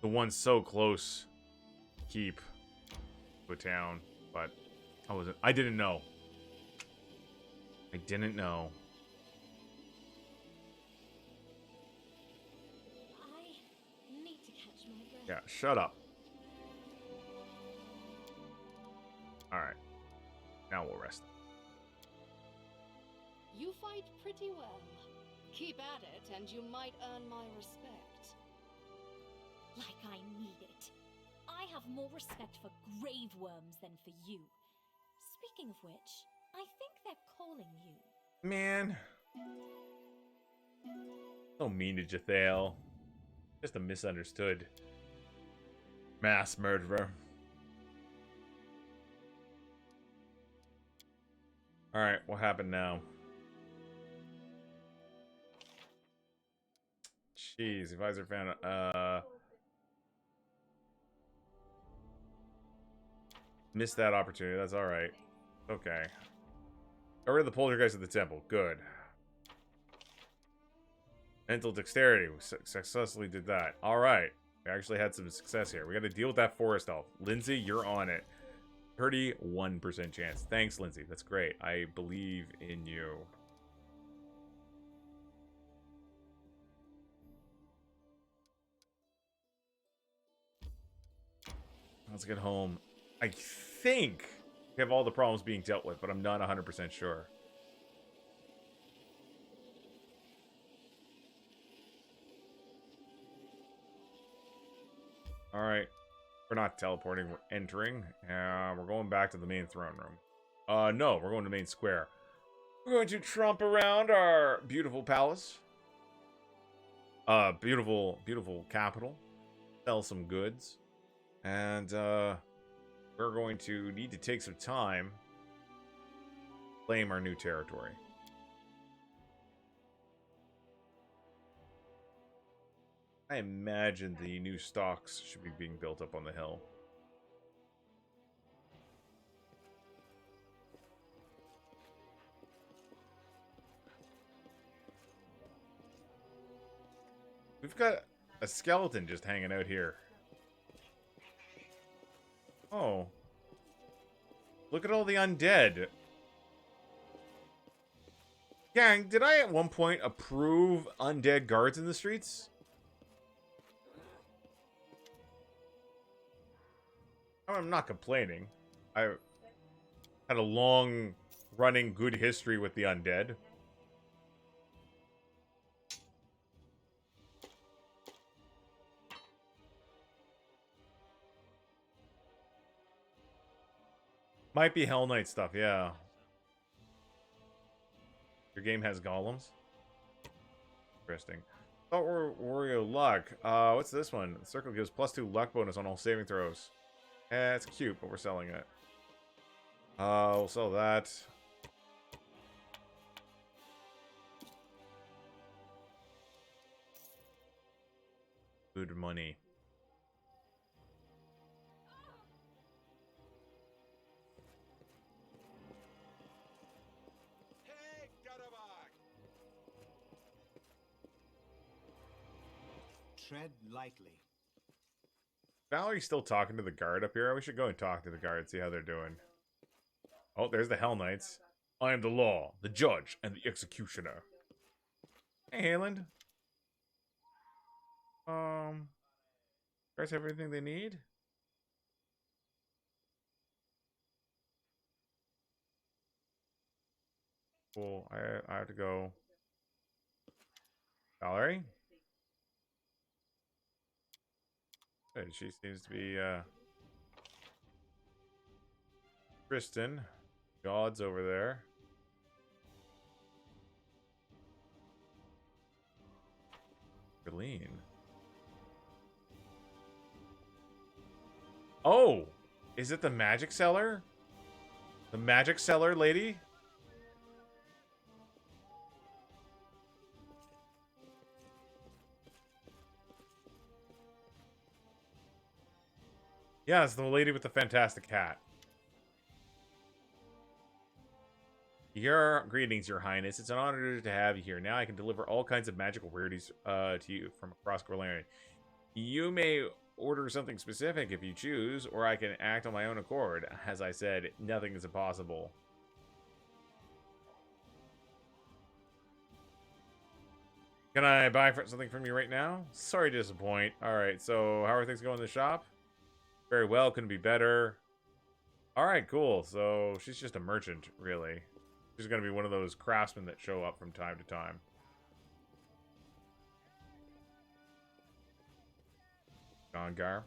one so close keep to a town, but I didn't know. I didn't know. I need to catch my breath. Yeah, shut up. Alright. Now we'll rest. You fight pretty well. Keep at it, and you might earn my respect. Like I need it. I have more respect for grave worms than for you. Speaking of which, I think they're calling you. Man. So mean to Jathael. Just a misunderstood mass murderer. Alright, what happened now? Jeez, advisor found missed that opportunity. That's alright. Okay. Got rid of the poltergeist at the temple. Good. Mental dexterity. We successfully did that. Alright. We actually had some success here. We got to deal with that forest elf. Lindsay, you're on it. 31% chance. Thanks, Lindsay. That's great. I believe in you. Let's get home. I think we have all the problems being dealt with, but I'm not 100% sure. Alright. We're not teleporting, we're entering. We're going back to the main throne room. No, we're going to the main square. We're going to tromp around our beautiful palace. Beautiful capital. Sell some goods. And, we're going to need to take some time to claim our new territory. I imagine the new stocks should be being built up on the hill. We've got a skeleton just hanging out here. Oh. Look at all the undead. Gang, did I at one point approve undead guards in the streets? I'm not complaining. I had a long running good history with the undead. Might be Hell Knight stuff, yeah. Your game has golems? Interesting. Oh, Wario luck. What's this one? The circle gives +2 luck bonus on all saving throws. It's cute, but we're selling it. We'll sell that. Good money. Tread lightly. Valerie's still talking to the guard up here. We should go and talk to the guard, see how they're doing. Oh, there's the Hell Knights. I am the law, the judge, and the executioner. Hey, Hayland. Guys have everything they need? Cool. I have to go. Valerie? Good. She seems to be, Kristen. God's over there. Berlin. Oh, is it the magic seller? The magic seller lady? Yeah, it's the lady with the fantastic hat. Your greetings, Your Highness. It's an honor to have you here. Now I can deliver all kinds of magical rarities to you from across Corellian. You may order something specific if you choose, or I can act on my own accord. As I said, nothing is impossible. Can I buy something from you right now? Sorry to disappoint. Alright, so how are things going in the shop? Very well, couldn't be better. Alright, cool. So she's just a merchant, really. She's going to be one of those craftsmen that show up from time to time. Gongar.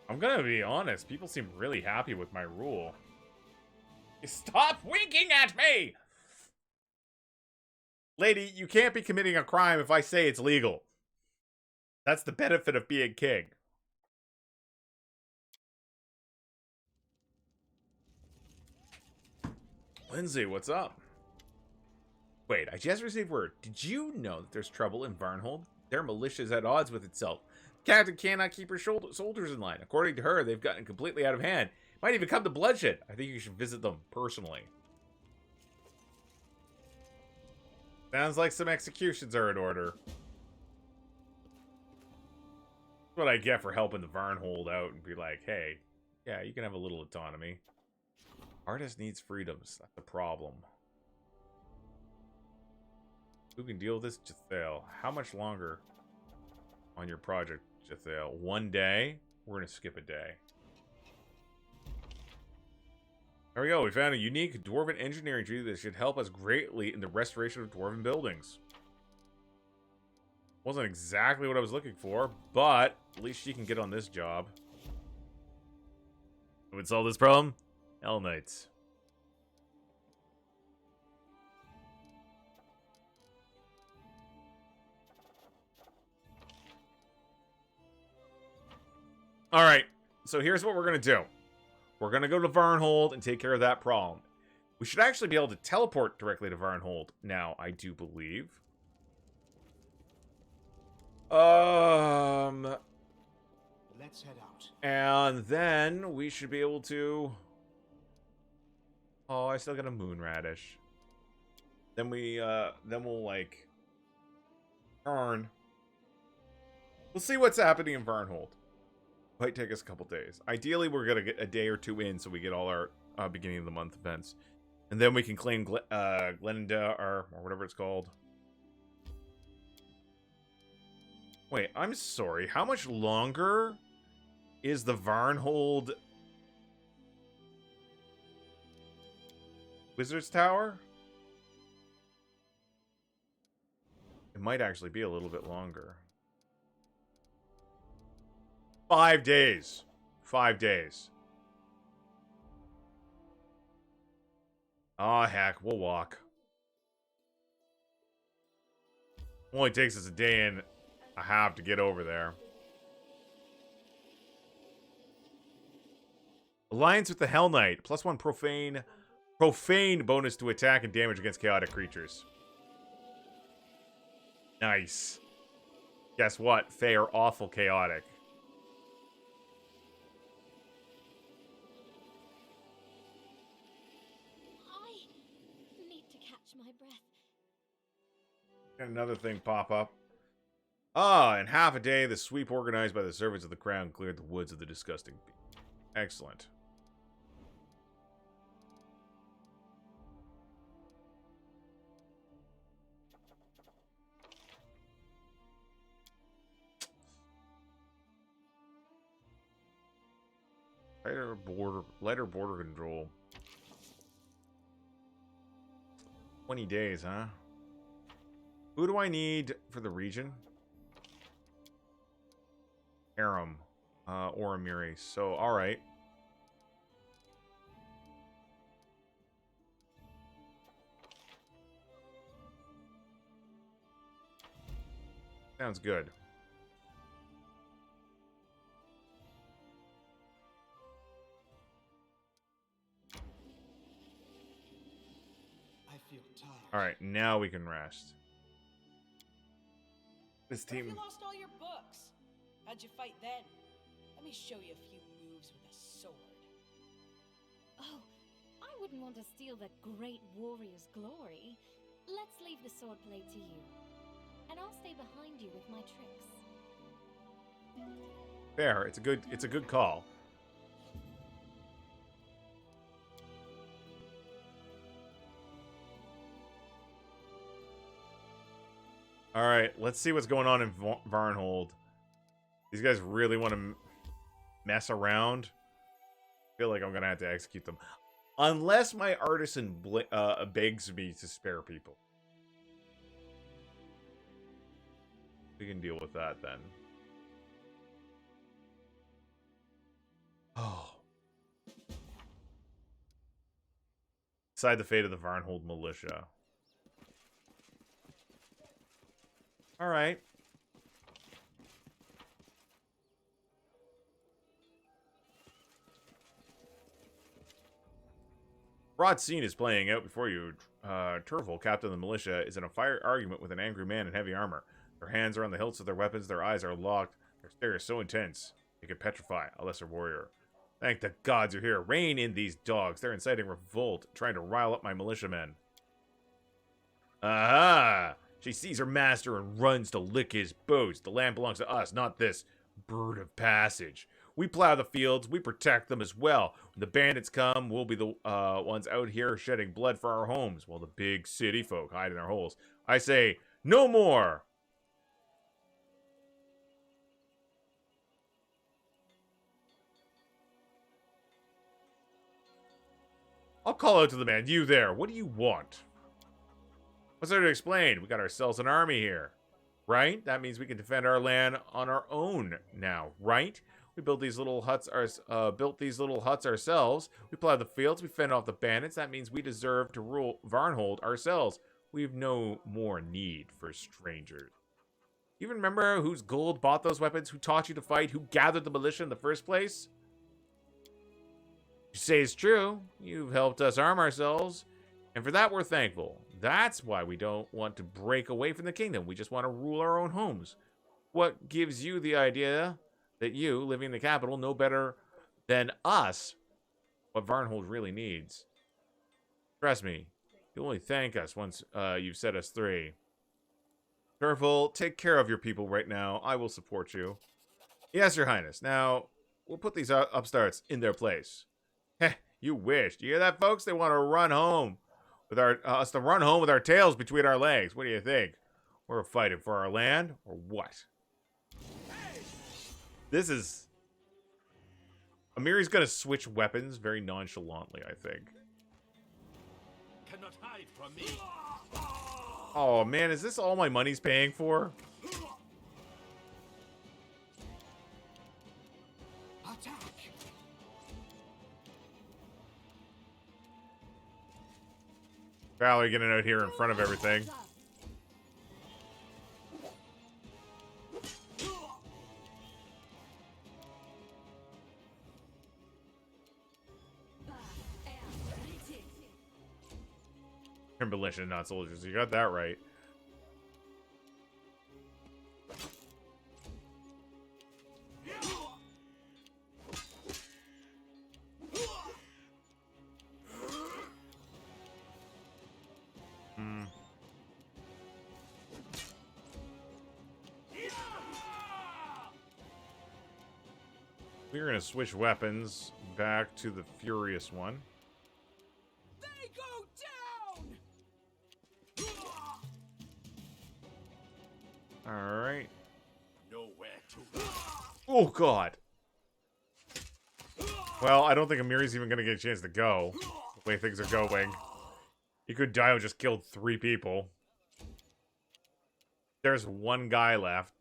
I'm going to be honest. People seem really happy with my rule. Stop winking at me! Lady, you can't be committing a crime if I say it's legal. That's the benefit of being king. Lindsay, what's up? Wait, I just received word. Did you know that there's trouble in Varnhold? Their militia is at odds with itself. Captain cannot keep her soldiers in line. According to her, they've gotten completely out of hand. Might even come to bloodshed. I think you should visit them personally. Sounds like some executions are in order. That's what I get for helping the Varnhold out and be like, hey, yeah, you can have a little autonomy. Artist needs freedoms. That's the problem. Who can deal with this? Jethale. How much longer on your project, Jethale? 1 day? We're going to skip a day. There we go. We found a unique dwarven engineering tree that should help us greatly in the restoration of dwarven buildings. Wasn't exactly what I was looking for, but at least she can get on this job. Who would solve this problem? Hell Knights. Alright, so here's what we're going to do. We're going to go to Varnhold and take care of that problem. We should actually be able to teleport directly to Varnhold now, I do believe. Let's head out. And then we should be able to... Oh, I still got a moon radish. Then we'll like turn. We'll see what's happening in Varnhold. Might take us a couple days. Ideally, we're gonna get a day or two in so we get all our beginning of the month events, and then we can claim Glenda or whatever it's called. Wait, I'm sorry. How much longer is the Varnhold Wizard's Tower? It might actually be a little bit longer. 5 days. 5 days. Aw, heck, we'll walk. Only takes us a day and a half to get over there. Alliance with the Hell Knight. +1 profane bonus to attack and damage against chaotic creatures. Nice. Guess what? Fae are awful chaotic. I need to catch my breath. And another thing pop up. Ah, in half a day, the sweep organized by the servants of the crown cleared the woods of the disgusting beast. Excellent. Lighter border control. 20 days, huh? Who do I need for the region? Aram, Oramiri. So, all right. Sounds good. I feel tired. Alright, now we can rest. This What if team... you lost all your books? How'd you fight then? Let me show you a few moves with a sword. Oh, I wouldn't want to steal the great warrior's glory. Let's leave the swordplay to you. And I'll stay behind you with my tricks. Fair. It's a good call. Alright, let's see what's going on in Varnhold. These guys really want to mess around. I feel like I'm going to have to execute them. Unless my artisan begs me to spare people. We can deal with that then. Oh. Decide the fate of the Varnhold militia. Alright. Broad scene is playing out before you. Turvil, captain of the militia, is in a fire argument with an angry man in heavy armor. Their hands are on the hilts of their weapons, their eyes are locked, their stare is so intense, they could petrify a lesser warrior. Thank the gods you're here. Rein in these dogs. They're inciting revolt, trying to rile up my militiamen. Aha! She sees her master and runs to lick his boots. The land belongs to us, not this bird of passage. We plow the fields, we protect them as well. When the bandits come, we'll be the ones out here shedding blood for our homes, while the big city folk hide in their holes. I say, no more! I'll call out to the man. You there, what do you want? What's there to explain? We got ourselves an army here. Right? That means we can defend our land on our own now, right? We built these little huts ourselves. We plow the fields. We fend off the bandits. That means we deserve to rule Varnhold ourselves. We've no more need for strangers. You even remember whose gold bought those weapons? Who taught you to fight? Who gathered the militia in the first place? You say it's true. You've helped us arm ourselves. And for that, we're thankful. That's why we don't want to break away from the kingdom. We just want to rule our own homes. What gives you the idea that you, living in the capital, know better than us what Varnhold really needs? Trust me, you'll only thank us once you've set us free. Turvil, take care of your people right now. I will support you. Yes, Your Highness. Now, we'll put these upstarts in their place. Heh, you wish. Do you hear that, folks? They want to run home with us to run home with our tails between our legs. What do you think? We're fighting for our land, or what? This is... Amiri's gonna switch weapons very nonchalantly, I think. Cannot hide from me. Oh man, is this all my money's paying for? Attack! Valerie getting out here in front of everything. Militia, not soldiers. You got that right. We're gonna switch weapons back to the Furious one. They go down! Alright. Nowhere to run. Oh god. Well, I don't think Amiri's even gonna get a chance to go. The way things are going. He could die and just killed 3 people. There's 1 guy left.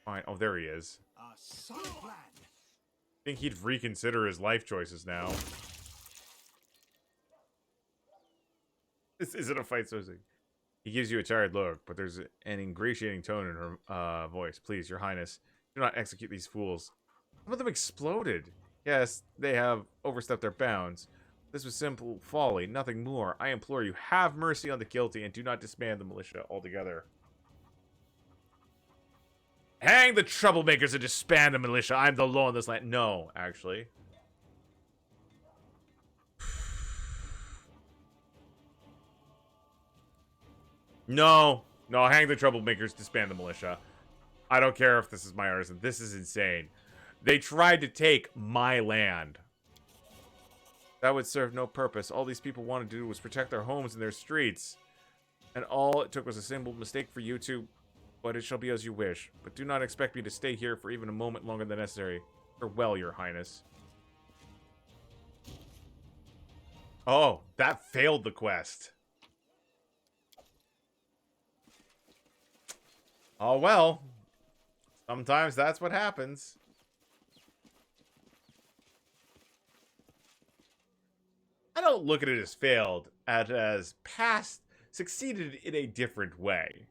Fine. Oh, there he is. Solid plan. I think he'd reconsider his life choices now. This isn't a fight so soon. He gives you a tired look, but there's an ingratiating tone in her voice. Please, Your Highness, do not execute these fools. Some of them exploded. Yes, they have overstepped their bounds. This was simple folly, nothing more. I implore you, have mercy on the guilty and do not disband the militia altogether. Hang the troublemakers and disband the militia. I'm the law in this land. No, actually. No, hang the troublemakers, disband the militia. I don't care if this is my artisan. This is insane. They tried to take my land. That would serve no purpose. All these people wanted to do was protect their homes and their streets. And all it took was a simple mistake for you to... But it shall be as you wish. But do not expect me to stay here for even a moment longer than necessary. Farewell, Your Highness. Oh, that failed the quest. Oh, well. Sometimes that's what happens. I don't look at it as failed, as past succeeded in a different way.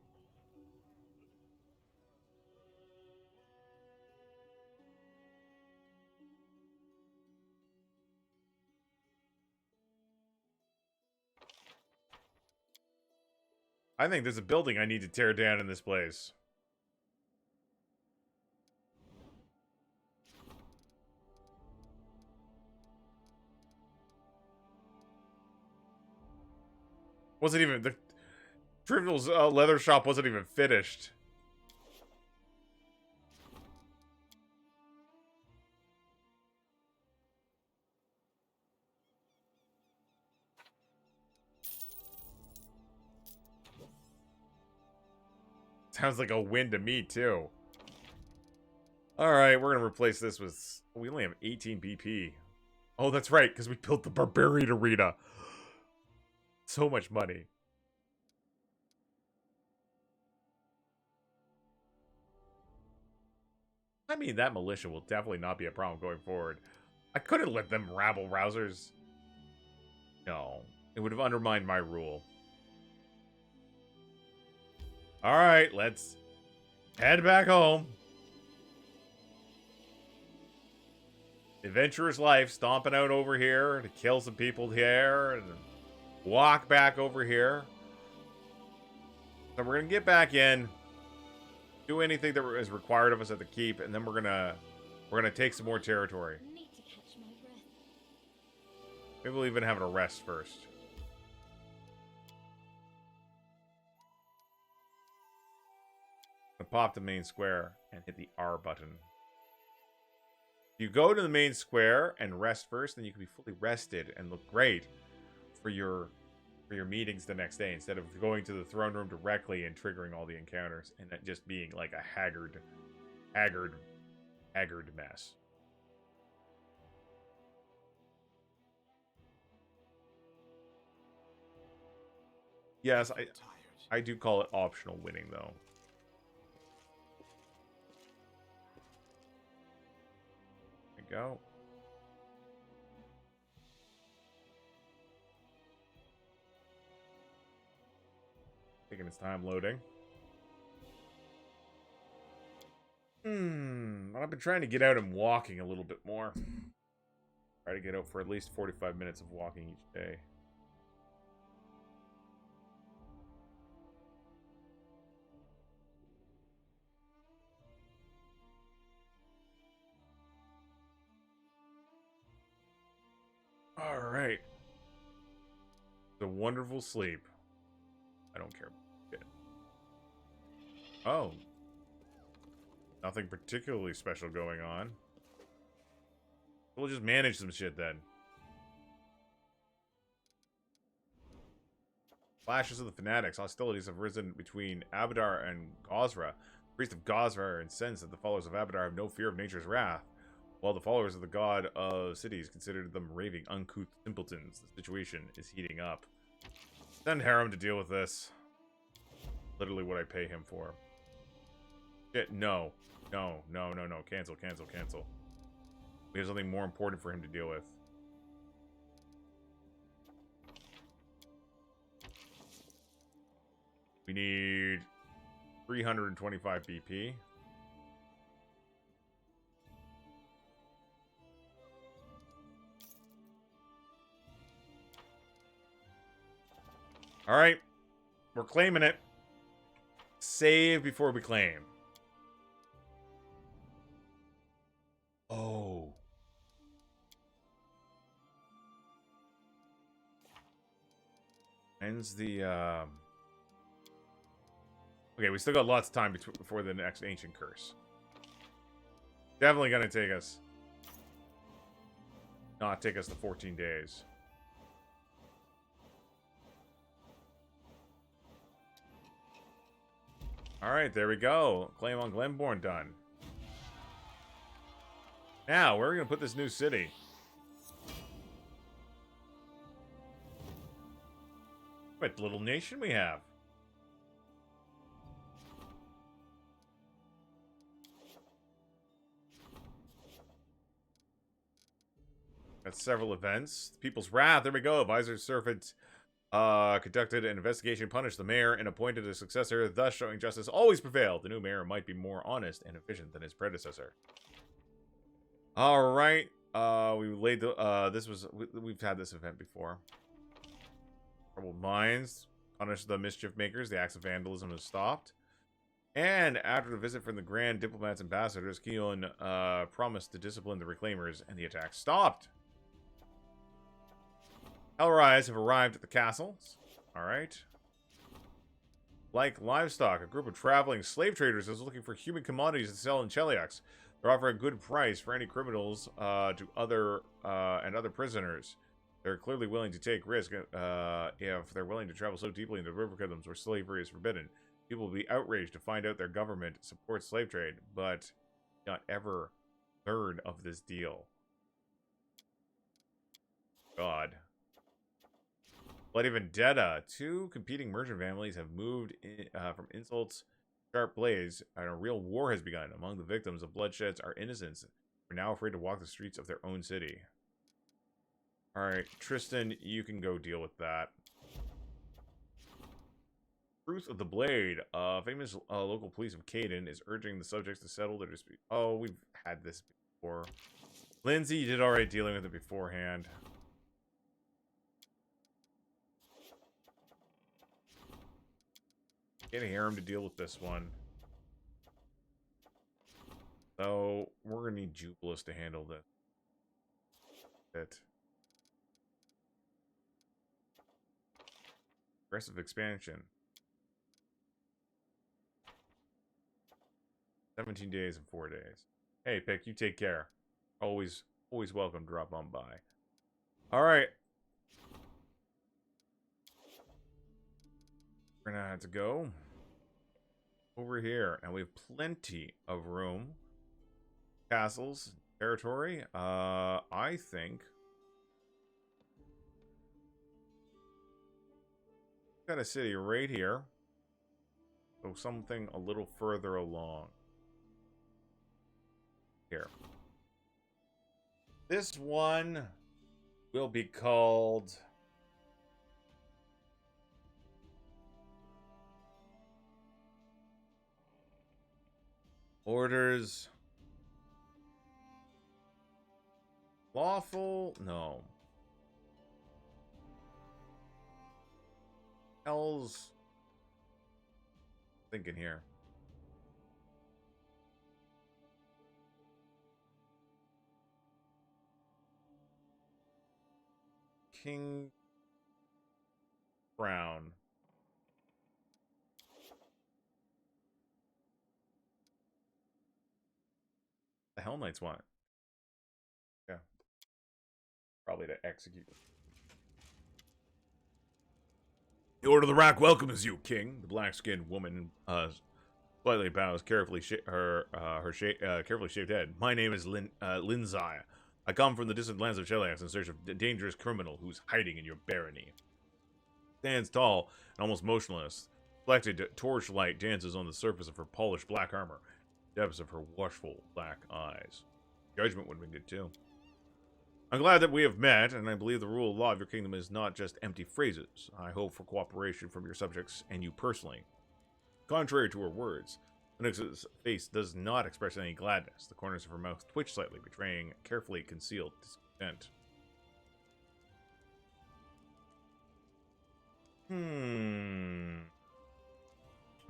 I think there's a building I need to tear down in this place. Wasn't even... The Trivial's leather shop wasn't even finished. Sounds like a win to me, too. Alright, we're gonna replace this with... We only have 18 BP. Oh, that's right, because we built the Barbarian Arena. So much money. I mean, that militia will definitely not be a problem going forward. I couldn't let them rabble-rousers. No, it would have undermined my rule. Alright, let's head back home. Adventurous life, stomping out over here to kill some people here and walk back over here. So we're gonna get back in, do anything that is required of us at the keep, and then we're gonna take some more territory. Need to catch my breath. Maybe we'll even have a rest first. Pop the main square and hit the R button. You go to the main square and rest first, then you can be fully rested and look great for your meetings the next day, instead of going to the throne room directly and triggering all the encounters and it just being like a haggard mess. Yes, I do call it optional winning though. Go. Taking its time loading. I've been trying to get out and walking a little bit more. Try to get out for at least 45 minutes of walking each day. All right. The wonderful sleep. I don't care. Oh. Nothing particularly special going on. We'll just manage some shit then. Flashes of the Fanatics. Hostilities have risen between Abadar and Gosra. The priests of Gosra are incensed that the followers of Abadar have no fear of nature's wrath, while the followers of the god of cities considered them raving, uncouth simpletons. The situation is heating up. Send Harem to deal with this. Literally what I pay him for. Shit, no. No. Cancel. We have something more important for him to deal with. We need 325 BP. All right. We're claiming it. Save before we claim. Oh. Ends the, Okay, we still got lots of time before the next Ancient Curse. Definitely gonna take us... Not take us the 14 days. Alright, there we go. Claim on Glenbourne done. Now, where are we gonna put this new city? What little nation we have. Got several events. The People's Wrath. There we go. Advisor Servant conducted an investigation, punished the mayor, and appointed a successor, thus showing justice always prevailed. The new mayor might be more honest and efficient than his predecessor. All right. We laid the. We've had this event before. Troubled Minds. Punish the mischief makers. The acts of vandalism have stopped. And after the visit from the Grand Diplomat's ambassadors, Keon promised to discipline the Reclaimers, and the attack stopped. Hellrise have arrived at the castles. Alright. Like livestock, a group of traveling slave traders is looking for human commodities to sell in Cheliax. They're offering a good price for any criminals to other prisoners. They're clearly willing to take risk if they're willing to travel so deeply into river kingdoms where slavery is forbidden. People will be outraged to find out their government supports slave trade, but not ever heard of this deal. God. Bloody Vendetta. Two competing merchant families have moved from insults, sharp blades, and a real war has begun. Among the victims of bloodsheds are innocents who are now afraid to walk the streets of their own city. Alright, Tristan, you can go deal with that. Truth of the Blade. Famous local police of Caden is urging the subjects to settle their dispute. Oh, we've had this before. Lindsay, you did alright dealing with it beforehand. Getting Harem to deal with this one. So, we're gonna need Jubilus to handle this. Aggressive expansion. 17 days and 4 days. Hey, Pick, you take care. Always welcome to drop on by. Alright. We're gonna have to go over here. And we have plenty of room. Castles, territory. I think got a city right here. So something a little further along. Here. This one will be called Orders Lawful? No. Hell's thinking here. King Crown. The Hell Knights want it. Yeah. Probably to execute. The Order of the Rock welcomes you, King. The black-skinned woman slightly bows, carefully carefully shaved head. My name is Lindsay. I come from the distant lands of Cheliax in search of a dangerous criminal who's hiding in your barony. Stands tall and almost motionless. Reflected torchlight dances on the surface of her polished black armor, depths of her watchful black eyes. Judgment would have been good too. I'm glad that we have met, and I believe the rule of law of your kingdom is not just empty phrases. I hope for cooperation from your subjects and you personally. Contrary to her words, Onyx's face does not express any gladness. The corners of her mouth twitch slightly, betraying carefully concealed discontent.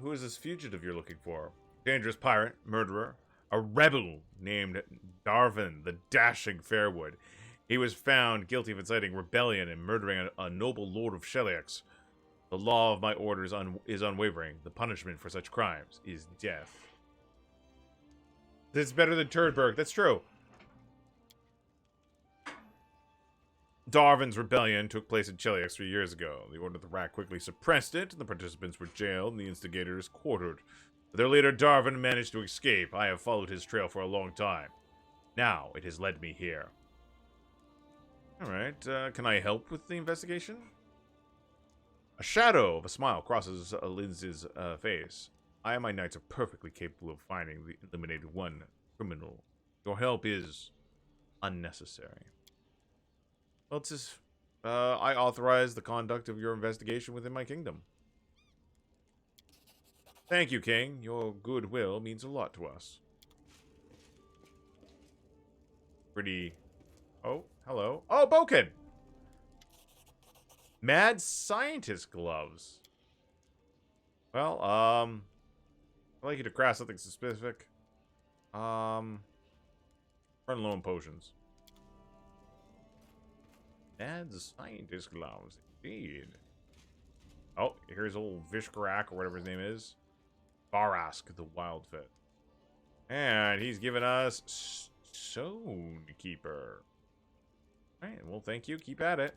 Who is this fugitive you're looking for? Dangerous pirate, murderer, a rebel named Darvin, the Dashing Fairwood. He was found guilty of inciting rebellion and murdering a noble lord of Sheliax. The law of my orders is unwavering. The punishment for such crimes is death. This is better than Turdberg. That's true. Darvin's rebellion took place in Cheliax 3 years ago. The Order of the Rat quickly suppressed it, and the participants were jailed and the instigators quartered. But their leader Darvin managed to escape. I have followed his trail for a long time. Now it has led me here. Alright, can I help with the investigation? A shadow of a smile crosses Lindsay's face. I and my knights are perfectly capable of finding the eliminated one criminal. Your help is unnecessary. Well, it's just, I authorize the conduct of your investigation within my kingdom. Thank you, King. Your goodwill means a lot to us. Pretty... Oh, hello. Oh, Boken! Mad scientist gloves. Well, I'd like you to craft something specific. Run low on potions. Mad scientist gloves, indeed. Oh, here's old Vishkarak, or whatever his name is. Barask, the Wild Fit. And he's given us Stonekeeper. Alright, well, thank you. Keep at it.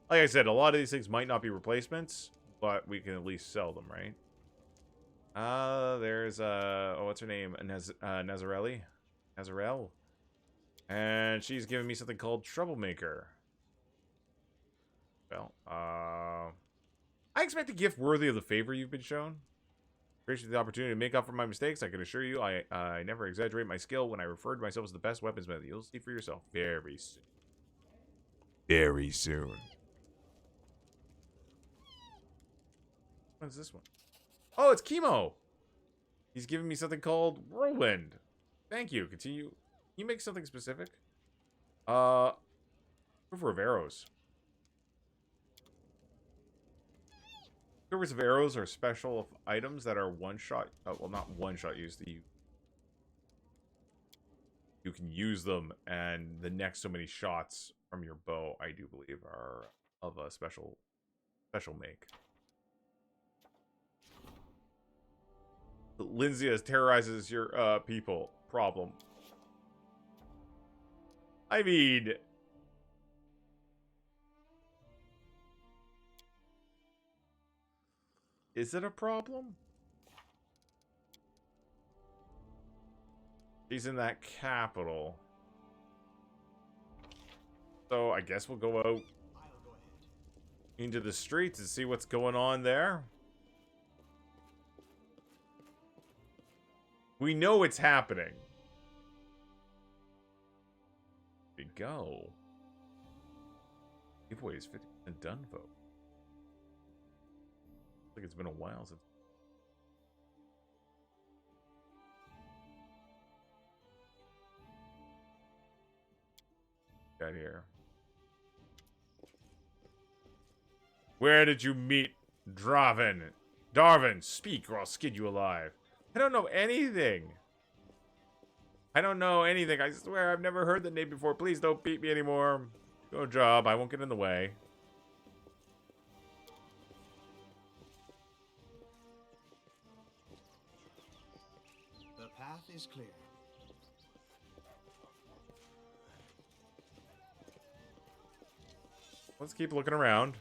Like I said, a lot of these things might not be replacements, but we can at least sell them, right? There's, oh, what's her name? Nazarelli? Nazarelle? And she's giving me something called Troublemaker. Well, I expect a gift worthy of the favor you've been shown. Appreciate the opportunity to make up for my mistakes. I can assure you, I never exaggerate my skill when I refer to myself as the best weaponsmith. You'll see for yourself very soon. Very soon. What's this one? Oh, it's Chemo. He's giving me something called Whirlwind. Thank you. Continue. Can you make something specific? Quiver of arrows. Quivers of arrows are special items that are one-shot. Well, not one-shot use. You can use them, and the next so many shots from your bow, I do believe, are of a special make. Lindsay terrorizes your people. Problem. I mean, is it a problem? She's in that capital. So I guess we'll go out into the streets and see what's going on there. We know it's happening. We go. Giveaway is 50% done vote. I think it's been a while since. Got here. Where did you meet Darvin? Darvin, speak or I'll skid you alive. I don't know anything. I don't know anything. I swear I've never heard the name before. Please don't beat me anymore. Go job. I won't get in the way. The path is clear. Let's keep looking around.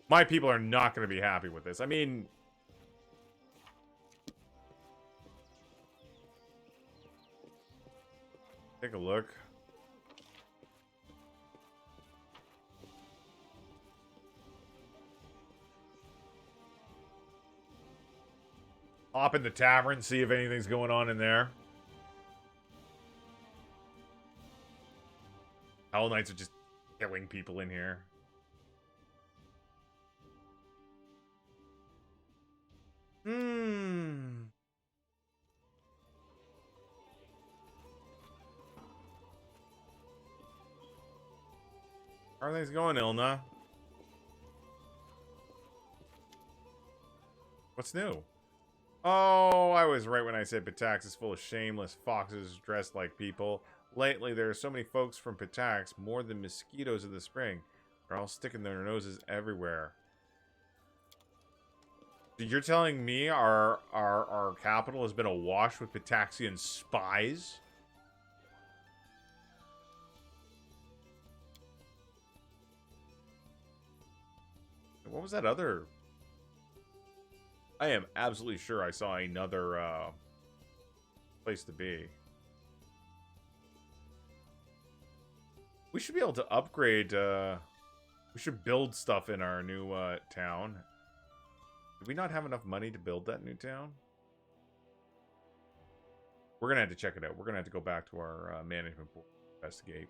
My people are not going to be happy with this. I mean, take a look. Hop in the tavern, see if anything's going on in there. Hell Knights are just killing people in here. How are things going, Ilna? What's new? Oh, I was right when I said Pitax is full of shameless foxes dressed like people. Lately, there are so many folks from Pitax, more than mosquitoes in the spring. They're all sticking their noses everywhere. You're telling me our capital has been awash with Pitaxian spies? What was that other? I am absolutely sure I saw another place to be. We should be able to upgrade. We should build stuff in our new town. Did we not have enough money to build that new town? We're going to have to check it out. We're going to have to go back to our management board to investigate.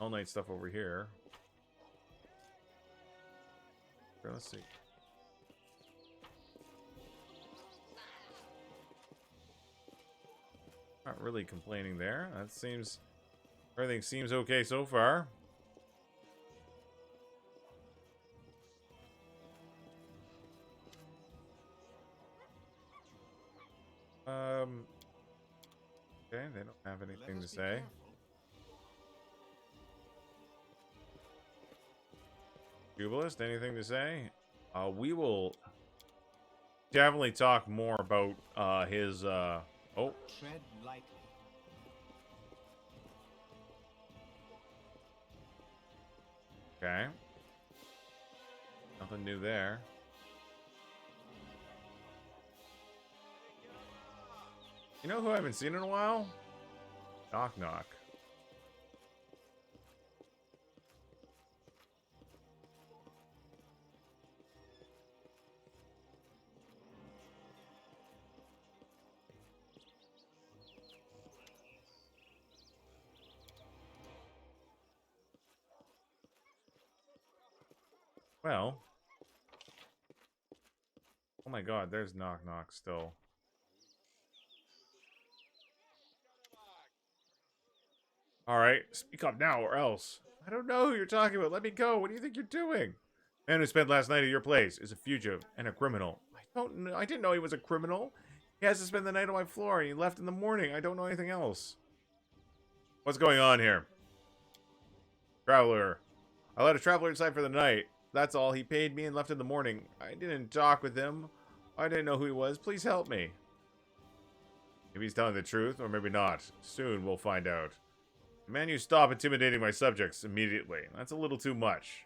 All night stuff over here. Okay, let's see. Not really complaining there. That seems... Everything seems okay so far. Okay, they don't have anything to say. Jubilist, anything to say? We will definitely talk more about his oh. Tread lightly. Okay. Nothing new there. You know who I haven't seen in a while? Knock Knock. Well. Oh my god, there's Knock Knock still. Alright, speak up now or else. I don't know who you're talking about. Let me go. What do you think you're doing? Man who spent last night at your place is a fugitive and a criminal. I didn't know he was a criminal. He has to spend the night on my floor and he left in the morning. I don't know anything else. What's going on here? Traveler. I let a traveler inside for the night. That's all. He paid me and left in the morning. I didn't talk with him. I didn't know who he was. Please help me. Maybe he's telling the truth, or maybe not. Soon we'll find out. Man, you stop intimidating my subjects immediately. That's a little too much.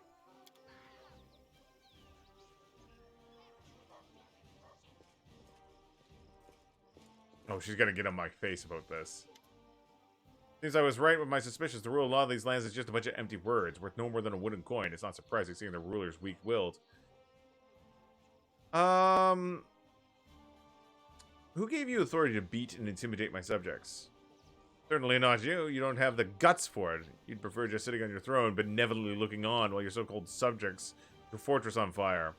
Oh, she's gonna get on my face about this. Seems I was right with my suspicions. The rule of law of these lands is just a bunch of empty words, worth no more than a wooden coin. It's not surprising seeing the rulers weak-willed. Who gave you authority to beat and intimidate my subjects? Certainly not you. You don't have the guts for it. You'd prefer just sitting on your throne, benevolently looking on while your so-called subjects set your fortress on fire.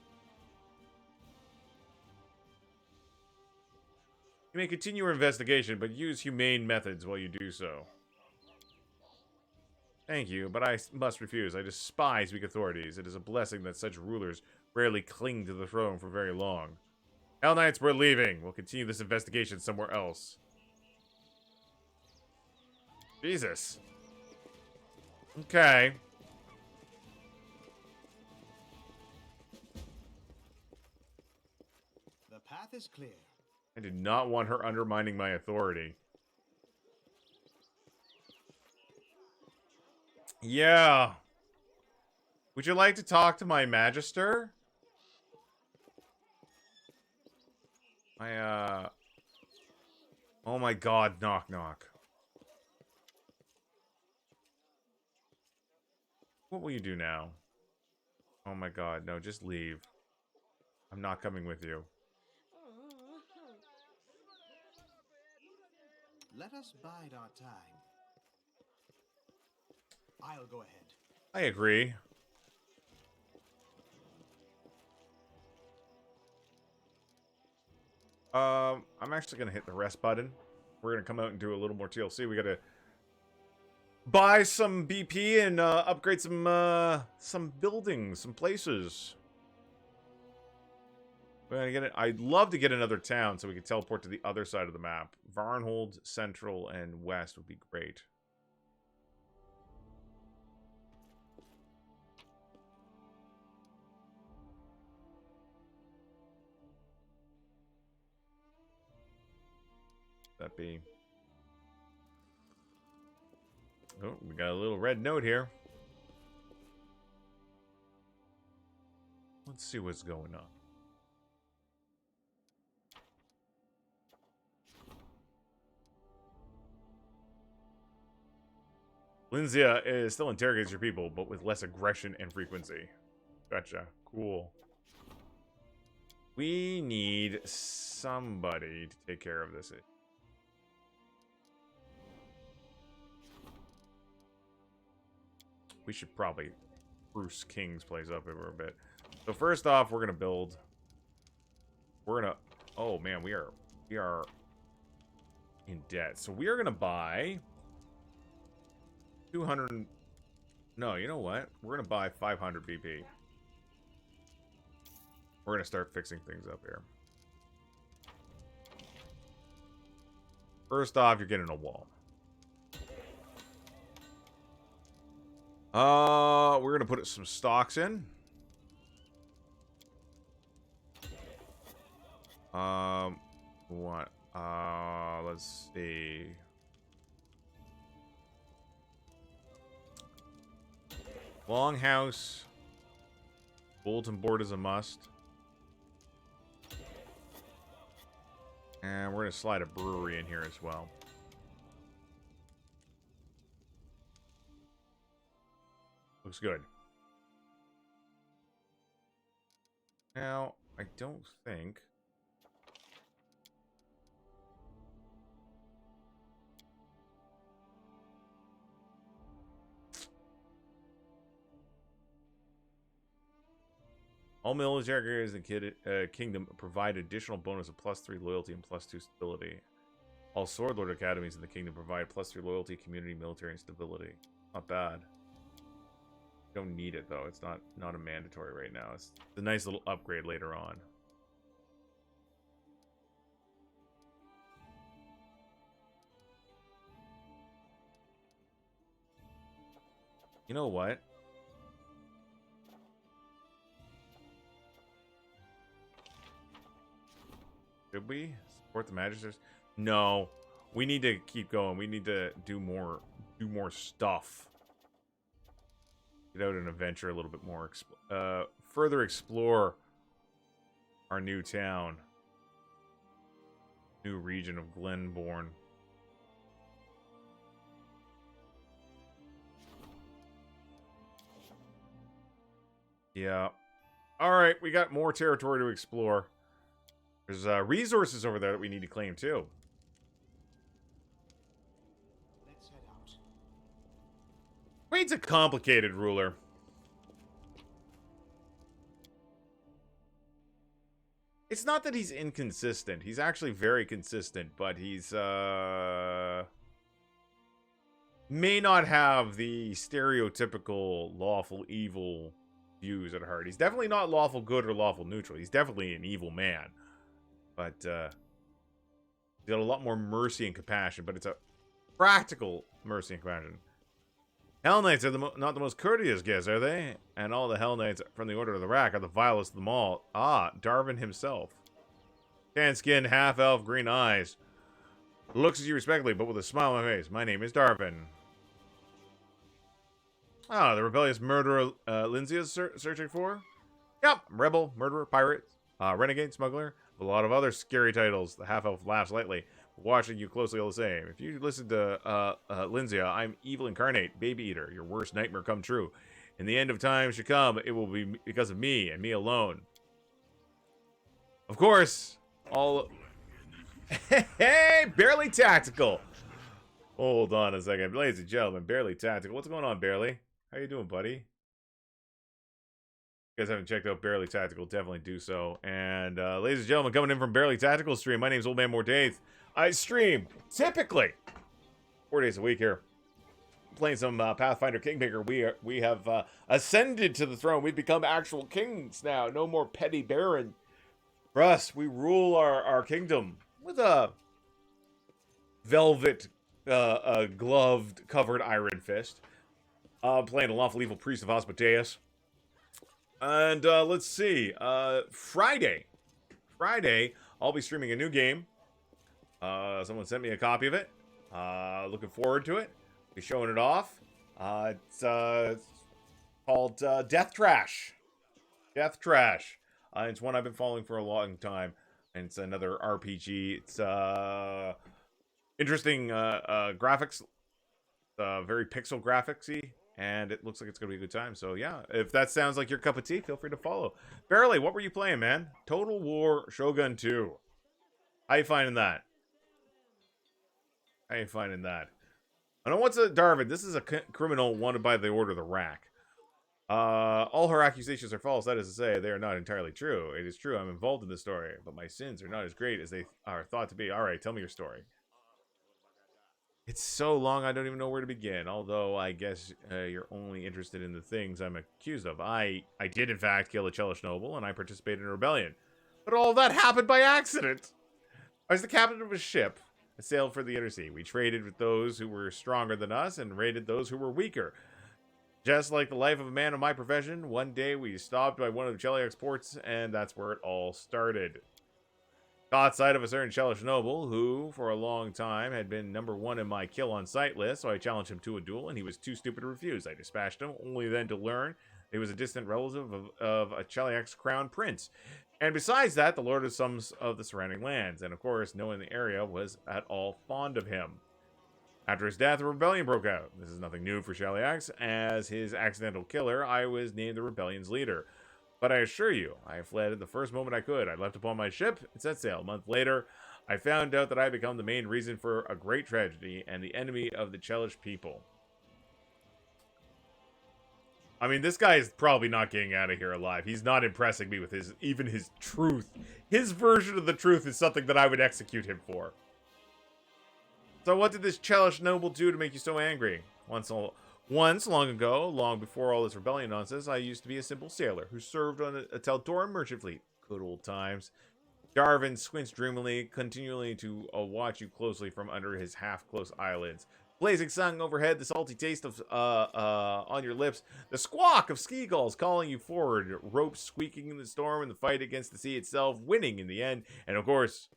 You may continue your investigation, but use humane methods while you do so. Thank you, but I must refuse. I despise weak authorities. It is a blessing that such rulers rarely cling to the throne for very long. Hell Knights, we're leaving. We'll continue this investigation somewhere else. Jesus. Okay. The path is clear. I did not want her undermining my authority. Yeah. Would you like to talk to my magister? Oh my god, Knock Knock. What will you do now? Oh my god, no, just leave. I'm not coming with you. Let us bide our time. I'll go ahead. I agree. I'm actually gonna hit the rest button. We're gonna come out and do a little more TLC. We gotta buy some BP and upgrade some buildings, some places. We're gonna get it. I'd love to get another town so we could teleport to the other side of the map. Varnhold, Central, and West would be great. That be. Oh, we got a little red note here. Let's see what's going on. Linzia is still interrogates your people, but with less aggression and frequency. Gotcha. Cool. We need somebody to take care of this. We should probably Bruce King's place up over a bit. So first off, we're gonna build. We're gonna. Oh man, we are in debt. So we are gonna buy 200. No, you know what? We're gonna buy 500 BP. We're gonna start fixing things up here. First off, you're getting a wall. We're gonna put some stocks in. What? Let's see. Longhouse. Bulletin board is a must. And we're gonna slide a brewery in here as well. Looks good. Now, I don't think... All military areas in the kingdom provide additional bonus of +3 loyalty and +2 stability. All sword lord academies in the kingdom provide +3 loyalty, community, military, and stability. Not bad. Don't need it though. It's not a mandatory right now. It's a nice little upgrade later on. You know what? Should we support the Magisters? No. We need to keep going. We need to do more stuff. Get out and adventure a little bit more. Further explore our new town. New region of Glenbourne. Yeah. Alright, we got more territory to explore. There's resources over there that we need to claim too. Let's head out. Quade's a complicated ruler. It's not that he's inconsistent. He's actually very consistent, but he's may not have the stereotypical lawful evil views at heart. He's definitely not lawful good or lawful neutral. He's definitely an evil man. But he's got a lot more mercy and compassion, but it's a practical mercy and compassion. Hell Knights are not the most courteous guests, are they? And all the Hell Knights from the Order of the Rack are the vilest of them all. Ah, Darvin himself. Tan skin, half elf, green eyes. Looks at you respectfully, but with a smile on my face. My name is Darvin. Ah, the rebellious murderer Lindsay is searching for? Yep, rebel, murderer, pirate, renegade, smuggler. A lot of other scary titles. The half-elf laughs lightly, watching you closely all the same. If you listen to Lindsay, I'm evil incarnate, baby eater, your worst nightmare come true. In the end of time should come, it will be because of me and me alone. Of course, all... Hey, Barely Tactical! Hold on a second. Ladies and gentlemen, Barely Tactical. What's going on, Barely? How you doing, buddy? If you guys haven't checked out Barely Tactical, definitely do so. And, ladies and gentlemen, coming in from Barely Tactical stream, my name's Old Man Mordaith. I stream, typically, 4 days a week here. Playing some Pathfinder Kingmaker. We have ascended to the throne. We've become actual kings now. No more petty baron. For us, we rule our kingdom with a velvet gloved covered iron fist. Playing a lawful evil priest of Asmodeus. And let's see. Friday, I'll be streaming a new game. Someone sent me a copy of it. Looking forward to it. Be showing it off. It's called Death Trash. Death Trash. It's one I've been following for a long time, and it's another RPG. It's interesting graphics, very pixel graphicsy, and it looks like it's gonna be a good time. So yeah, if that sounds like your cup of tea, feel free to follow. Barely, what were you playing, man? Total War Shogun 2. How you finding that? How you finding that? I know what's a Darvin. This is a criminal wanted by the Order of the Rack. All her accusations are false. That is to say, they are not entirely true. It is true I'm involved in this story, but my sins are not as great as they are thought to be. All right, tell me your story. It's so long, I don't even know where to begin. Although I guess you're only interested in the things I'm accused of. I did in fact kill a Chelish noble, and I participated in a rebellion. But all that happened by accident. I was the captain of a ship. I sailed for the Inner Sea. We traded with those who were stronger than us and raided those who were weaker. Just like the life of a man of my profession, one day we stopped by one of the Cheliax's ports, and that's where it all started. Caught sight of a certain Chelish noble, who, for a long time, had been #1 in my kill-on-sight list, so I challenged him to a duel, and he was too stupid to refuse. I dispatched him, only then to learn he was a distant relative of a Cheliax's crown prince. And besides that, the lord of some of the surrounding lands, and of course, no one in the area was at all fond of him. After his death, a rebellion broke out. This is nothing new for Cheliax. As his accidental killer, I was named the rebellion's leader. But I assure you, I fled at the first moment I could. I left upon my ship and set sail. A month later, I found out that I had become the main reason for a great tragedy and the enemy of the Chelish people. I mean, this guy is probably not getting out of here alive. He's not impressing me with even his truth. His version of the truth is something that I would execute him for. So what did this Chelish noble do to make you so angry? Once, long ago, long before all this rebellion nonsense, I used to be a simple sailor who served on a Teldoran merchant fleet. Good old times. Darvin squints dreamily, continually to watch you closely from under his half-closed eyelids. Blazing sun overhead, the salty taste of on your lips, the squawk of seagulls calling you forward, ropes squeaking in the storm, and the fight against the sea itself, winning in the end, and of course,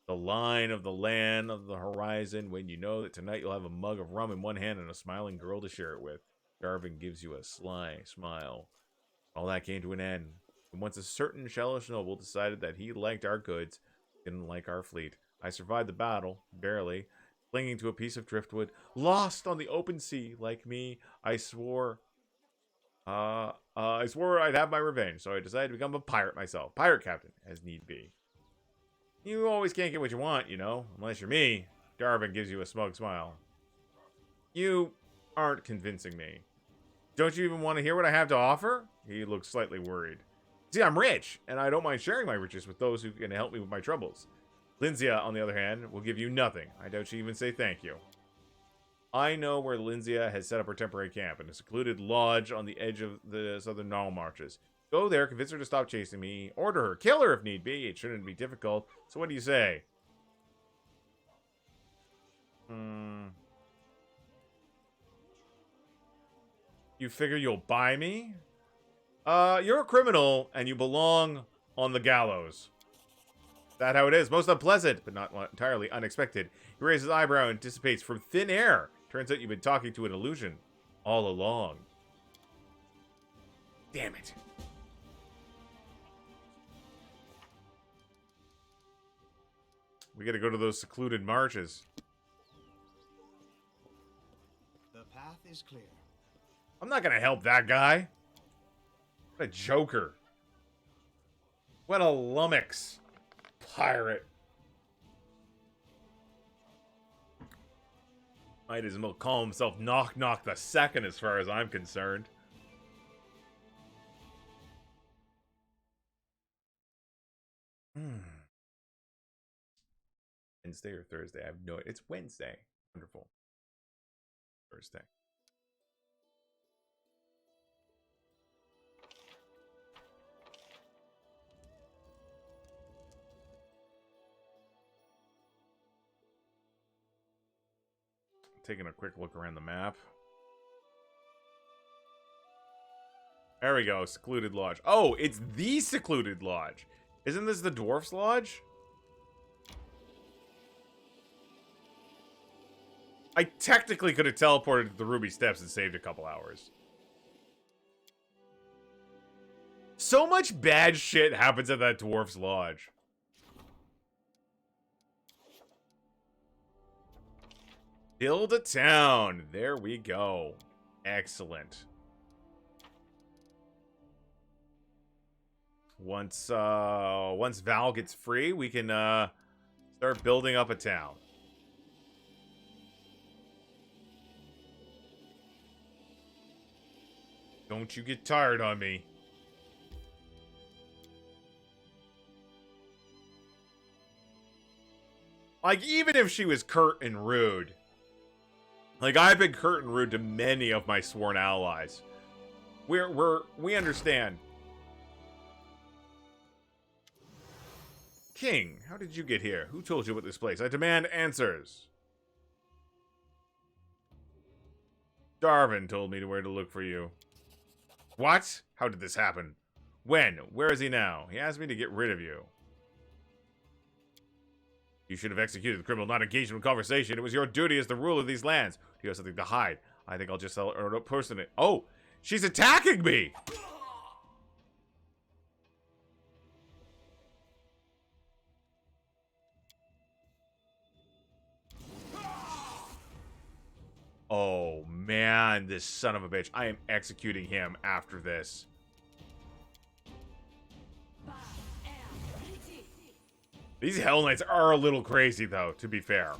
the line of the land of the horizon when you know that tonight you'll have a mug of rum in one hand and a smiling girl to share it with. Darvin gives you a sly smile. All that came to an end. And once a certain Chelish noble decided that he liked our goods, didn't like our fleet. I survived the battle, barely, clinging to a piece of driftwood, lost on the open sea like me. I swore I'd have my revenge, so I decided to become a pirate myself. Pirate captain, as need be. You always can't get what you want, you know, unless you're me. Darvin gives you a smug smile. You aren't convincing me. Don't you even want to hear what I have to offer? He looks slightly worried. See, I'm rich, and I don't mind sharing my riches with those who can help me with my troubles. Lynzia, on the other hand, will give you nothing. I doubt she even say thank you. I know where Lynzia has set up her temporary camp, in a secluded lodge on the edge of the southern Gnarl Marches. Go there, convince her to stop chasing me, order her, kill her if need be. It shouldn't be difficult. So what do you say? You figure you'll buy me? You're a criminal, and you belong on the gallows. That how it is? Most unpleasant, but not entirely unexpected. He raises his eyebrow and dissipates from thin air. Turns out you've been talking to an illusion all along. Damn it. We gotta go to those secluded marches. The path is clear. I'm not gonna help that guy. What a joker. What a lummox. Pirate. Might as well call himself Knock Knock the Second as far as I'm concerned. Wednesday or Thursday? I have no idea. It's Wednesday. Wonderful. Thursday. Taking a quick look around the map. There we go. Secluded Lodge. Oh, it's the Secluded Lodge. Isn't this the Dwarf's Lodge? I technically could have teleported to the Ruby Steps and saved a couple hours. So much bad shit happens at that Dwarf's Lodge. Build a town. There we go. Excellent. Once Val gets free, we can start building up a town. Don't you get tired on me. Like, even if she was curt and rude. Like, I've been curt and rude to many of my sworn allies. We understand. King, how did you get here? Who told you about this place? I demand answers. Darvin told me where to look for you. What? How did this happen? When? Where is he now? He asked me to get rid of you. You should have executed the criminal, not engaged in conversation. It was your duty as the ruler of these lands. You have something to hide. I think I'll just tell her person it. Oh, she's attacking me! Oh, man, this son of a bitch. I am executing him after this. These Hell Knights are a little crazy, though, to be fair.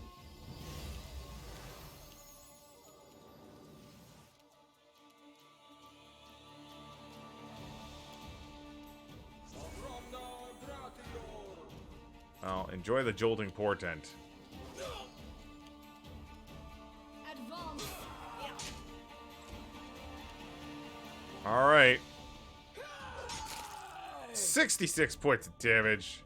Well, enjoy the jolting portent. All right. 66 points of damage.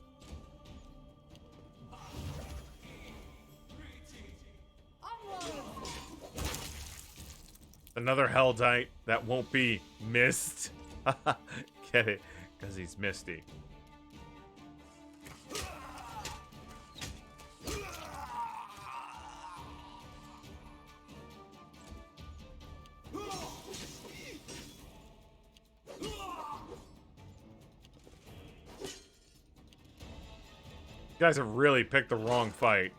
Another Hell Knight that won't be missed. Get it? Because he's misty. You guys have really picked the wrong fight.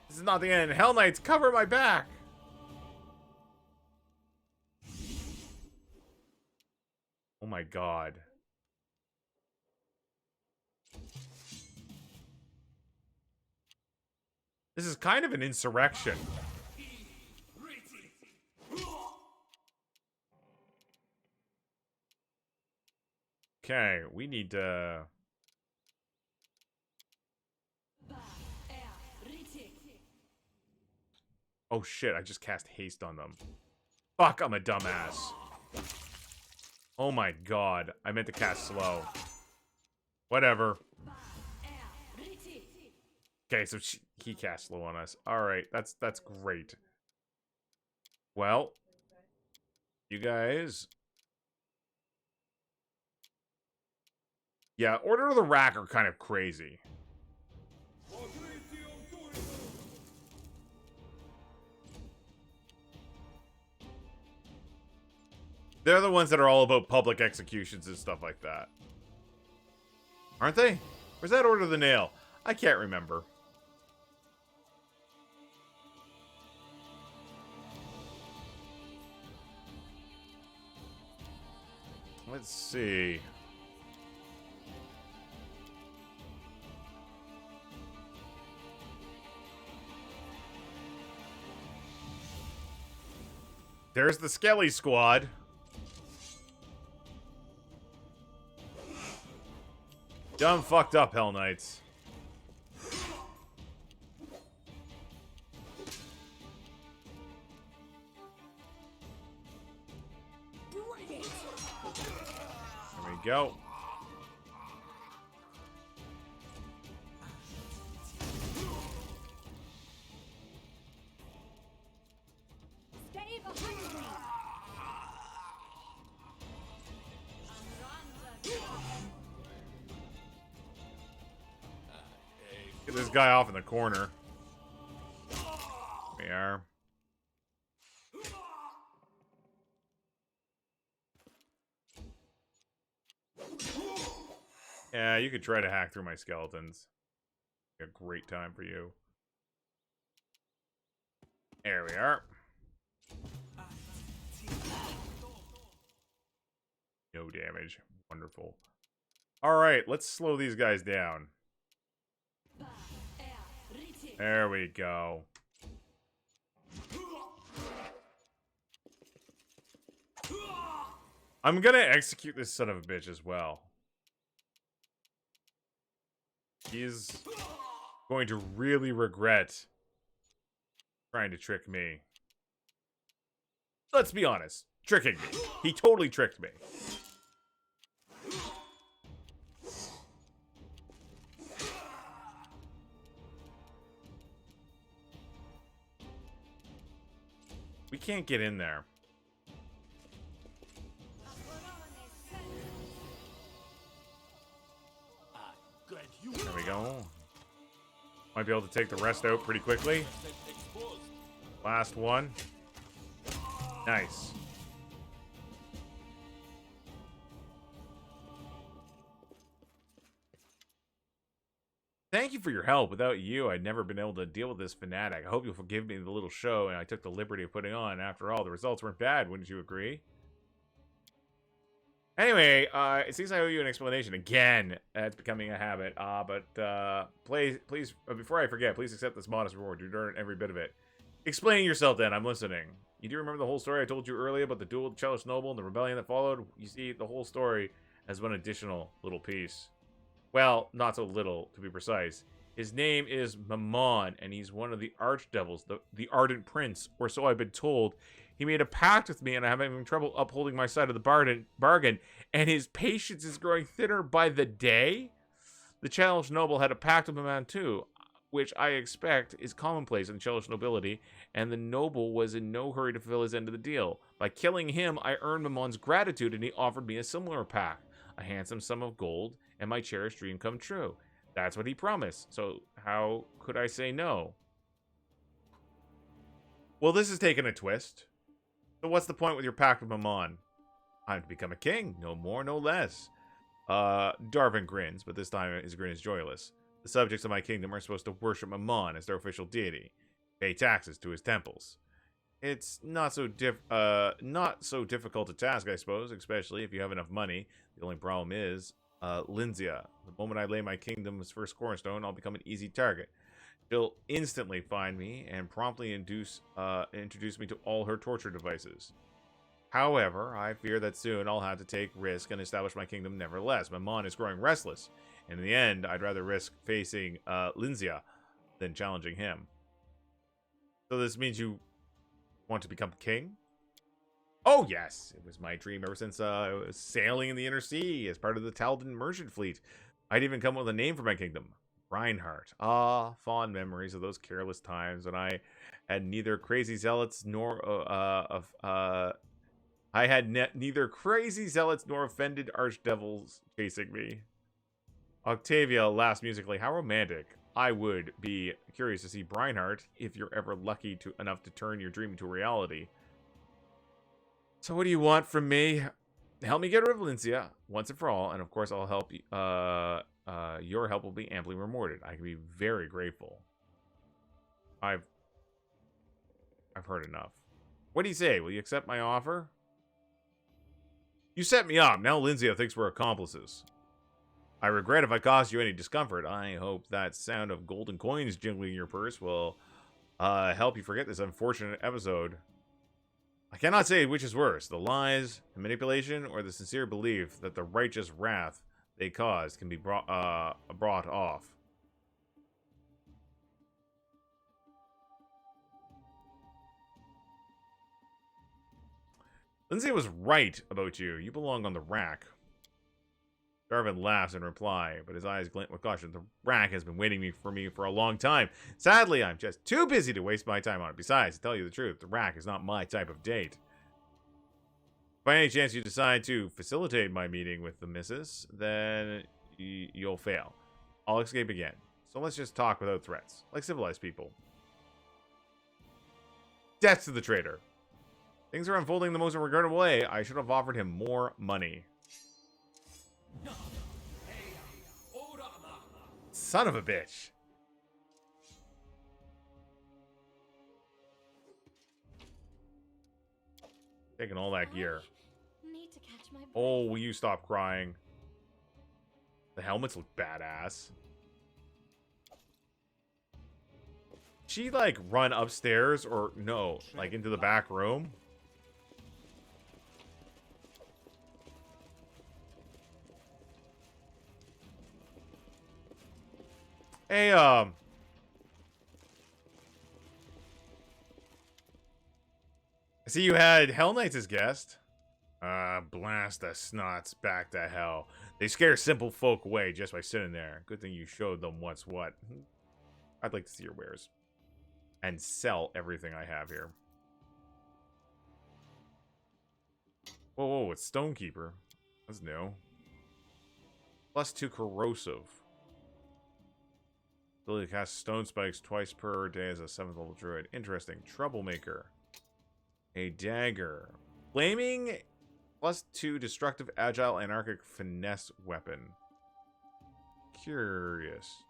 This is not the end. Hell Knights, cover my back! Oh my god. This is kind of an insurrection. Okay, we need to... Oh shit, I just cast haste on them. Fuck, I'm a dumbass. Oh my god, I meant to cast slow. Whatever. Okay, so he cast slow on us. Alright, that's great. Well, you guys... Yeah, Order of the Rack are kind of crazy. They're the ones that are all about public executions and stuff like that. Aren't they? Where's that Order of the Nail? I can't remember. let's see. There's the Skelly Squad. Dumb fucked up Hell Knights. There we go. Stay behind me. Get this guy off in the corner. There we are. Yeah, you could try to hack through my skeletons. A great time for you. There we are. No damage. Wonderful. Alright, let's slow these guys down. There we go. I'm gonna execute this son of a bitch as well. He's going to really regret trying to trick me. Let's be honest. Tricking me. He totally tricked me. We can't get in there. There we go. Might be able to take the rest out pretty quickly. Last one. Nice. Thank you for your help. Without you, I'd never been able to deal with this fanatic. I hope you'll forgive me the little show and I took the liberty of putting on. After all, the results weren't bad, wouldn't you agree? Anyway, it seems I owe you an explanation again. It's becoming a habit. Please, before I forget, please accept this modest reward. You earn every bit of it. Explain yourself then, I'm listening. You do remember the whole story I told you earlier about the duel with the Chalice Noble and the rebellion that followed? You see, the whole story has one additional little piece. Well, not so little, to be precise. His name is Mammon, and he's one of the archdevils, the Ardent Prince, or so I've been told. He made a pact with me, and I'm having trouble upholding my side of the bargain, and his patience is growing thinner by the day? The Chalice Noble had a pact with Mammon too, which I expect is commonplace in the Chalice nobility, and the noble was in no hurry to fulfill his end of the deal. By killing him, I earned Mammon's gratitude, and he offered me a similar pact, a handsome sum of gold, and my cherished dream come true. That's what he promised, so how could I say no? Well, this is taking a twist. So what's the point with your pact with Mammon? I'm to become a king, no more, no less. Darvin grins, but this time his grin is joyless. The subjects of my kingdom are supposed to worship Mammon as their official deity, pay taxes to his temples. It's not so difficult a task, I suppose, especially if you have enough money. The only problem is, Linzia. The moment I lay my kingdom's first cornerstone, I'll become an easy target. She'll instantly find me and promptly introduce me to all her torture devices. However, I fear that soon I'll have to take risk and establish my kingdom nevertheless. Mammon is growing restless, and in the end, I'd rather risk facing Linzia than challenging him. So this means you want to become king? Oh yes, it was my dream ever since I was sailing in the inner sea as part of the Taldan merchant fleet. I'd even come up with a name for my kingdom. Reinhardt. Ah, fond memories of those careless times when I had neither crazy zealots nor neither crazy zealots nor offended archdevils chasing me. Octavia laughs musically. How romantic. I would be curious to see Reinhardt if you're ever lucky enough to turn your dream into reality. So what do you want from me? Help me get rid of Linzia once and for all, and of course I'll help you. Your help will be amply rewarded. I can be very grateful. I've heard enough. What do you say? Will you accept my offer? You set me up. Now Lindsay thinks we're accomplices. I regret if I caused you any discomfort. I hope that sound of golden coins jingling in your purse will help you forget this unfortunate episode. I cannot say which is worse, the lies, the manipulation, or the sincere belief that the righteous wrath they caused can be brought off. Lindsay was right about you. You belong on the rack. Darvin laughs in reply, but his eyes glint with caution. The rack has been waiting for me for a long time. Sadly, I'm just too busy to waste my time on it. Besides, to tell you the truth, the rack is not my type of date. If by any chance you decide to facilitate my meeting with the missus, then you'll fail. I'll escape again. So let's just talk without threats, like civilized people. Death to the traitor. Things are unfolding the most regrettable way. I should have offered him more money. Son of a bitch. Taking all that gear. Need to catch my breath. Oh, will you stop crying? The helmets look badass. She like run upstairs or no, like into the back room? Hey, I see you had Hell Knights as guest. Blast the snots back to hell. They scare simple folk away just by sitting there. Good thing you showed them what's what. I'd like to see your wares. And sell everything I have here. Whoa, whoa, it's Stonekeeper. That's new. +2 corrosive. Ability to cast stone spikes twice per day as a 7th level druid. Interesting. Troublemaker. A dagger. Flaming +2 destructive, agile, anarchic finesse weapon. Curious.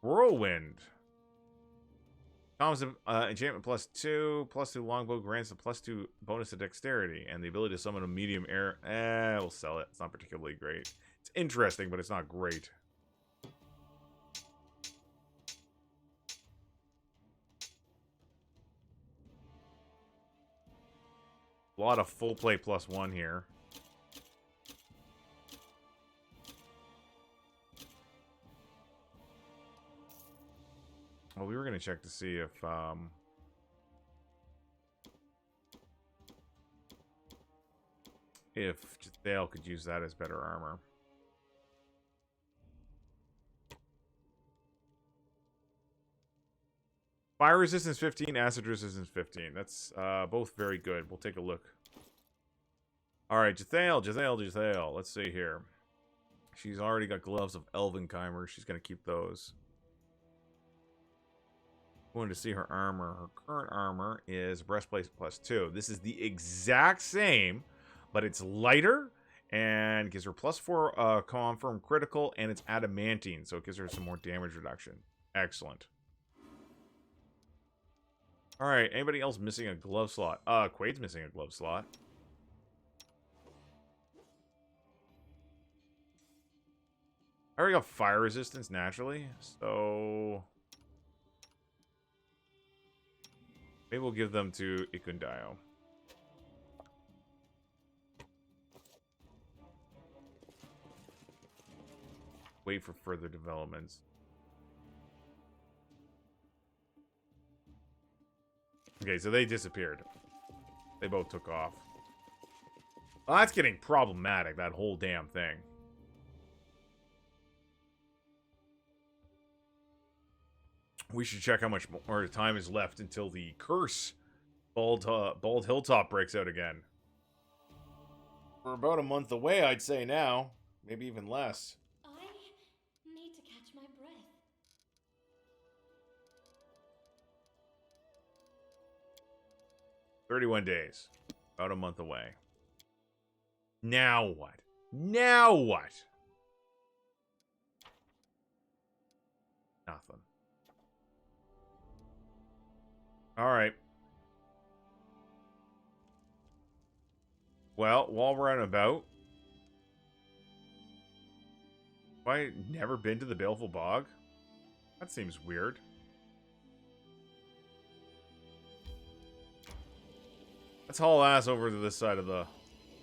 Whirlwind. Comes enchantment +2 longbow grants a +2 bonus to dexterity, and the ability to summon a medium air. We'll sell it. It's not particularly great. It's interesting, but it's not great. A lot of full play +1 here. Well, we were going to check to see if Dale could use that as better armor. Fire resistance 15, acid resistance 15. That's both very good. We'll take a look. Alright, Jathael. Let's see here. She's already got gloves of Elvenkeimer. She's going to keep those. Going to see her armor. Her current armor is breastplate +2. This is the exact same, but it's lighter and gives her +4 confirm critical, and it's adamantine, so it gives her some more damage reduction. Excellent. All right, anybody else missing a glove slot? Quade's missing a glove slot. I already got fire resistance naturally, so maybe we'll give them to Ikundayo. Wait for further developments. Okay, so they disappeared. They both took off. Well, that's getting problematic, that whole damn thing. We should check how much more time is left until the curse Bald Hilltop breaks out again. We're about a month away, I'd say now. Maybe even less. I need to catch my breath. 31 days. About a month away. Now what? Now what? Nothing. All right. Well, while we're out and about, have I never been to the Baleful Bog? That seems weird. Let's haul ass over to this side of the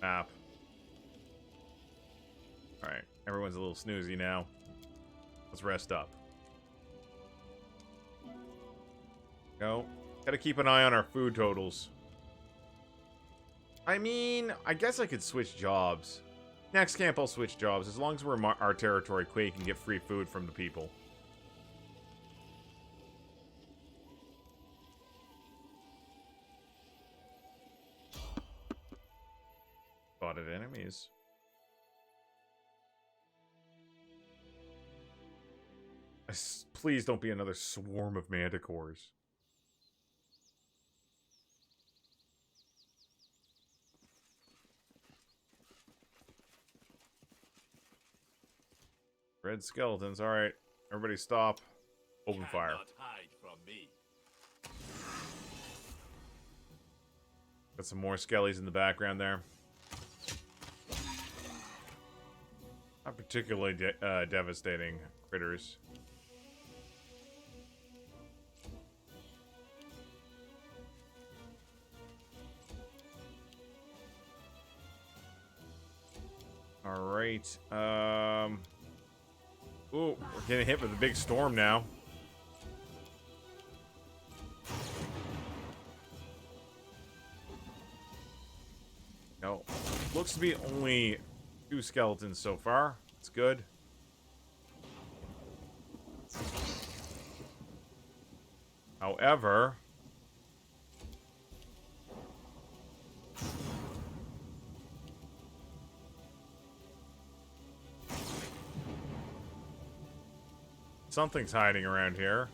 map. Alright, everyone's a little snoozy now. Let's rest up. Go. Gotta keep an eye on our food totals. I mean, I guess I could switch jobs. Next camp, I'll switch jobs. As long as we're in our territory, Kwade can get free food from the people. Spotted enemies. Please don't be another swarm of manticores. Red skeletons. Alright. Everybody stop. Open fire. Cannot hide from me. Got some more skellies in the background there. Not particularly devastating critters. Alright. Ooh, we're getting hit with a big storm now. No. Looks to be only 2 skeletons so far. It's good. However, something's hiding around here.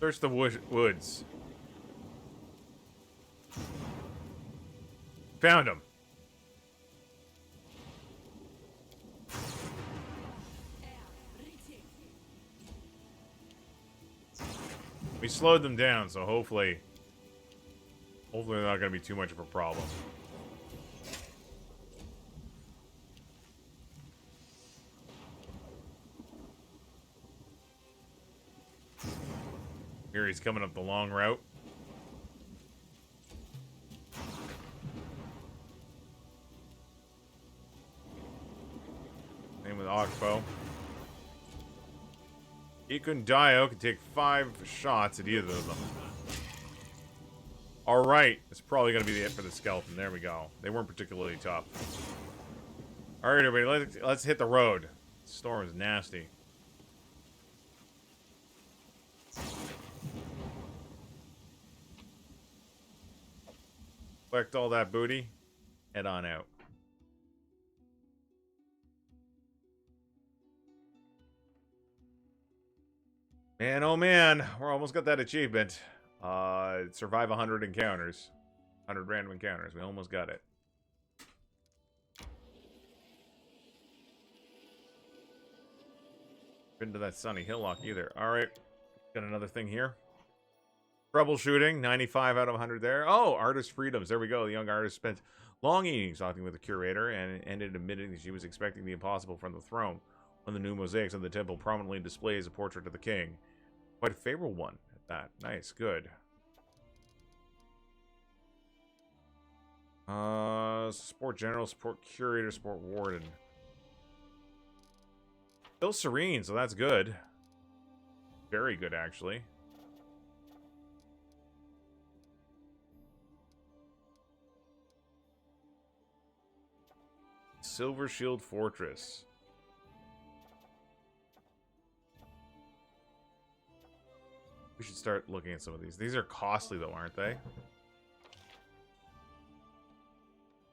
Search the woods. Found him. We slowed them down, so hopefully they're not going to be too much of a problem. Here he's coming up the long route. Same with Oxbow. Ikundayo can take 5 shots at either of them. Alright, it's probably going to be it for the skeleton. There we go. They weren't particularly tough. Alright, everybody, let's hit the road. The storm is nasty. Collect all that booty. Head on out. Man, oh man, we're almost got that achievement. Survive 100 encounters. 100 random encounters. We almost got it. Been to that sunny hillock either. Alright. Got another thing here. Troubleshooting. 95 out of 100 there. Oh, artist freedoms. There we go. The young artist spent long evenings talking with the curator and ended admitting that she was expecting the impossible from the throne. One of the new mosaics in the temple prominently displays a portrait of the king. Quite a favorable one at that. Nice, good. Support general, support curator, support warden. Still serene, so that's good. Very good, actually. Silver Shield Fortress. We should start looking at some of these. These are costly, though, aren't they?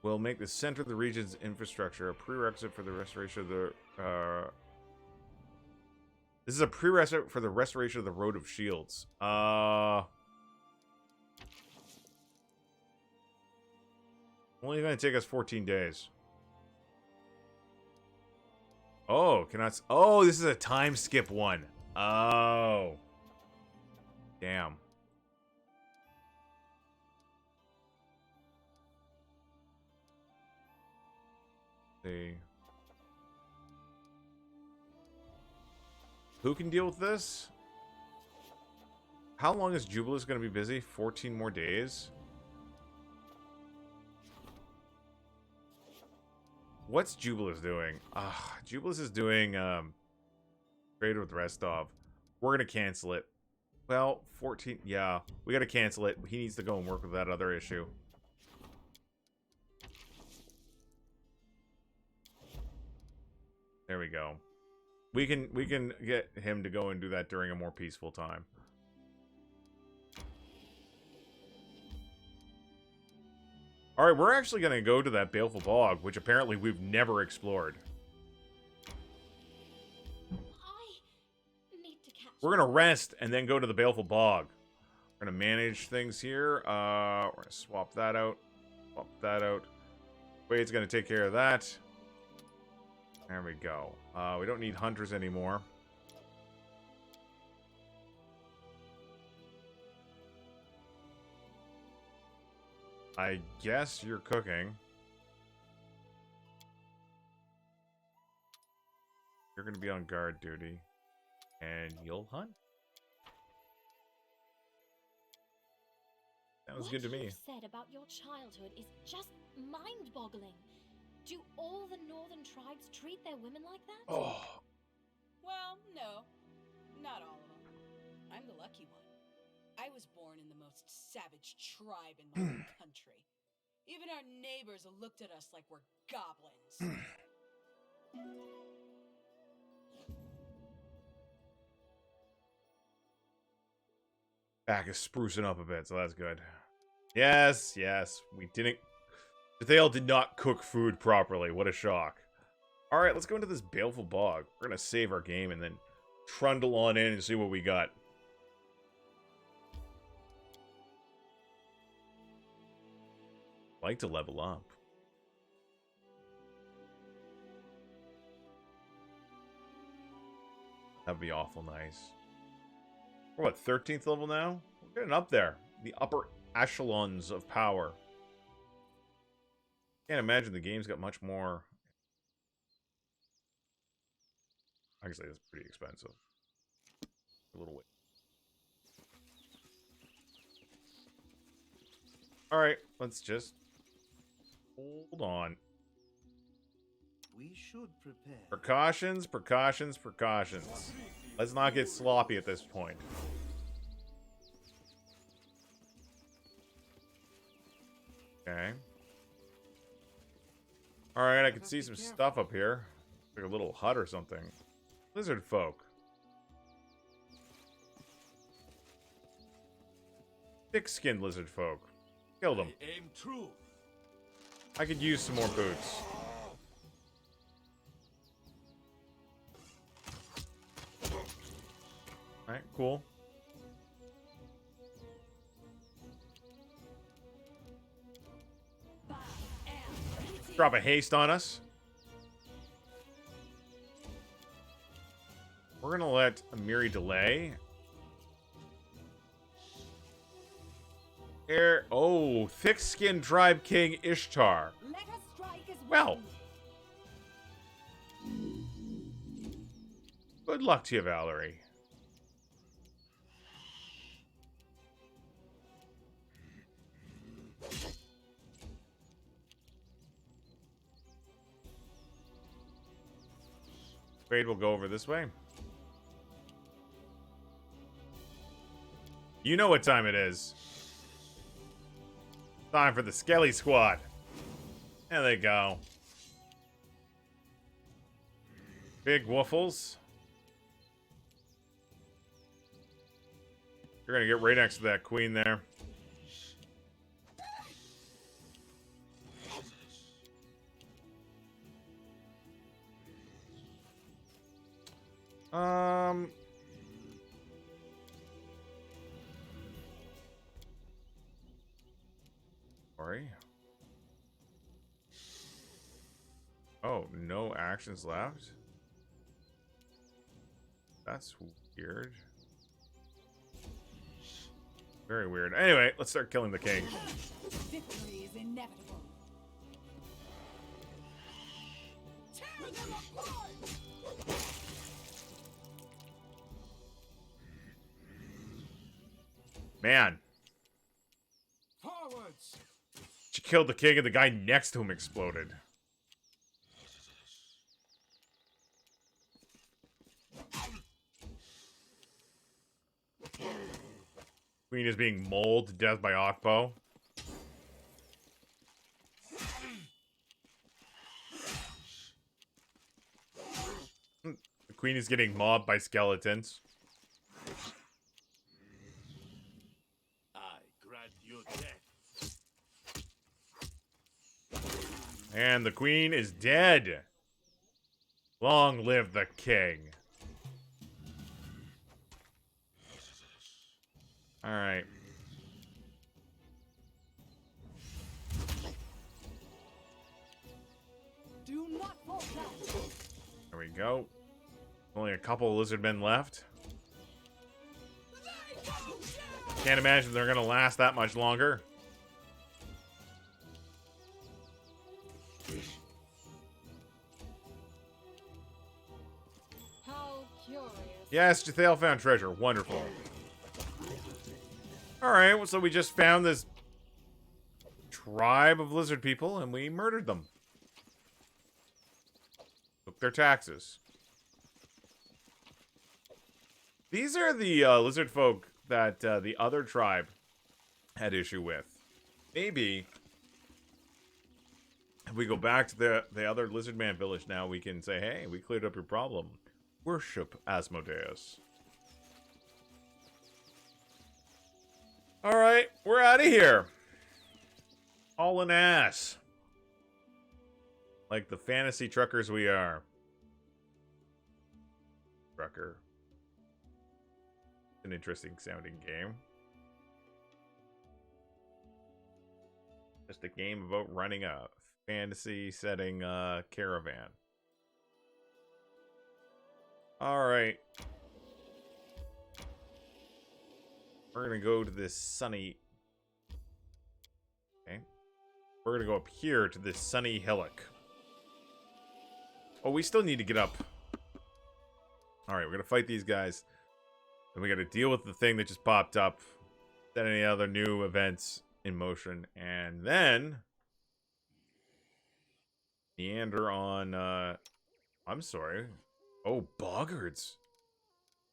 Will make the center of the region's infrastructure a prerequisite for the restoration of the... This is a prerequisite for the restoration of the Road of Shields. Only going to take us 14 days. Oh, oh, this is a time skip one. Oh. Damn. see. Who can deal with this? How long is Jubileus going to be busy? 14 more days? What's Jubileus doing? Jubileus is doing trade with Restov. We're going to cancel it. Well, 14. Yeah, we got to cancel it. He needs to go and work with that other issue. There we go. We can get him to go and do that during a more peaceful time. All right, we're actually going to go to that Baleful Bog, which apparently we've never explored. We're going to rest and then go to the Baleful Bog. We're going to manage things here. We're going to swap that out. Swap that out. Kwade's going to take care of that. There we go. We don't need hunters anymore. I guess you're cooking. You're going to be on guard duty. And you'll hunt. Sounds good to me. What you've said about your childhood is just mind-boggling. Do all the northern tribes treat their women like that? Oh. Well, no. Not all of them. I'm the lucky one. I was born in the most savage tribe in the whole country. Even our neighbors looked at us like we're goblins. Back is sprucing up a bit, so that's good. Yes, yes. We didn't... Thale did not cook food properly. What a shock. Alright, let's go into this Baleful Bog. We're going to save our game and then trundle on in and see what we got. Like to level up. That'd be awful nice. We're what, 13th level now? We're getting up there. The upper echelons of power. Can't imagine the game's got much more. Actually, it's pretty expensive. A little bit. Alright, let's just hold on. We should prepare. Precautions, precautions, precautions. Let's not get sloppy at this point. Okay. Alright, I can see some stuff up here. Like a little hut or something. Lizard folk. Thick-skinned lizard folk. Killed them. Aim true. I could use some more boots. Alright, cool. Drop a haste on us. We're gonna let Amiri delay. Here, oh, thick-skinned tribe king Ishtar. Well, good luck to you, Valerie. Kwade will go over this way. You know what time it is. Time for the Skelly Squad. There they go. Big woofles. You're gonna get right next to that queen there. Sorry. Oh, no actions left? That's weird. Very weird. Anyway, let's start killing the king. Victory is inevitable. Man. Forwards. She killed the king and the guy next to him exploded. Queen is being mauled to death by Okpo. The queen is getting mobbed by skeletons. I grant you death. And the queen is dead. Long live the king. Alright. Do not fall back. There we go. Only a couple of lizard men left. Can't imagine they're gonna last that much longer. How curious. Yes, Jathael found treasure. Wonderful. Alright, so we just found this tribe of lizard people and we murdered them. Took their taxes. These are the lizard folk that the other tribe had issue with. Maybe if we go back to the other lizard man village now, we can say, hey, we cleared up your problem. Worship Asmodeus. Alright, we're out of here. All an ass. Like the fantasy truckers we are. Trucker. An interesting sounding game. Just a game about running a fantasy setting caravan. Alright. We're gonna go to this sunny... Okay. We're gonna go up here to this sunny hillock. Oh, we still need to get up. Alright, we're gonna fight these guys. Then we gotta deal with the thing that just popped up. Set any other new events in motion. And then... meander on, I'm sorry. Oh, boggards.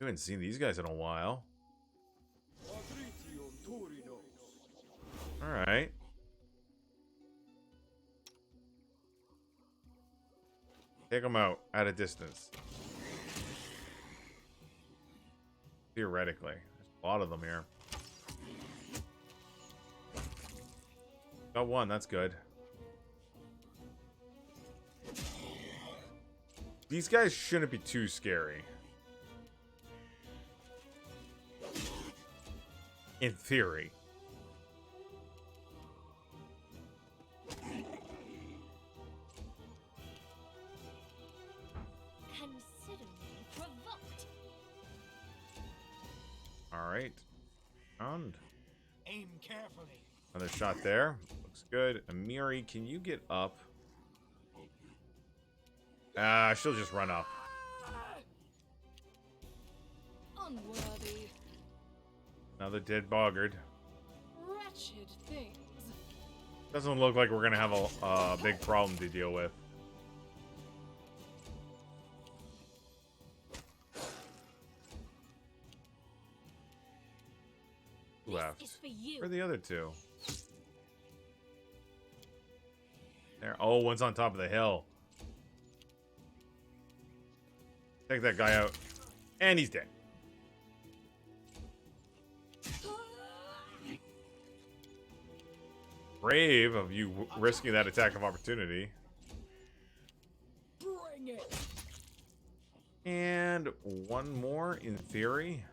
I haven't seen these guys in a while. Alright. Take them out at a distance. Theoretically. There's a lot of them here. Got one, that's good. These guys shouldn't be too scary. In theory. Consider me provoked. Alright. And Aim carefully. another shot there. Looks good. Amiri, can you get up? She'll just run up. Unworthy. Another dead boggard. Wretched things. Doesn't look like we're gonna have a big problem to deal with. Who left? Is for you. Where are the other two? There. Oh, one's on top of the hill. Take that guy out. And he's dead. Brave of you risking that attack of opportunity. Bring it. And one more in theory.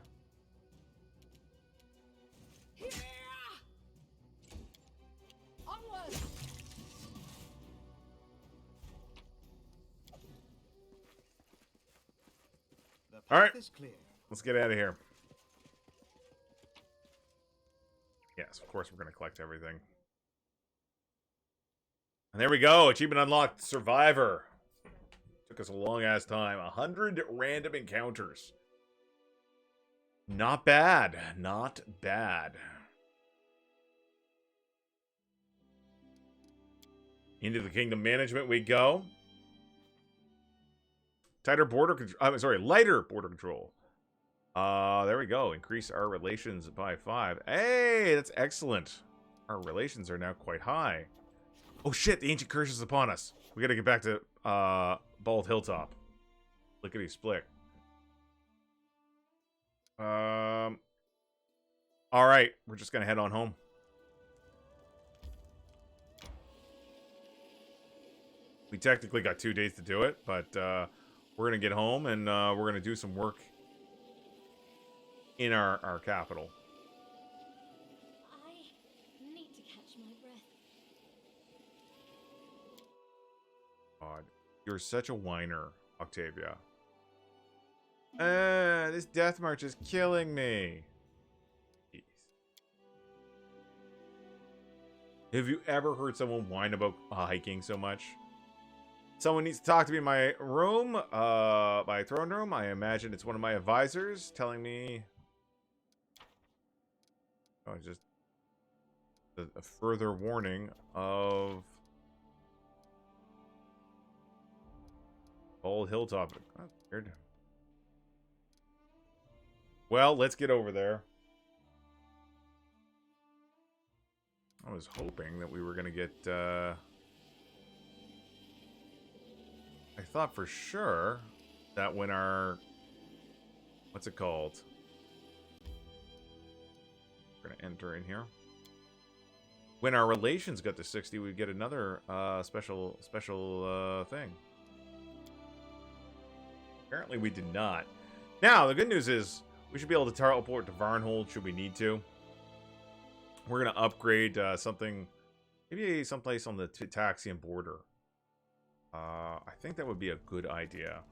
Onward. The All right. path is clear. Let's get out of here. Yes, of course we're going to collect everything. And there we go. Achievement unlocked. Survivor. Took Took us a long-ass time. 100 random encounters. Not bad. Not bad. Into the kingdom management we go. Lighter border control. There we go. Increase our relations by 5. Hey, that's excellent. Our relations are now quite high. Oh shit, the ancient curse is upon us. We gotta get back to Bald Hilltop. Lickety split. Alright, we're just gonna head on home. We technically got 2 days to do it, but we're gonna get home and we're gonna do some work in our capital. I need to catch my breath. God, you're such a whiner, Octavia. This death march is killing me. Jeez. Have you ever heard someone whine about hiking so much? Someone needs to talk to me in my room, my throne room. I imagine it's one of my advisors telling me. Oh, just a further warning of Old Hilltop. Oh, weird. Well, let's get over there. I was hoping that we were going to get... I thought for sure that when our... What's it called? We're going to enter in here. When our relations got to 60, we'd get another special thing. Apparently we did not. Now, the good news is we should be able to teleport to Varnhold should we need to. We're going to upgrade something, maybe someplace on the Taxian border. I think that would be a good idea.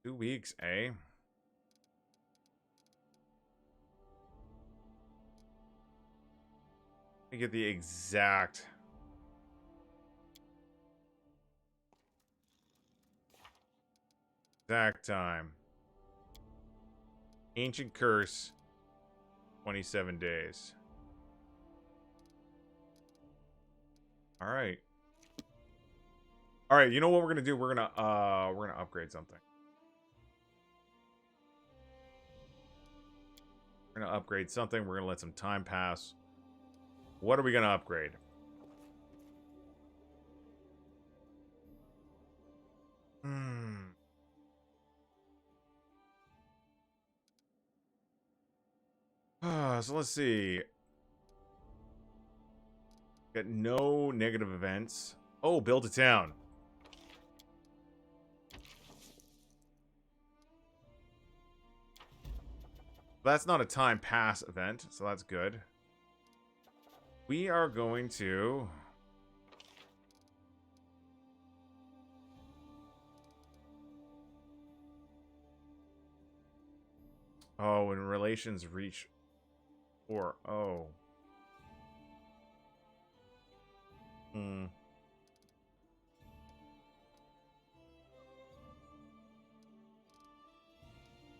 Two weeks, eh? Let me get the exact time. Ancient curse, 27 days. All right. All right, you know what we're going to do? We're going to upgrade something. We're going to upgrade something. We're going to let some time pass. What are we going to upgrade? So let's see. Got no negative events. Oh, build a town. That's not a time pass event, so that's good. We are going to... Oh, when relations reach 4. Oh.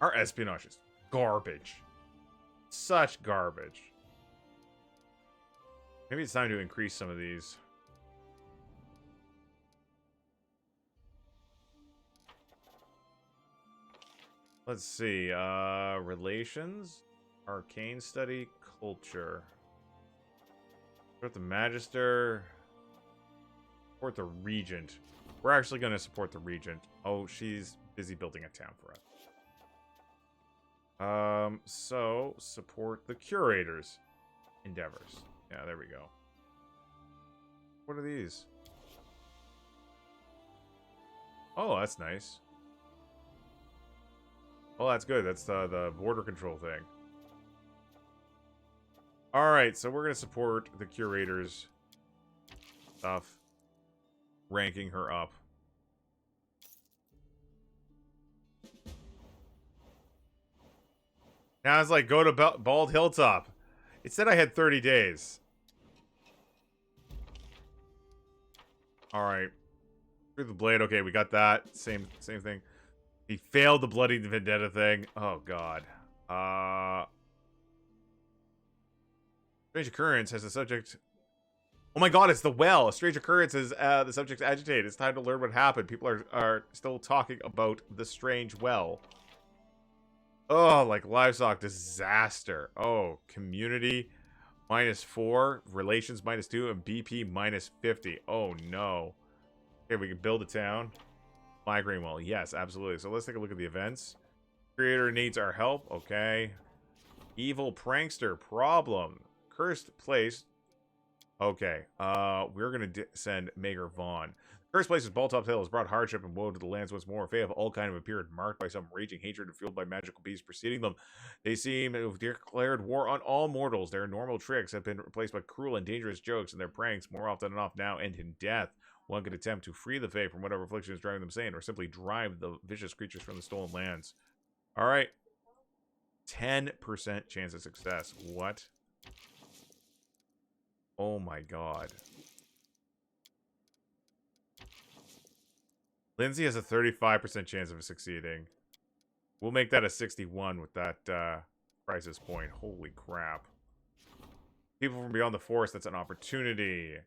Our espionage is garbage. Such garbage. Maybe it's time to increase some of these. Let's see. Relations, arcane study, culture. Support the magister. Support the regent. We're actually going to support the regent. Oh, she's busy building a town for us. So support the curator's endeavors. Yeah, there we go. What are these? Oh, that's nice. Oh, that's good. That's the border control thing. Alright, so we're going to support the curator's stuff. Ranking her up. Now it's like, go to Bald Hilltop. It said I had 30 days. Alright. Through the blade. Okay, we got that. Same thing. He failed the Bloody Vendetta thing. Oh, God. Strange occurrence has the subject... Oh my god, it's the well. A strange occurrence is the subject's agitated. It's time to learn what happened. People are still talking about the strange well. Oh, like livestock disaster. Oh, community -4, relations -2, and BP -50. Oh no. Okay, we can build a town. Migraine well. Yes, absolutely. So let's take a look at the events. Creator needs our help. Okay. Evil prankster problem. Cursed place. Okay, we're gonna send Mager Vaughn. Cursed place is Balltop Hill has brought hardship and woe to the lands once more. Fae of all kind have appeared, marked by some raging hatred and fueled by magical beasts preceding them. They seem to have declared war on all mortals. Their normal tricks have been replaced by cruel and dangerous jokes, and their pranks, more often than not, now end in death. One could attempt to free the Fae from whatever affliction is driving them insane, or simply drive the vicious creatures from the stolen lands. Alright. 10% chance of success. What? Oh my god. Lindsay has a 35% chance of succeeding. We'll make that a 61 with that crisis point. Holy crap. People from beyond the forest, that's an opportunity.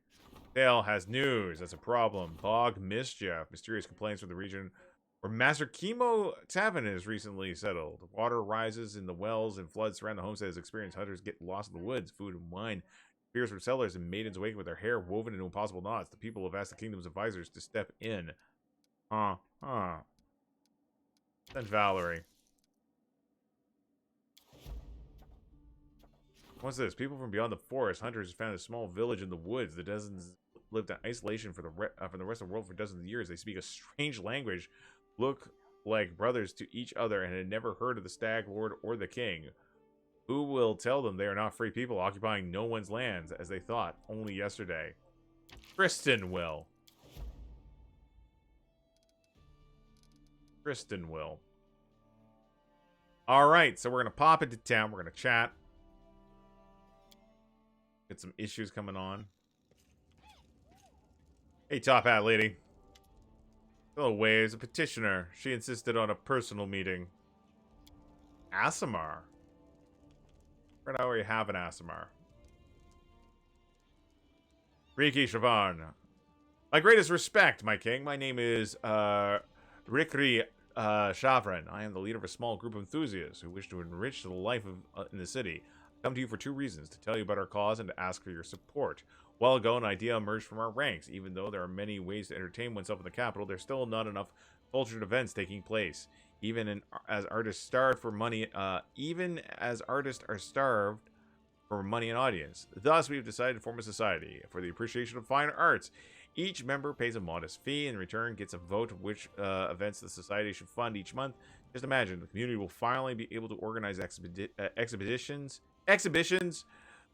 Dale has news, that's a problem. Bog mischief. Mysterious complaints from the region where Master Chemo Tavern is recently settled. Water rises in the wells and floods surround the homestead as experienced hunters get lost in the woods. Food and wine. Fears from settlers and maidens awaken with their hair woven into impossible knots. The people have asked the kingdom's advisors to step in. Send Valerie. What's this? People from beyond the forest. Hunters found a small village in the woods. The dozens lived in isolation from the rest of the world for dozens of years. They speak a strange language, look like brothers to each other, and had never heard of the Stag Lord or the King. Who will tell them they are not free people occupying no one's lands, as they thought only yesterday? Kristen will. Kristen will. Alright, so we're going to pop into town. We're going to chat. Get some issues coming on. Hey, top hat lady. Hello, Waves, a petitioner. She insisted on a personal meeting. Aasimar. Right now we have an Aasimar. Riki Shavan. My greatest respect, my king. My name is Rikri Shavran. I am the leader of a small group of enthusiasts who wish to enrich the life of in the city. I come to you for two reasons: to tell you about our cause and to ask for your support. A while ago, an idea emerged from our ranks. Even though there are many ways to entertain oneself in the capital, there's still not enough cultured events taking place. As artists starved for money, even as artists are starved for money and audience. Thus, we've decided to form a society for the appreciation of fine arts. Each member pays a modest fee, and in return gets a vote of which events the society should fund each month. Just imagine, the community will finally be able to organize exhibitions,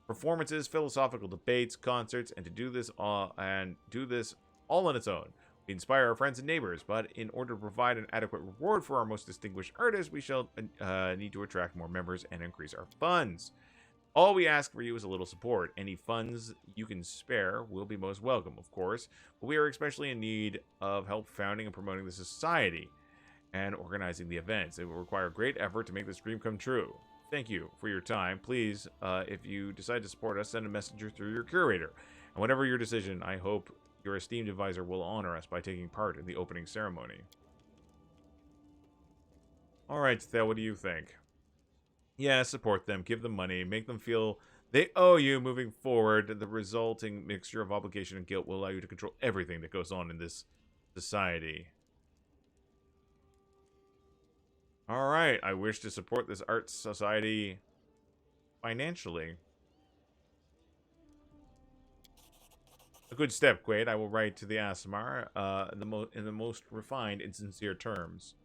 performances, philosophical debates, concerts, and to do this all on its own. We inspire our friends and neighbors, but in order to provide an adequate reward for our most distinguished artists, we shall need to attract more members and increase our funds. All we ask for you is a little support. Any funds you can spare will be most welcome, of course, but we are especially in need of help founding and promoting the society and organizing the events. It will require great effort to make this dream come true. Thank you for your time. Please, if you decide to support us, send a messenger through your curator. And whatever your decision, I hope your esteemed advisor will honor us by taking part in the opening ceremony. Alright, Thel, what do you think? Yeah, support them, give them money, make them feel they owe you moving forward. The resulting mixture of obligation and guilt will allow you to control everything that goes on in this society. Alright, I wish to support this art society financially. A good step, Kwade. I will write to the Aasimar in the most refined and sincere terms.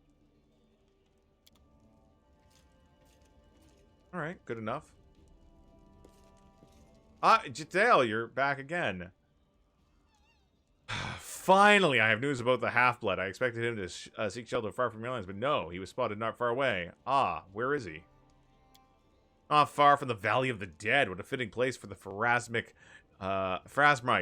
Alright, good enough. Jadale, you're back again. Finally, I have news about the Half-Blood. I expected him to seek shelter far from your lands, but no, he was spotted not far away. Ah, where is he? Not far from the Valley of the Dead. What a fitting place for the Phrasmite,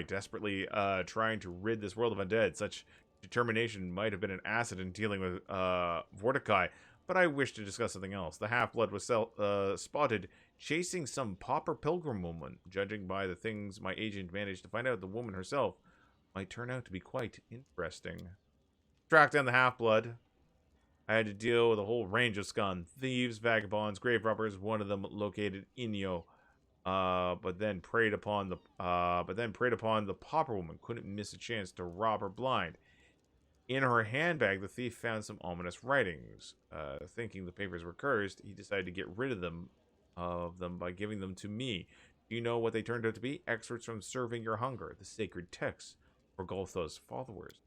desperately trying to rid this world of undead. Such determination might have been an asset in dealing with Vorticai, but I wish to discuss something else. The half-blood was spotted chasing some pauper pilgrim woman. Judging by the things my agent managed to find out, the woman herself might turn out to be quite interesting. Track down the half-blood. I had to deal with a whole range of scum. Thieves, vagabonds, grave robbers, one of them located Inyo. But then preyed upon the pauper woman. Couldn't miss a chance to rob her blind. In her handbag, the thief found some ominous writings. Thinking the papers were cursed, he decided to get rid of them by giving them to me. Do you know what they turned out to be? Excerpts from Serving Your Hunger, the sacred texts for Goltha's followers.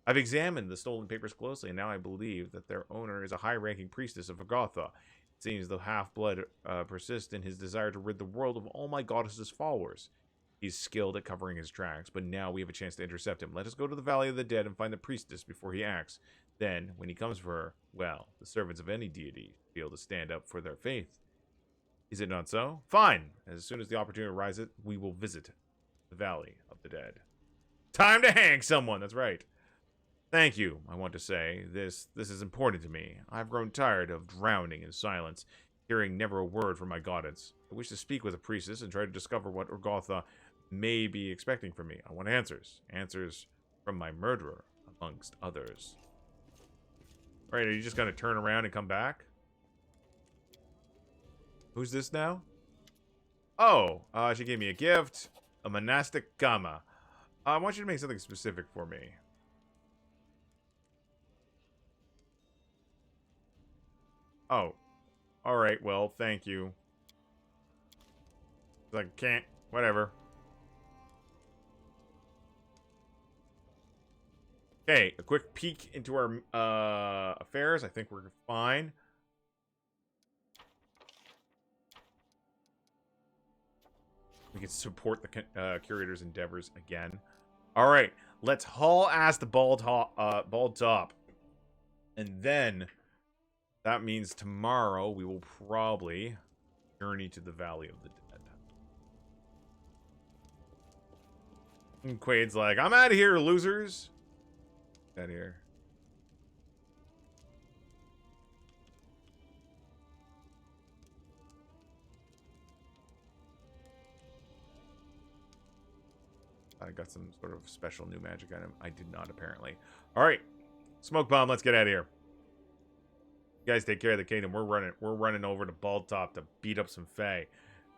I've examined the stolen papers closely, and now I believe that their owner is a high-ranking priestess of Agatha. It seems the half-blood persists in his desire to rid the world of all my goddess's followers. He's skilled at covering his tracks, but now we have a chance to intercept him. Let us go to the Valley of the Dead and find the priestess before he acts. Then, when he comes for her, well, the servants of any deity be able to stand up for their faith. Is it not so? Fine! As soon as the opportunity arises, we will visit the Valley of the Dead. Time to hang someone! That's right. Thank you, I want to say. This is important to me. I've grown tired of drowning in silence, hearing never a word from my goddess. I wish to speak with a priestess and try to discover what Urgotha may be expecting from me. I want answers. Answers from my murderer, amongst others. Alright, are you just going to turn around and come back? Who's this now? Oh, she gave me a gift. A monastic gamma. I want you to make something specific for me. Oh. Alright, well, thank you. I can't. Whatever. Okay, a quick peek into our affairs. I think we're fine. We can support the curator's endeavors again. Alright, let's haul ass the bald top. And then... that means tomorrow we will probably journey to the Valley of the Dead. And Quade's like, I'm out of here, losers. Out of here. I got some sort of special new magic item. I did not, apparently. Alright. Smoke bomb, let's get out of here. You guys take care of the kingdom. We're running over to Bald Top to beat up some Fae.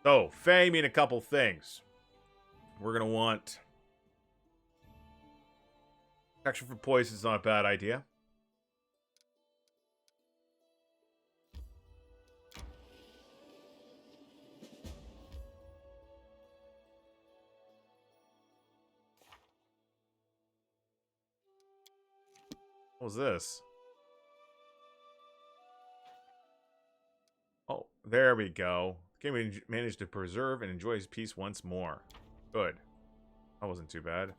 So, Fae mean a couple things. We're gonna want protection from poison is not a bad idea. What was this? Oh, there we go. King managed to preserve and enjoy his peace once more. Good. That wasn't too bad.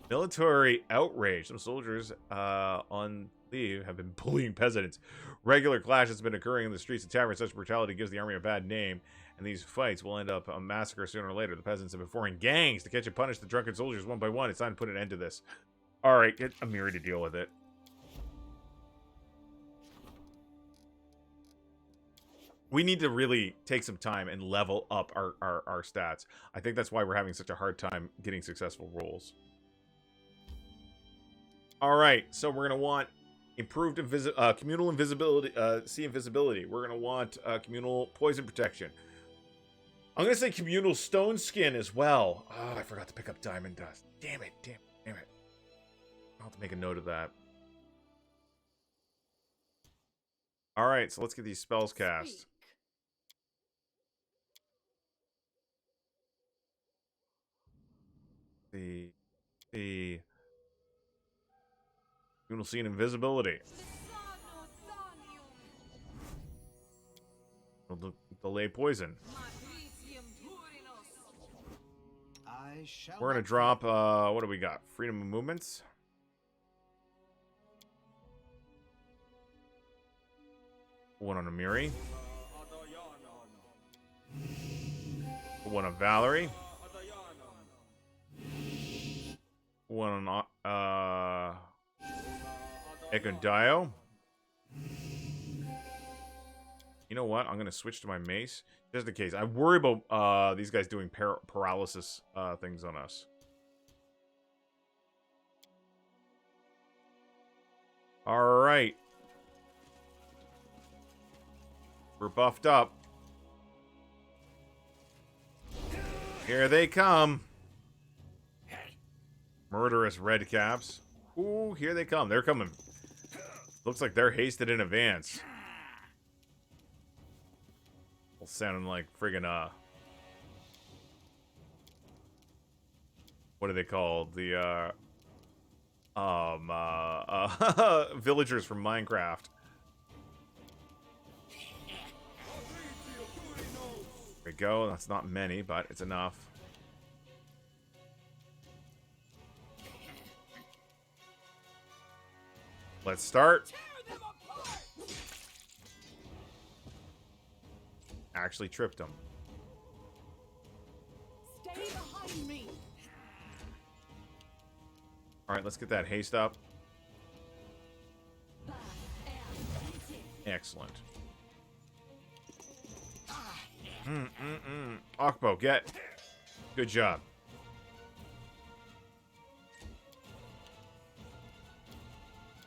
Military outrage. Some soldiers on leave have been bullying peasants. Regular clash has been occurring in the streets of Tyrants. Such brutality gives the army a bad name, and these fights will end up a massacre sooner or later. The peasants have been forming gangs to catch and punish the drunken soldiers one by one. It's time to put an end to this. Alright, get Amiri to deal with it. We need to really take some time and level up our stats. I think that's why we're having such a hard time getting successful rolls. Alright, so we're going to want improved communal invisibility, sea invisibility. We're going to want communal poison protection. I'm going to say communal stone skin as well. Oh, I forgot to pick up diamond dust. Damn it, damn it. I'll have to make a note of that. Alright, so let's get these spells cast. The communal sea and invisibility. We'll delay poison. We're gonna drop what do we got? Freedom of movements. One on Amiri. One on Valerie. One on Ekondio. You know what? I'm gonna switch to my mace just in case. I worry about these guys doing paralysis things on us. All right, we're buffed up. Here they come. Murderous red caps. Ooh, here they come. They're coming. Looks like they're hasted in advance. Sounding like friggin' what are they called? The villagers from Minecraft. There we go. That's not many, but it's enough. Let's start. Actually tripped him. Stay behind me. All right, let's get that haste up. Excellent. Akbo, get. Good job.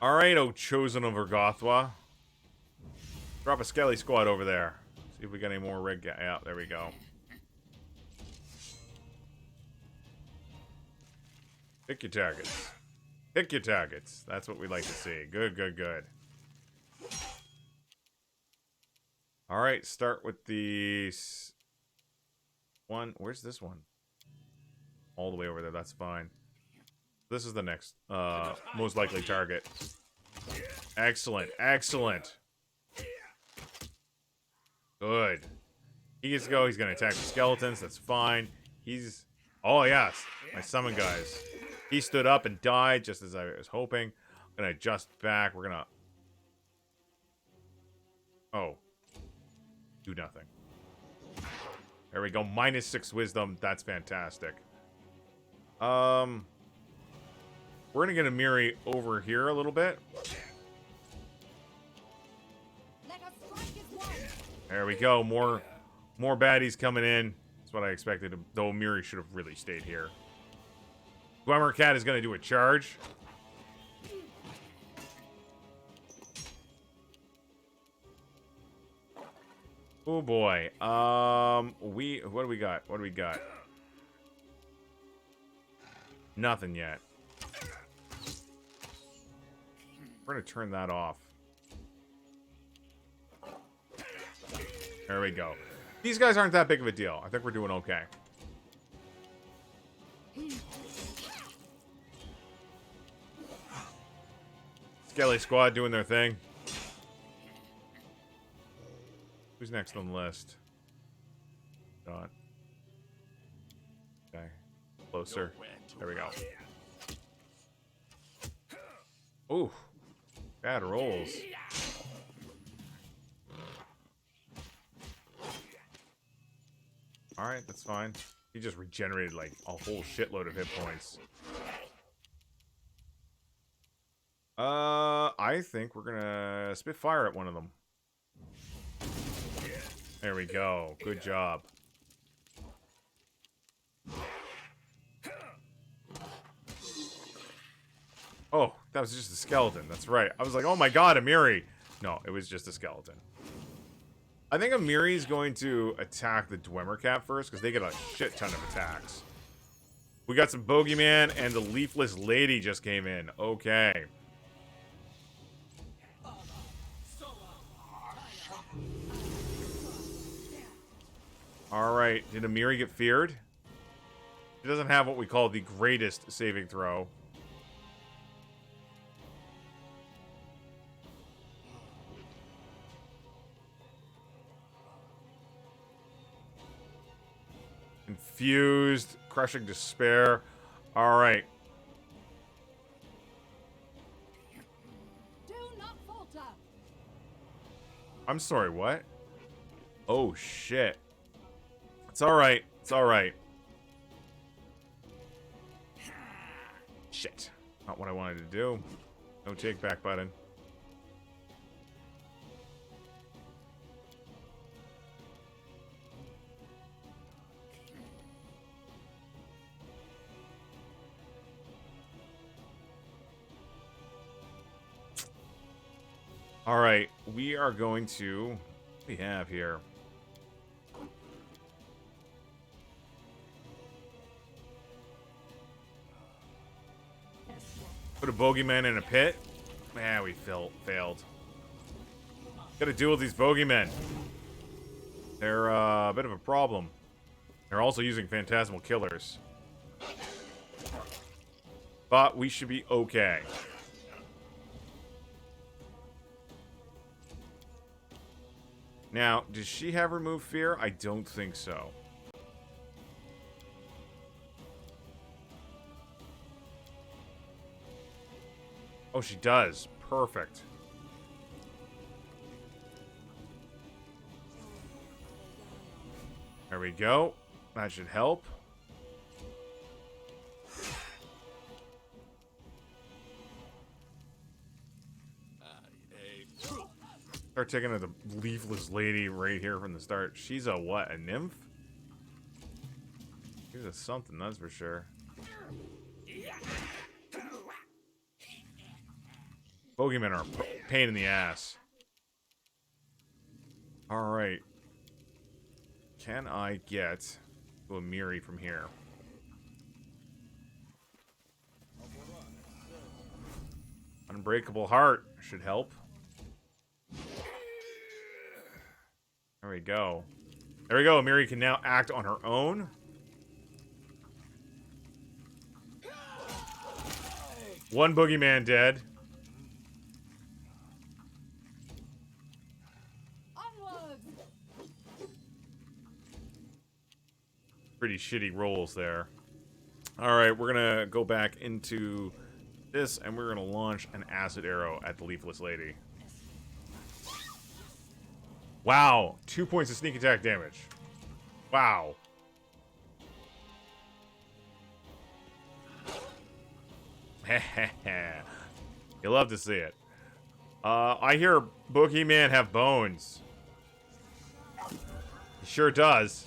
All right, oh chosen of Urgothwa. Drop a skelly squad over there. See if we got any more red guy. Yeah, there we go. Pick your targets. Pick your targets. That's what we like to see. Good, good, good. All right, start with the one. Where's this one? All the way over there. That's fine. This is the next most likely target. Excellent, excellent. Good. He gets to go. He's going to attack the skeletons. That's fine. He's... Oh, yes. My summon guys. He stood up and died just as I was hoping. I'm going to adjust back. We're going to... Oh. Do nothing. There we go. -6 wisdom. That's fantastic. We're going to get a Miri over here a little bit. There we go. More baddies coming in. That's what I expected. Though Miri should have really stayed here. Dwemer Cat is going to do a charge. Oh boy. What do we got? What do we got? Nothing yet. We're going to turn that off. There we go. These guys aren't that big of a deal. I think we're doing okay. Skelly Squad doing their thing. Who's next on the list? Dot. Okay. Closer. There we go. Ooh. Bad rolls. Alright, that's fine. He just regenerated like a whole shitload of hit points. I think we're gonna spit fire at one of them. There we go. Good job. Oh, that was just a skeleton. That's right. I was like, oh my god, Amiri. No, it was just a skeleton. I think Amiri is going to attack the Dwemer Cat first, because they get a shit ton of attacks. We got some Bogeyman, and the Leafless Lady just came in. Okay. Alright, did Amiri get feared? He doesn't have what we call the greatest saving throw. Confused, crushing despair. Alright. Do not falter. I'm sorry, what? Oh shit. It's alright. It's alright. Shit. Not what I wanted to do. No take back button. Alright, we are going to... What do we have here? Put a bogeyman in a pit? Man, we failed. Gotta deal with these bogeymen. They're a bit of a problem. They're also using phantasmal killers. But we should be okay. Now, does she have remove fear? I don't think so. Oh, she does. Perfect. There we go. That should help. Start taking at the leafless lady right here from the start. She's a what? A nymph? She's a something, that's for sure. Bogeymen are a pain in the ass. Alright. Can I get to a Miri from here? Unbreakable Heart should help. There we go. There we go. Miri can now act on her own. One boogeyman dead. Pretty shitty rolls there. Alright, we're gonna go back into this and we're gonna launch an acid arrow at the leafless lady. Wow, 2 points of sneak attack damage. Wow. You love to see it. I hear Boogeyman have bones. He sure does.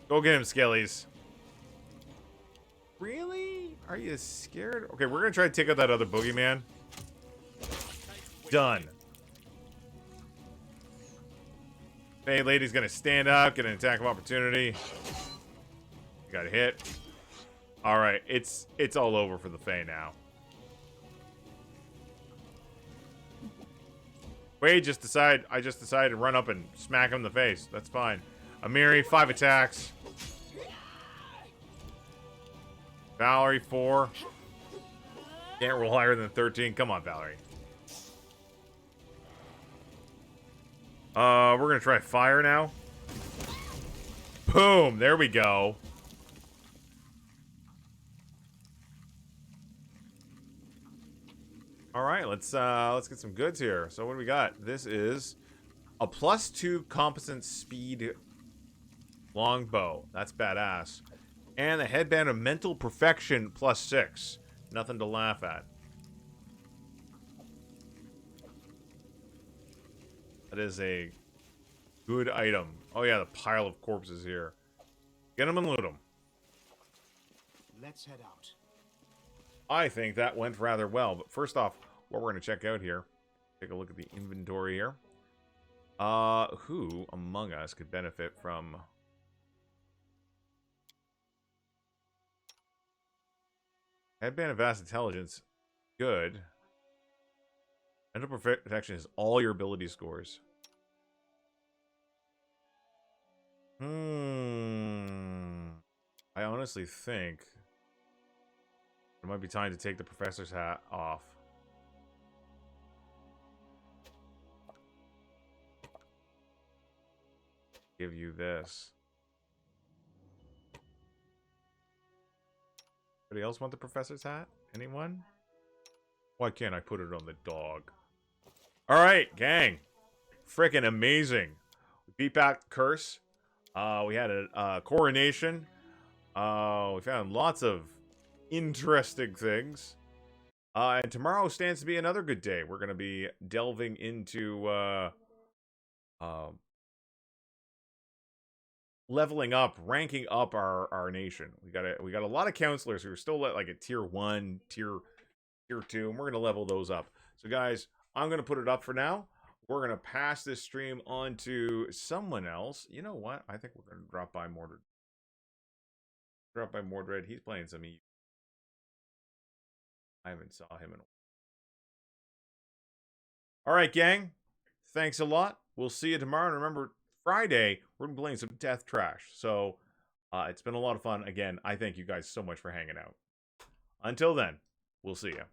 Go get him, Skellies. Really? Are you scared? Okay, we're gonna try to take out that other Boogeyman. Done. Hey, lady's gonna stand up, get an attack of opportunity. Got hit. Alright, it's all over for the Fae now. Wade I just decided to run up and smack him in the face. That's fine. Amiri, 5 attacks. Valerie, 4. Can't roll higher than 13. Come on, Valerie. We're gonna try fire now. Boom! There we go. Alright, let's get some goods here. So what do we got? This is a +2 competent speed longbow. That's badass. And a headband of mental perfection +6. Nothing to laugh at. That is a good item. Oh yeah, the pile of corpses here. Get them and loot them. Let's head out. I think that went rather well. But first off, what we're going to check out here. Take a look at the inventory here. Who among us could benefit from... Headband of Vast Intelligence. Good. Mental Protection is all your ability scores. I honestly think it might be time to take the professor's hat off. Give you this. Anybody else want the professor's hat? Anyone? Why can't I put it on the dog? Alright, gang. Frickin' amazing. We beat back Curse. We had a coronation. We found lots of interesting things. And tomorrow stands to be another good day. We're going to be delving into leveling up, ranking up our nation. We got a lot of counselors who are still at like a tier 1, tier 2, and we're going to level those up. So guys, I'm going to put it up for now. We're going to pass this stream on to someone else. You know what? I think we're going to drop by Mordred. He's playing some EU. I haven't saw him in a while. All right, gang. Thanks a lot. We'll see you tomorrow. And remember, Friday, we're going to be playing some Death Trash. So, it's been a lot of fun. Again, I thank you guys so much for hanging out. Until then, we'll see you.